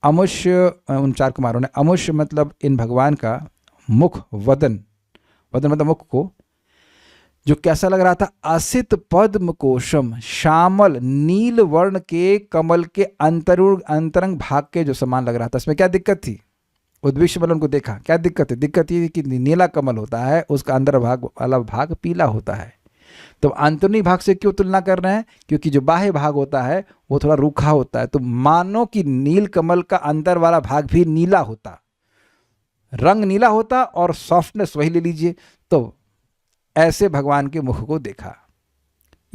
अमुष्य उन 4 कुमारों ने, अमुष्य मतलब इन भगवान का मुख, वदन, वदन मतलब मुख को, जो कैसा लग रहा था, असित पद्म कोशम, श्यामल नील वर्ण के कमल के अंतरंग भाग के जो समान लग रहा था। इसमें क्या दिक्कत थी? उद्विग्न मतलब उनको देखा, क्या दिक्कत है? दिक्कत ये कि नीला कमल होता है, उसका अंदर भाग वाला भाग पीला होता है। तो अंतर्नी भाग से क्यों तुलना कर रहे हैं? क्योंकि जो बाह्य भाग होता है वो थोड़ा रूखा होता है। तो मानो कि नील कमल का अंदर वाला भाग भी नीला होता, रंग नीला होता, और सॉफ्टनेस वही ले लीजिए। तो ऐसे भगवान के मुख को देखा।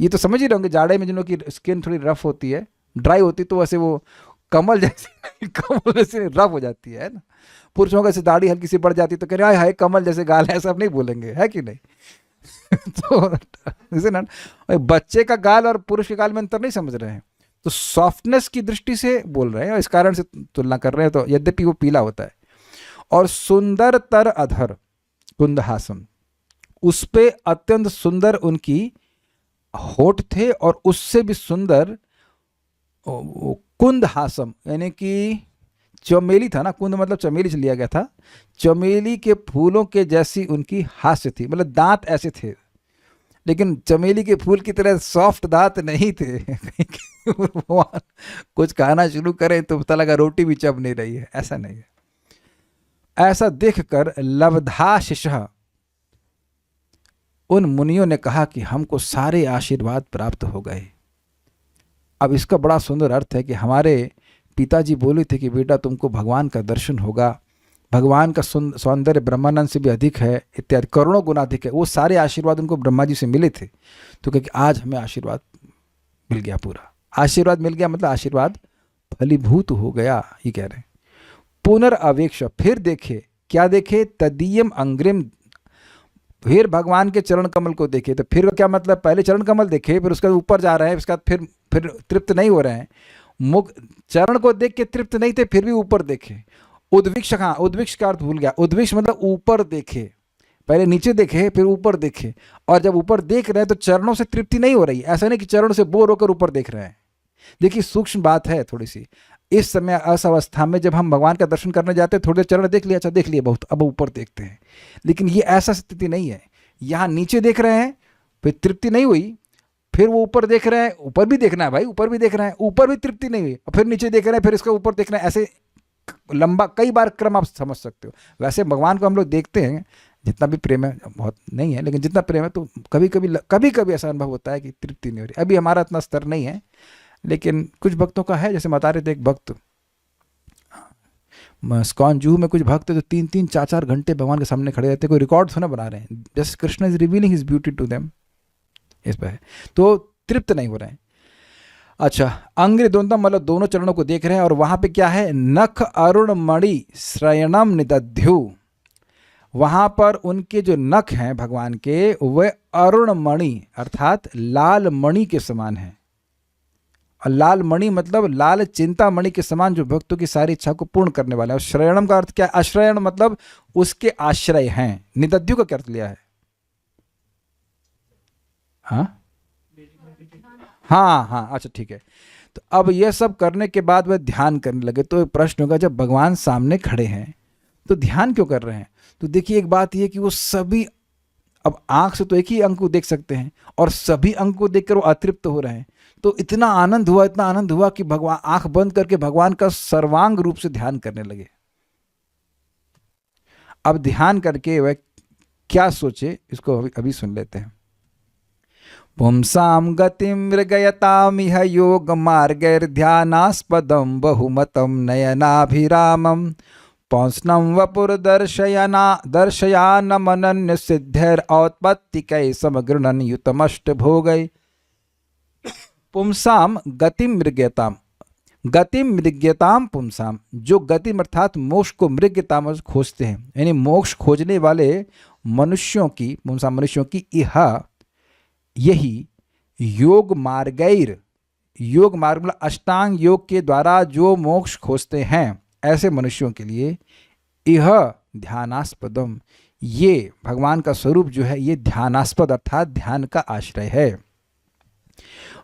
ये तो समझ ही रहे होंगे, जाड़े में जिनों की स्किन थोड़ी रफ होती है, ड्राई होती, तो वैसे वो कमल जैसे रफ हो जाती है ना। पुरुषों का ऐसे दाढ़ी हल्की सी बढ़ जाती तो कह रहे हाय कमल जैसे गाल है, ऐसा आप नहीं बोलेंगे, है कि नहीं? तो ना, बच्चे का गाल और पुरुष के गाल में अंतर नहीं समझ रहे हैं, तो सॉफ्टनेस की दृष्टि से बोल रहे हैं, इस कारण से तुलना कर रहे हैं। तो यद्यपि वो पीला होता है। और सुंदर तर अधर कुंदहासम, उस पे अत्यंत सुंदर उनकी होठ थे, और उससे भी सुंदर कुंदहासम, यानी कि चमेली था ना, कुंद मतलब चमेली से लिया गया था, चमेली के फूलों के जैसी उनकी हास्य थी, मतलब दांत ऐसे थे, लेकिन चमेली के फूल की तरह सॉफ्ट दांत नहीं थे। कुछ खाना शुरू करें तो पता लगा रोटी भी चब नहीं रही है, ऐसा नहीं है। ऐसा देखकर लब्धाशिषः, उन मुनियों ने कहा कि हमको सारे आशीर्वाद प्राप्त हो गए। अब इसका बड़ा सुंदर अर्थ है कि हमारे पिताजी बोले थे कि बेटा तुमको भगवान का दर्शन होगा, भगवान का सौंदर्य ब्रह्मानंद से भी अधिक है, इत्यादि करोड़ों गुना अधिक है। वो सारे आशीर्वाद उनको ब्रह्मा जी से मिले थे। तो क्योंकि आज हमें आशीर्वाद मिल गया, पूरा आशीर्वाद मिल गया, मतलब आशीर्वाद फलीभूत हो गया, ये कह रहे हैं। पुनर्अवेक्ष, फिर देखे, क्या देखे? तदीयम अंग्रिम, फिर भगवान के चरण कमल को देखे। तो फिर क्या मतलब? पहले चरण कमल देखे, फिर उसके बाद ऊपर जा रहे हैं, उसके बाद फिर तृप्त नहीं हो रहे हैं। मुख चरण को देख के तृप्त नहीं थे, फिर भी ऊपर देखे। उद्विक्ष, हाँ, उद्विक्ष का अर्थ भूल गया। उद्विक्ष मतलब ऊपर देखे, पहले नीचे देखे फिर ऊपर देखे। और जब ऊपर देख रहे हैं तो चरणों से तृप्ति नहीं हो रही, ऐसा नहीं कि चरणों से बोर होकर ऊपर देख रहे हैं। देखिए सूक्ष्म बात है थोड़ी सी। इस समय अस अवस्था में जब हम भगवान का दर्शन करने जाते हैं, थोड़ी देर चरण देख लिया, अच्छा देख लिया बहुत, अब ऊपर देखते हैं। लेकिन ये ऐसा स्थिति नहीं है। यहाँ नीचे देख रहे हैं, फिर तृप्ति नहीं हुई, फिर वो ऊपर देख रहे हैं, ऊपर भी देखना है भाई, ऊपर भी देख रहे हैं, ऊपर भी तृप्ति नहीं हुई, फिर नीचे देख रहे हैं, फिर इसका ऊपर देखना है। ऐसे लंबा कई बार क्रम आप समझ सकते हो। वैसे भगवान को हम लोग देखते हैं, जितना भी प्रेम है, बहुत नहीं है लेकिन जितना प्रेम है, तो कभी कभी ऐसा अनुभव होता है कि तृप्ति नहीं हो रही। अभी हमारा इतना स्तर नहीं है, लेकिन कुछ भक्तों का है। जैसे बता रहे थे एक भक्त, स्कॉन जूह में कुछ भक्त जो 3-3, 4-4 घंटे भगवान के सामने खड़े रहते, कोई रिकॉर्ड थोड़ा बना रहे हैं, just Krishna is revealing his beauty to them, इस पर है, तो तृप्त नहीं हो रहे हैं। अच्छा, अंग्रि द्वंद्व मतलब दोनों चरणों को देख रहे हैं और वहां पे क्या है, नख अरुण मणि श्रयणम निदध्यु। वहां पर उनके जो नख हैं भगवान के, वे अरुण मणि अर्थात लाल मणि के समान हैं। और लाल मणि मतलब लाल चिंतामणि के समान, जो भक्तों की सारी इच्छा को पूर्ण करने वाला है। और श्रयणम का अर्थ क्या है, आश्रयण मतलब उसके आश्रय हैं। निदध्यु का क्या अर्थ लिया है? हाँ हाँ हाँ, अच्छा ठीक है। तो अब यह सब करने के बाद वह ध्यान करने लगे। तो एक प्रश्न होगा, जब भगवान सामने खड़े हैं तो ध्यान क्यों कर रहे हैं? तो देखिए, एक बात यह कि वो सभी, अब आंख से तो एक ही अंक को देख सकते हैं और सभी अंक को देखकर वो अतृप्त हो रहे हैं। तो इतना आनंद हुआ, इतना आनंद हुआ कि भगवान आंख बंद करके भगवान का सर्वांग रूप से ध्यान करने लगे। अब ध्यान करके वह क्या सोचे, इसको अभी सुन लेते हैं। पुंसाम गतिम मृगयतामिह योग मार्गैर्ध्यानास्पदम बहुमतम नयनाभिरामम पौंसनम वपुर दर्शयानमनन्य सिद्धैर औत्पत्तिकै समगृणन युतमष्ट भोगै। पुंसाम गतिम मृग्यताम, गतिम मृग्यताम पुंसाम, जो गति अर्थात मोक्ष को मृग्यताम खोजते हैं, यानी मोक्ष खोजने वाले मनुष्यों की, पुंसाम मनुष्यों की, यह यही योग मार्गैर, योग मार्ग मतलब अष्टांग योग के द्वारा जो मोक्ष खोजते हैं, ऐसे मनुष्यों के लिए यह ध्यानास्पदम, ये भगवान का स्वरूप जो है ये ध्यानास्पद अर्थात ध्यान का आश्रय है।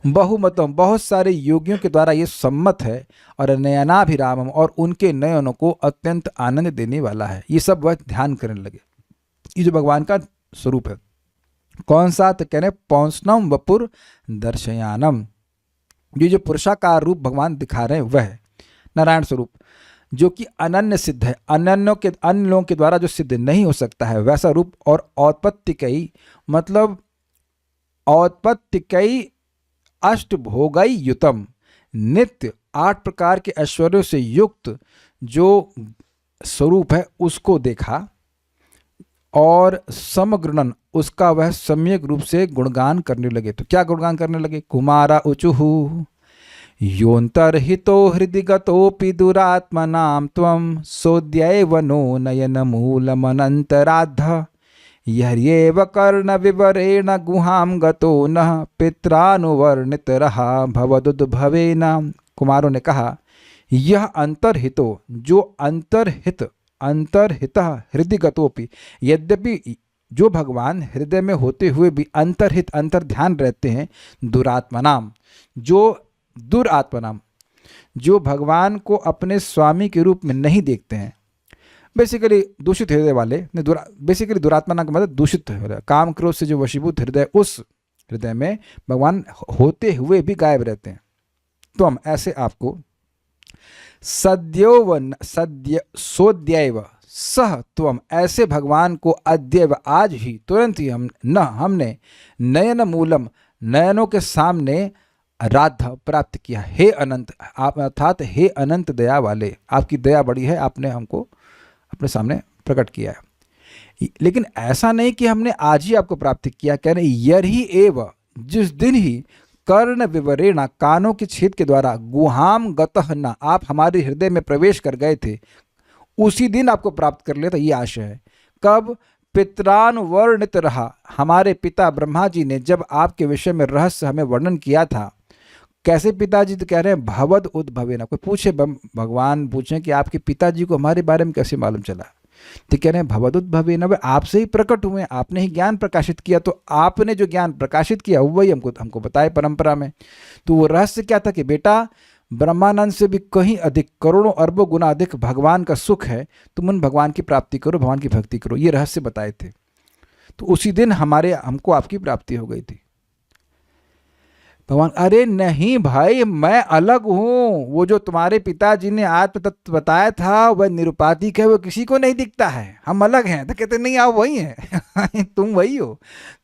बहुमतम, बहुत सारे योगियों के द्वारा ये सम्मत है। और नयनाभिरामम, और उनके नयनों को अत्यंत आनंद देने वाला है। ये सब वह ध्यान करने लगे। ये जो भगवान का स्वरूप है कौन सा, तो कह रहे पौंसनम वपुर दर्शयानम, ये जो पुरुषाकार रूप भगवान दिखा रहे हैं वह है नारायण स्वरूप, जो कि अनन्य सिद्ध है, अन्य लोगों के द्वारा जो सिद्ध नहीं हो सकता है वैसा रूप। और औत्पत्तिकई मतलब औत्पत्तिकई अष्टभोगई युतम, नित्य 8 प्रकार के ऐश्वर्यों से युक्त जो स्वरूप है उसको देखा। और समग्रणन, उसका वह सम्यक रूप से गुणगान करने लगे। तो क्या गुणगान करने लगे? कुमारा उचुहु योऽन्तर्हितो हृदि गतोऽपि दुरात्मनां त्वं सोऽद्यैव नो नयनमूलमनन्तराद्धः यर्येव कर्णविवरेण गुहां गतो नः पित्रानुवर्णितरः भवदुद्भवेन। कुमारों ने कहा, यह अंतर्हितो, जो अंतर्हित हृदय गतोपि, यद्यपि जो भगवान हृदय में होते हुए भी अंतर्हित अंतर्ध्यान रहते हैं, दुरात्मनाम, जो दुरात्मनाम, जो भगवान को अपने स्वामी के रूप में नहीं देखते हैं, बेसिकली दूषित हृदय वाले, बेसिकली दुरात्मना का मतलब दूषित हृदय, काम क्रोध से जो वशीभूत हृदय, उस हृदय में भगवान होते हुए भी गायब रहते हैं। तो हम ऐसे आपको सोऽद्यैव सह त्वम, ऐसे भगवान को अद्यैव आज ही तुरंत ही हमने नयन मूलम, नयनों के सामने राध प्राप्त किया। हे अनंत, आप अर्थात हे अनंत दया वाले, आपकी दया बड़ी है, आपने हमको अपने सामने प्रकट किया है। लेकिन ऐसा नहीं कि हमने आज ही आपको प्राप्त किया, कह रहे यर्हि एव, जिस दिन ही कर्ण विवरेणा, कानों के छेद के द्वारा, गुहाम गतः न, आप हमारे हृदय में प्रवेश कर गए थे, उसी दिन आपको प्राप्त कर लिया था, ये आशय है। कब? पित्रानुवर्णित रहा, हमारे पिता ब्रह्मा जी ने जब आपके विषय में रहस्य हमें वर्णन किया था। कैसे पिताजी? तो कह रहे हैं भवद उद्भवेन। कोई पूछे, भगवान पूछें कि आपके पिताजी को हमारे बारे में कैसे मालूम चला, तो कह रहे हैं भवद उद्भवेन, वे आपसे ही प्रकट हुए, आपने ही ज्ञान प्रकाशित किया। तो आपने जो ज्ञान प्रकाशित किया वही हमको बताए परंपरा में। तो वो रहस्य क्या था कि बेटा, ब्रह्मानंद से भी कहीं अधिक, करोड़ों अरबों गुना अधिक भगवान का सुख है, तुम उन भगवान की प्राप्ति करो, भगवान की भक्ति करो, ये रहस्य बताए थे। तो उसी दिन हमको आपकी प्राप्ति हो गई थी। भगवान, अरे नहीं भाई, मैं अलग हूँ, वो जो तुम्हारे पिताजी ने आत्म तत्व बताया था वह निरुपाधिक है, वो किसी को नहीं दिखता है, हम अलग हैं। तो कहते नहीं, आप वही हैं तुम वही हो।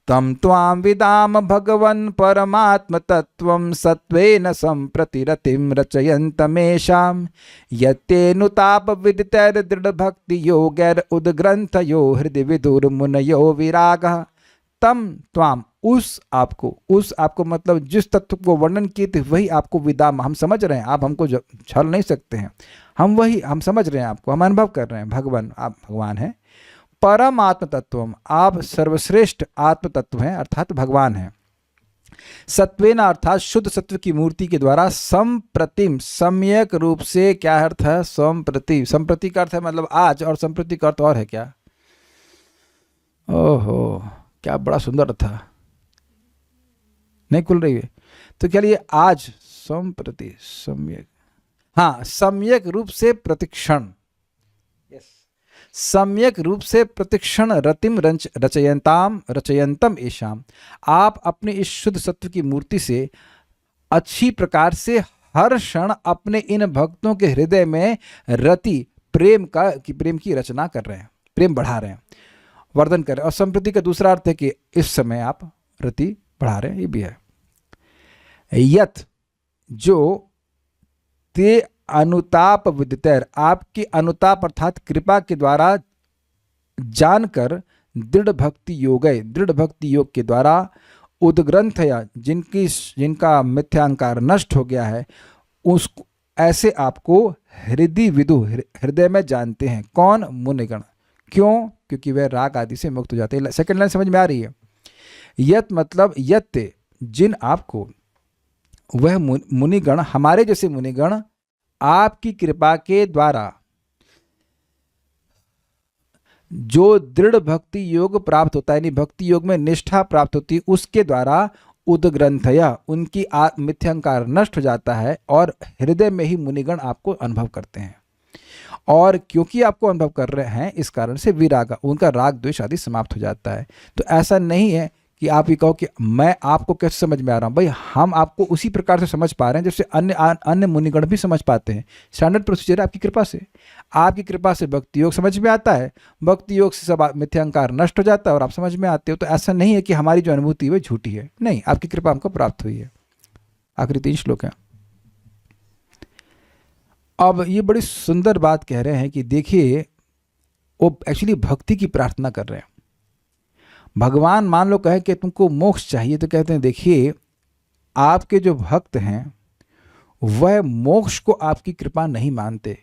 तम त्वां विदाम भगवन् परमात्म तत्वं सत्वेन संप्रतिरतिं रचयन्तमेषां यत्तेनुताप विदितैर् दृढ़ भक्ति योगैर् उद्ग्रन्थयो हृदि विदुर्मुनयो विरागः। तम त्वाम, उस आपको मतलब जिस तत्व को वर्णन किए थे वही आपको विदाम, हम समझ रहे हैं, आप हमको छल नहीं सकते हैं, हम समझ रहे हैं आपको, हम अनुभव कर रहे हैं, भगवान आप भगवान हैं। परम आत्म तत्व, आप सर्वश्रेष्ठ आत्म तत्व हैं अर्थात भगवान हैं। सत्वेन अर्थात शुद्ध सत्व की मूर्ति के द्वारा संप्रतिम, सम्यक रूप से, क्या अर्थ है संप्रति, संप्रति का अर्थ है मतलब आज, और संप्रति का अर्थ और है क्या, ओहो क्या बड़ा सुंदर था, नहीं खुल रही है तो क्या लिए आज संप्रति सम्यक, हाँ सम्यक रूप से प्रतिक्षण, सम्यक रूप से प्रतिक्षण रतिम रचयंतम ईशाम, आप अपने इस शुद्ध सत्व की मूर्ति से अच्छी प्रकार से हर क्षण अपने इन भक्तों के हृदय में रति प्रेम की रचना कर रहे हैं, प्रेम बढ़ा रहे हैं, वर्धन कर रहे हैं। और संप्रति का दूसरा अर्थ है कि इस समय आप रति बढ़ा रहे हैं, ये भी है। यत जो ते अनुताप विदितर, आपकी अनुताप अर्थात कृपा के द्वारा जानकर दृढ़ भक्ति योग के द्वारा उद्ग्रंथ या जिनका मिथ्यांकार नष्ट हो गया है, उस ऐसे आपको हृदय विदु, हृदय में जानते हैं। कौन? मुनिगण। क्यों? क्योंकि वह राग आदि से मुक्त हो जाते हैं। सेकंड लाइन समझ में आ रही है? यत मतलब यत्ते, जिन आपको वह मुनिगण, हमारे जैसे मुनिगण आपकी कृपा के द्वारा जो दृढ़ भक्ति योग प्राप्त होता है, यानी भक्ति योग में निष्ठा प्राप्त होती है, उसके द्वारा उद्ग्रंथया, उनकी मिथ्यांकार नष्ट हो जाता है और हृदय में ही मुनिगण आपको अनुभव करते हैं। और क्योंकि आपको अनुभव कर रहे हैं, इस कारण से विरागा, उनका राग द्वेष आदि समाप्त हो जाता है। तो ऐसा नहीं है कि आप ये कहो कि मैं आपको कैसे समझ में आ रहा हूँ। भाई हम आपको उसी प्रकार से समझ पा रहे हैं जैसे अन्य मुनिगण भी समझ पाते हैं। स्टैंडर्ड प्रोसीजर है आपकी कृपा से। आपकी कृपा से भक्ति योग समझ में आता है, भक्ति योग से सब मिथ्यांकार नष्ट हो जाता है और आप समझ में आते हो। तो ऐसा नहीं है कि हमारी जो अनुभूति है झूठी है, नहीं, आपकी कृपा हमको प्राप्त हुई है। आखिरी 3 श्लोक हैं। अब ये बड़ी सुंदर बात कह रहे हैं कि देखिए, वो एक्चुअली भक्ति की प्रार्थना कर रहे हैं। भगवान मान लो कहे कि तुमको मोक्ष चाहिए, तो कहते हैं देखिए आपके जो भक्त हैं वह मोक्ष को आपकी कृपा नहीं मानते,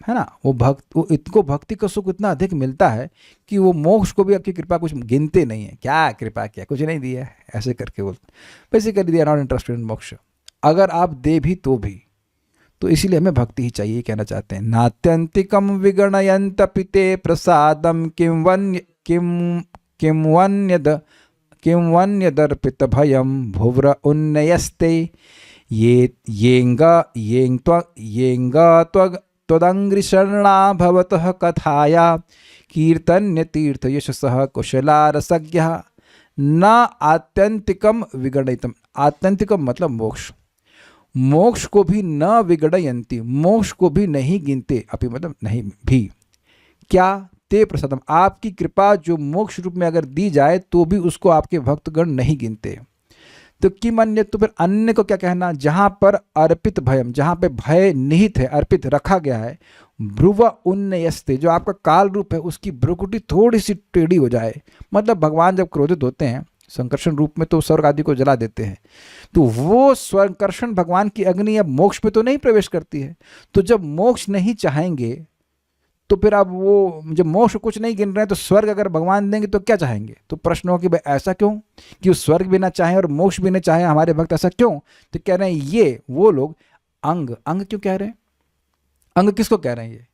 है ना। वो इनको भक्ति का सुख इतना अधिक मिलता है कि वो मोक्ष को भी आपकी कृपा कुछ गिनते नहीं है। क्या कृपा किया, कुछ नहीं दिया, ऐसे करके बोलते, basically they are not interested in moksha. अगर आप दे भी तो इसीलिए हमें भक्ति ही चाहिए, कहना चाहते हैं। नात्यंतिकम विगणयंत पिते प्रसादम किं वन्यदर्पित भयम भुव्र उन्नयस्ते त्वदंग्रिशरणा भवतः कथाया कीर्तन्य तीर्थ यशसः कुशलारसज्ञः न आत्यंतिकम विगणयितम। आत्यंतिकम मतलब मोक्ष, मोक्ष को भी न विगणयन्ति, मोक्ष को भी नहीं गिनते, अपि मतलब नहीं भी। क्या? ते प्रसादम, आपकी कृपा जो मोक्ष रूप में अगर दी जाए तो भी उसको आपके भक्तगण नहीं गिनते। तो किम अन्य, तो फिर अन्य को क्या कहना? जहां पर अर्पित भयम, जहां पे भय निहित है, अर्पित रखा गया है, भ्रुव उन्नयस्ते, जो आपका काल रूप है उसकी भ्रुकुटी थोड़ी सी टेढ़ी हो जाए। मतलब भगवान जब क्रोधित होते हैं संकर्षण रूप में तो स्वर्ग आदि को जला देते हैं, तो वो संकर्षण भगवान की अग्नि अब मोक्ष में तो नहीं प्रवेश करती है। तो जब मोक्ष नहीं चाहेंगे तो फिर अब वो जब मोक्ष कुछ नहीं गिन रहे हैं तो स्वर्ग अगर भगवान देंगे तो क्या चाहेंगे? तो प्रश्न हो कि भाई ऐसा क्यों कि वो स्वर्ग भी ना चाहे और मोक्ष भी ना चाहे हमारे भक्त, ऐसा क्यों? तो कह रहे हैं ये वो लोग अंग क्यों कह रहे हैं? अंग किसको कह रहे हैं? ये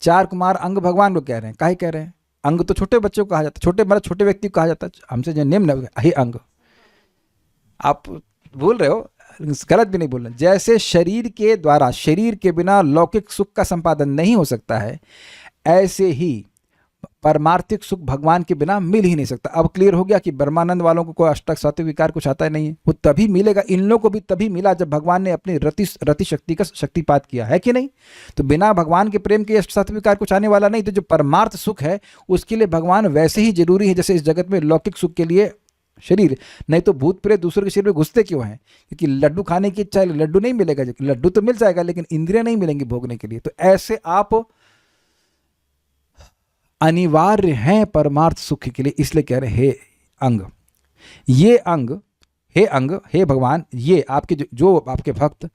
4 कुमार अंग भगवान को कह रहे हैं। काहे कह रहे हैं? अंग तो छोटे बच्चों को कहा जाता है, छोटे व्यक्ति को कहा जाता है, हमसे जो निम्न है अंग। आप भूल रहे हो, गलत भी नहीं बोल रहे। जैसे शरीर के द्वारा, शरीर के बिना लौकिक सुख का संपादन नहीं हो सकता है, ऐसे ही परमार्थिक सुख भगवान के बिना मिल ही नहीं सकता। अब क्लियर हो गया कि ब्रह्मानंद वालों को कोई अष्टक सात्विक विकार कुछ आता ही नहीं है। वो तभी मिलेगा, इन लोगों को भी तभी मिला जब भगवान ने अपनी रति शक्ति का शक्तिपात किया है कि नहीं। तो बिना भगवान के प्रेम के अष्ट सात्विक विकार कुछ आने वाला नहीं। तो जो परमार्थ सुख है उसके लिए भगवान वैसे ही जरूरी है जैसे इस जगत में लौकिक सुख के लिए शरीर। नहीं तो भूत प्रेत दूसरे के शरीर में घुसते क्यों हैं? क्योंकि लड्डू खाने की इच्छा है, लड्डू नहीं मिलेगा। लड्डू तो मिल जाएगा लेकिन इंद्रियां नहीं मिलेंगी भोगने के लिए। तो ऐसे आप अनिवार्य हैं परमार्थ सुख के लिए, इसलिए कह रहे हैं अंग। ये अंग, हे भगवान, ये आपके जो आपके भक्त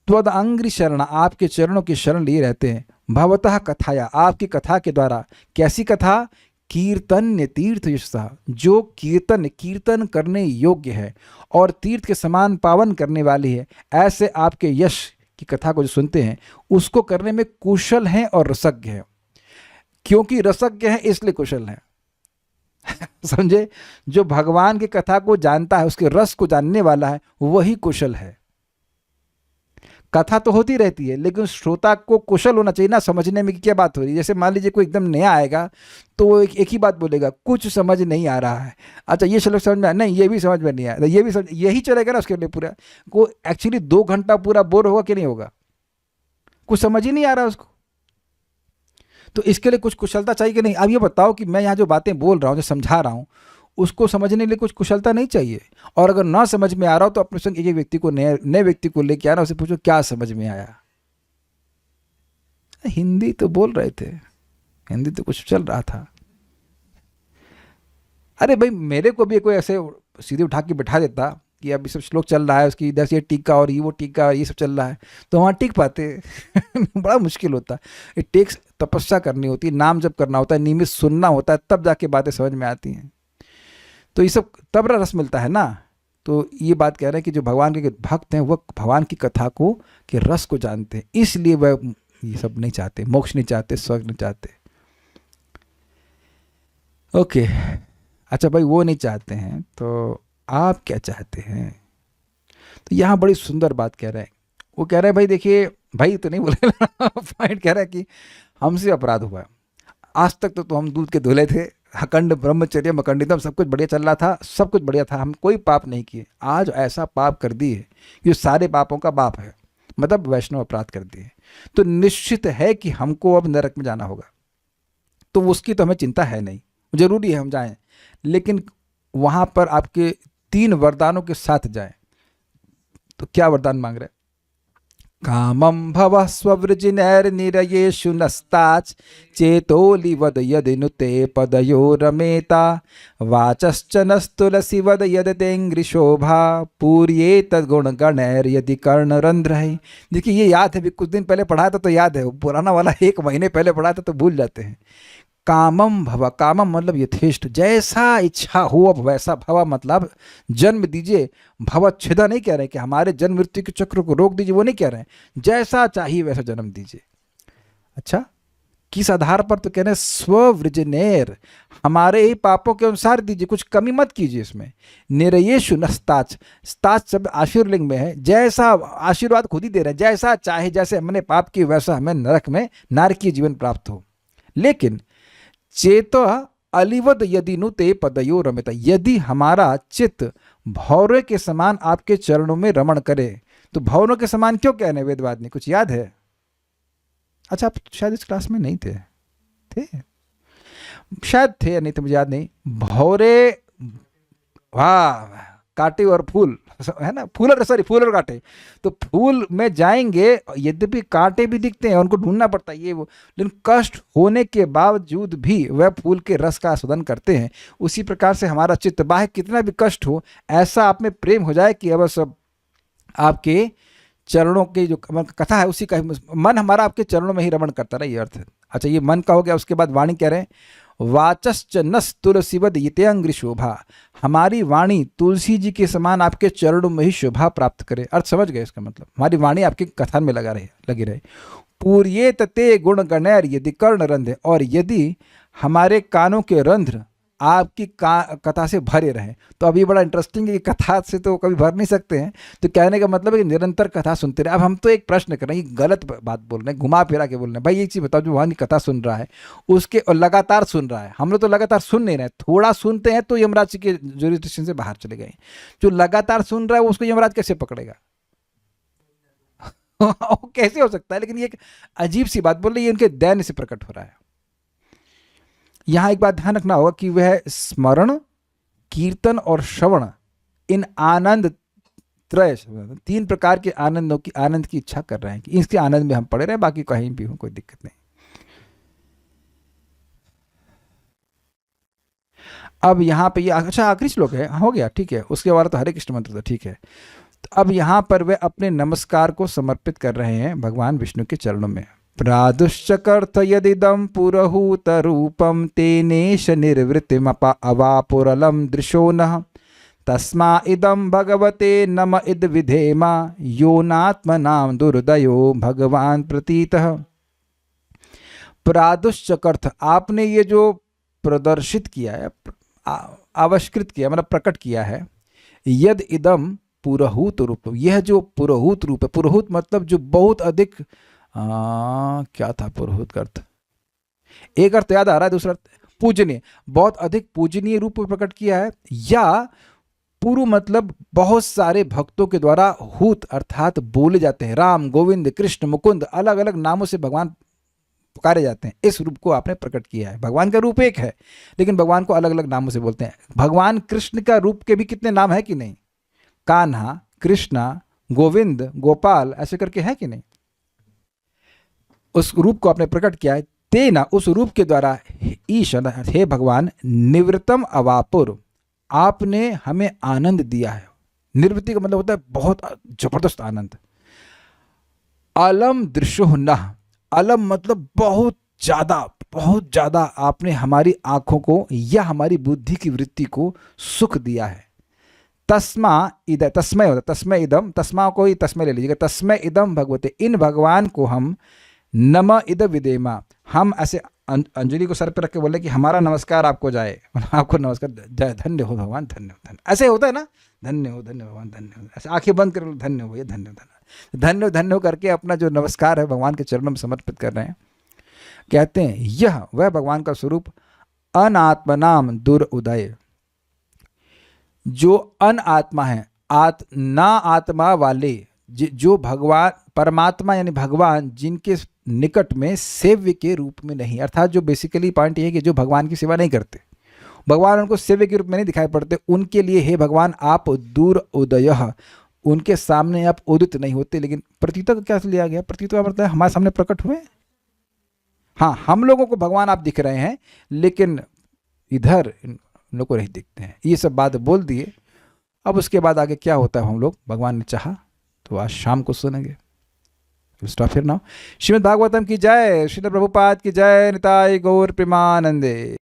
त्वद अंग्रि शरण, आपके चरणों की शरण लिए रहते हैं। भवतः कथाया, आपकी कथा के द्वारा। कैसी कथा? कीर्तन्य तीर्थ यशसा, जो कीर्तन करने योग्य है और तीर्थ के समान पावन करने वाली है, ऐसे आपके यश की कथा को जो सुनते हैं उसको करने में कुशल हैं और रसज्ञ हैं। क्योंकि रसज्ञ हैं इसलिए कुशल हैं। समझे? जो भगवान की कथा को जानता है, उसके रस को जानने वाला है, वही कुशल है। कथा तो होती रहती है, लेकिन श्रोता को कुशल होना चाहिए ना समझने में कि क्या बात हो रही है। जैसे मान लीजिए कोई एकदम नया आएगा तो वो एक ही बात बोलेगा, कुछ समझ नहीं आ रहा है। अच्छा ये श्लोक समझ में आया? नहीं, ये भी समझ में नहीं आया, ये भी समझ, यही चलेगा ना उसके लिए पूरा। को एक्चुअली 2 घंटा पूरा बोर होगा कि नहीं होगा? कुछ समझ ही नहीं आ रहा उसको। तो इसके लिए कुछ कुशलता चाहिए कि नहीं? अब ये बताओ कि मैं यहाँ जो बातें बोल रहा हूँ, जो समझा रहा हूँ, उसको समझने के लिए कुछ कुशलता नहीं चाहिए? और अगर ना समझ में आ रहा हो तो अपने संग एक व्यक्ति को, नए व्यक्ति को लेके आना, उसे पूछो क्या समझ में आया। हिंदी तो बोल रहे थे, हिंदी तो कुछ चल रहा था। अरे भाई मेरे को भी कोई ऐसे सीधे उठा के बैठा देता कि अब ये सब श्लोक चल रहा है, उसकी इधर से ये टीका और ये वो टीका और ये सब चल रहा है, तो वहाँ टिक पाते। बड़ा मुश्किल होता। इट टेक्स तपस्या करनी होती है, नाम जप करना होता है, नियमित सुनना होता है, तब जाके बातें समझ में आती हैं। तो ये सब तब रस मिलता है ना। तो ये बात कह रहे हैं कि जो भगवान के भक्त हैं वह भगवान की कथा को, के रस को जानते हैं, इसलिए वह ये सब नहीं चाहते, मोक्ष नहीं चाहते, स्वर्ग नहीं चाहते। ओके, अच्छा भाई वो नहीं चाहते हैं तो आप क्या चाहते हैं? तो यहाँ बड़ी सुंदर बात कह रहे हैं। वो कह रहे हैं भाई देखिए, भाई तो नहीं बोले पॉइंट कह रहा है कि हमसे अपराध हुआ। आज तक तो हम दूध के धुले थे, अखंड ब्रह्मचर्य मखंडितम, सब कुछ बढ़िया चल रहा था, सब कुछ बढ़िया था, हम कोई पाप नहीं किए। आज ऐसा पाप कर दिए कि सारे पापों का बाप है, मतलब वैष्णव अपराध कर दिए। तो निश्चित है कि हमको अब नरक में जाना होगा। तो उसकी तो हमें चिंता है नहीं, जरूरी है हम जाएं, लेकिन वहां पर आपके 3 वरदानों के साथ जाएं। तो क्या वरदान मांग रहे? कामं भवः स्ववृजिनैर्निरयेषु नस्ताच् चेतोलिवद यदिनुते पदयो रमेता वाचश्च नस्तुलसीवद यदतेङ्घ्रिशोभा पूर्ये तद्गुणगणैर्यदि कर्णरन्ध्रैः। देखिए ये याद है, भी कुछ दिन पहले पढ़ा था तो याद है, पुराना वाला 1 महीने पहले पढ़ा था तो भूल जाते हैं। कामम भव, कामम मतलब यथेष्ट, जैसा इच्छा हो अब वैसा, भव मतलब जन्म दीजिए। भवच्छेदा नहीं कह रहे कि हमारे जन्म मृत्यु के चक्र को रोक दीजिए, वो नहीं कह रहे हैं, जैसा चाहिए वैसा जन्म दीजिए। अच्छा किस आधार पर? तो कह रहे हैं स्ववृजनेर, हमारे ही पापों के अनुसार दीजिए, कुछ कमी मत कीजिए इसमें। निरयेषु नस्ताच, स्ताच शब्द आशीर्लिंग में है, जैसा आशीर्वाद खुद ही दे रहे हैं, जैसा चाहे, जैसे हमने पाप की वैसा हमें नरक में नारकीय जीवन प्राप्त हो। लेकिन चेत अलिवद यदि नुते पदयो रमिता, यदि हमारा चित्त भौरे के समान आपके चरणों में रमण करे। तो भौरों के समान क्यों कह रहे हैं वेदवाद ने? कुछ याद है? अच्छा आप शायद इस क्लास में नहीं थे, शायद थे या नहीं थे, मुझे याद नहीं। भौरे, वाह, कांटे और फूल है ना, फूल और कांटे। तो फूल में जाएंगे, यद्यपि कांटे भी दिखते हैं, उनको ढूंढना पड़ता है ये वो, लेकिन कष्ट होने के बावजूद भी वह फूल के रस का आस्वादन करते हैं। उसी प्रकार से हमारा चित्त, बाह्य कितना भी कष्ट हो, ऐसा आप में प्रेम हो जाए कि अब सब आपके चरणों की जो कथा है उसी का मन हमारा आपके चरणों में ही रमण करता रहे, ये अर्थ है। अच्छा ये मन का हो गया। उसके बाद वाणी कह रहे हैं वाचश्च नस तुलसीवद यतेऽंघ्रि शोभा, हमारी वाणी तुलसी जी के समान आपके चरणों में ही शोभा प्राप्त करे। अर्थ समझ गए इसका मतलब? हमारी वाणी आपकी कथा में लगी रहे। पूर्ये तते गुण गणैर यदि कर्ण रंध्र, और यदि हमारे कानों के रंध्र आपकी कथा से भरे रहे। तो अब ये बड़ा इंटरेस्टिंग है कि कथा से तो कभी भर नहीं सकते हैं, तो कहने का मतलब है कि निरंतर कथा सुनते रहे। अब हम तो एक प्रश्न कर रहे हैं, गलत बात बोल रहे हैं, घुमा फिरा के बोल रहे हैं। भाई एक चीज़ बताओ, जो वहाँ की कथा सुन रहा है उसके, और लगातार सुन रहा है, हम लोग तो लगातार सुन नहीं रहे, थोड़ा सुनते हैं तो यमराज के जुरिस्डिक्शन से बाहर चले गए। जो लगातार सुन रहा है उसको यमराज कैसे पकड़ेगा? कैसे हो सकता है? लेकिन ये एक अजीब सी बात बोल रही है, इनके दैन्य से प्रकट हो रहा है। यहां एक बात ध्यान रखना होगा कि वह स्मरण, कीर्तन और श्रवण, इन आनंद त्रय, 3 प्रकार के आनंद की इच्छा कर रहे हैं कि इसके आनंद में हम पड़े रहे, बाकी कहीं भी हो कोई दिक्कत नहीं। अब यहाँ पे ये अच्छा आखिरी श्लोक है, हो गया, ठीक है, उसके बाद तो हरे कृष्ण मंत्र था, ठीक है। तो अब यहाँ पर वे अपने नमस्कार को समर्पित कर रहे हैं भगवान विष्णु के चरणों में। प्रादुश्चकर्थ यदिदं पुरहूत रूपम तेनेश निर्वृत्तिमपा अवापुरलम दृशो नः तस्मा इदं भगवते नम इद विधेमा योनात्मनां दुर्दयो भगवान प्रतीतः। प्रादुश्चकर्थ, आपने ये जो प्रदर्शित किया है, आविष्कृत किया मतलब प्रकट किया है, यद इदम पुरहूत रूप, यह जो पुरहूत रूप है, पुरहूत मतलब जो बहुत अधिक क्या था पुरहूत का अर्थ, एक अर्थ याद आ रहा है, दूसरा अर्थ पूजनीय, बहुत अधिक पूजनीय रूप में प्रकट किया है, या पुरु मतलब बहुत सारे भक्तों के द्वारा हूत अर्थात बोले जाते हैं, राम गोविंद कृष्ण मुकुंद अलग अलग नामों से भगवान पुकारे जाते हैं, इस रूप को आपने प्रकट किया है। भगवान का रूप एक है लेकिन भगवान को अलग अलग नामों से बोलते हैं। भगवान कृष्ण का रूप के भी कितने नाम है कि नहीं, कान्हा, कृष्णा, गोविंद, गोपाल, ऐसे करके है कि नहीं। उस रूप को आपने प्रकट किया है। तेना, उस रूप के द्वारा, ईशन हे भगवान, निवृत्तम अवापुर, आपने हमें आनंद दिया है। निवृत्ति का मतलब होता है बहुत जबरदस्त आनंद। अलम दृशो नः, अलम मतलब बहुत ज़्यादा आपने हमारी आँखों को या हमारी बुद्धि की वृत्ति को सुख दिया है। तस्मा इद, तस्मय होता, तस्मय इदम, तस्मा को ही तस्मय ले लीजिएगा, तस्मय इदम भगवते, इन भगवान को हम नम इद विदेमा, हम ऐसे अंजलि को सर पे रख के बोले कि हमारा नमस्कार आपको जाए, आपको नमस्कार जाए, धन्य हो भगवान, धन्य हो, धन्य, ऐसे होता है ना, धन्य हो भगवान, धन्य हो, ऐसे आंखें बंद कर धन्य हो, ये धन्य धन्य हो करके अपना जो नमस्कार है भगवान के चरणों में समर्पित कर रहे हैं। कहते हैं यह वह भगवान का स्वरूप अनात्मनाम दुर उदय, जो अन आत्मा है, ना आत्मा वाले, जो भगवान परमात्मा यानी भगवान जिनके निकट में सेव्य के रूप में नहीं, अर्थात जो बेसिकली पॉइंट ये है कि जो भगवान की सेवा नहीं करते, भगवान उनको सेव्य के रूप में नहीं दिखाई पड़ते, उनके लिए हे भगवान आप दूर उदय, उनके सामने आप उदित नहीं होते। लेकिन प्रतीता का क्या लिया गया, प्रतीता का मतलब हमारे सामने प्रकट हुए। हाँ, हम लोगों को भगवान आप दिख रहे हैं लेकिन इधर लोग को नहीं दिखते हैं। ये सब बात बोल दिए। अब उसके बाद आगे क्या होता है हम लोग, भगवान ने चाहा तो आज शाम को सुनेंगे। Stop here now. Shrimad Bhagavatam की जय, श्रील प्रभुपाद की जय, निताय गौर प्रेमानंदे।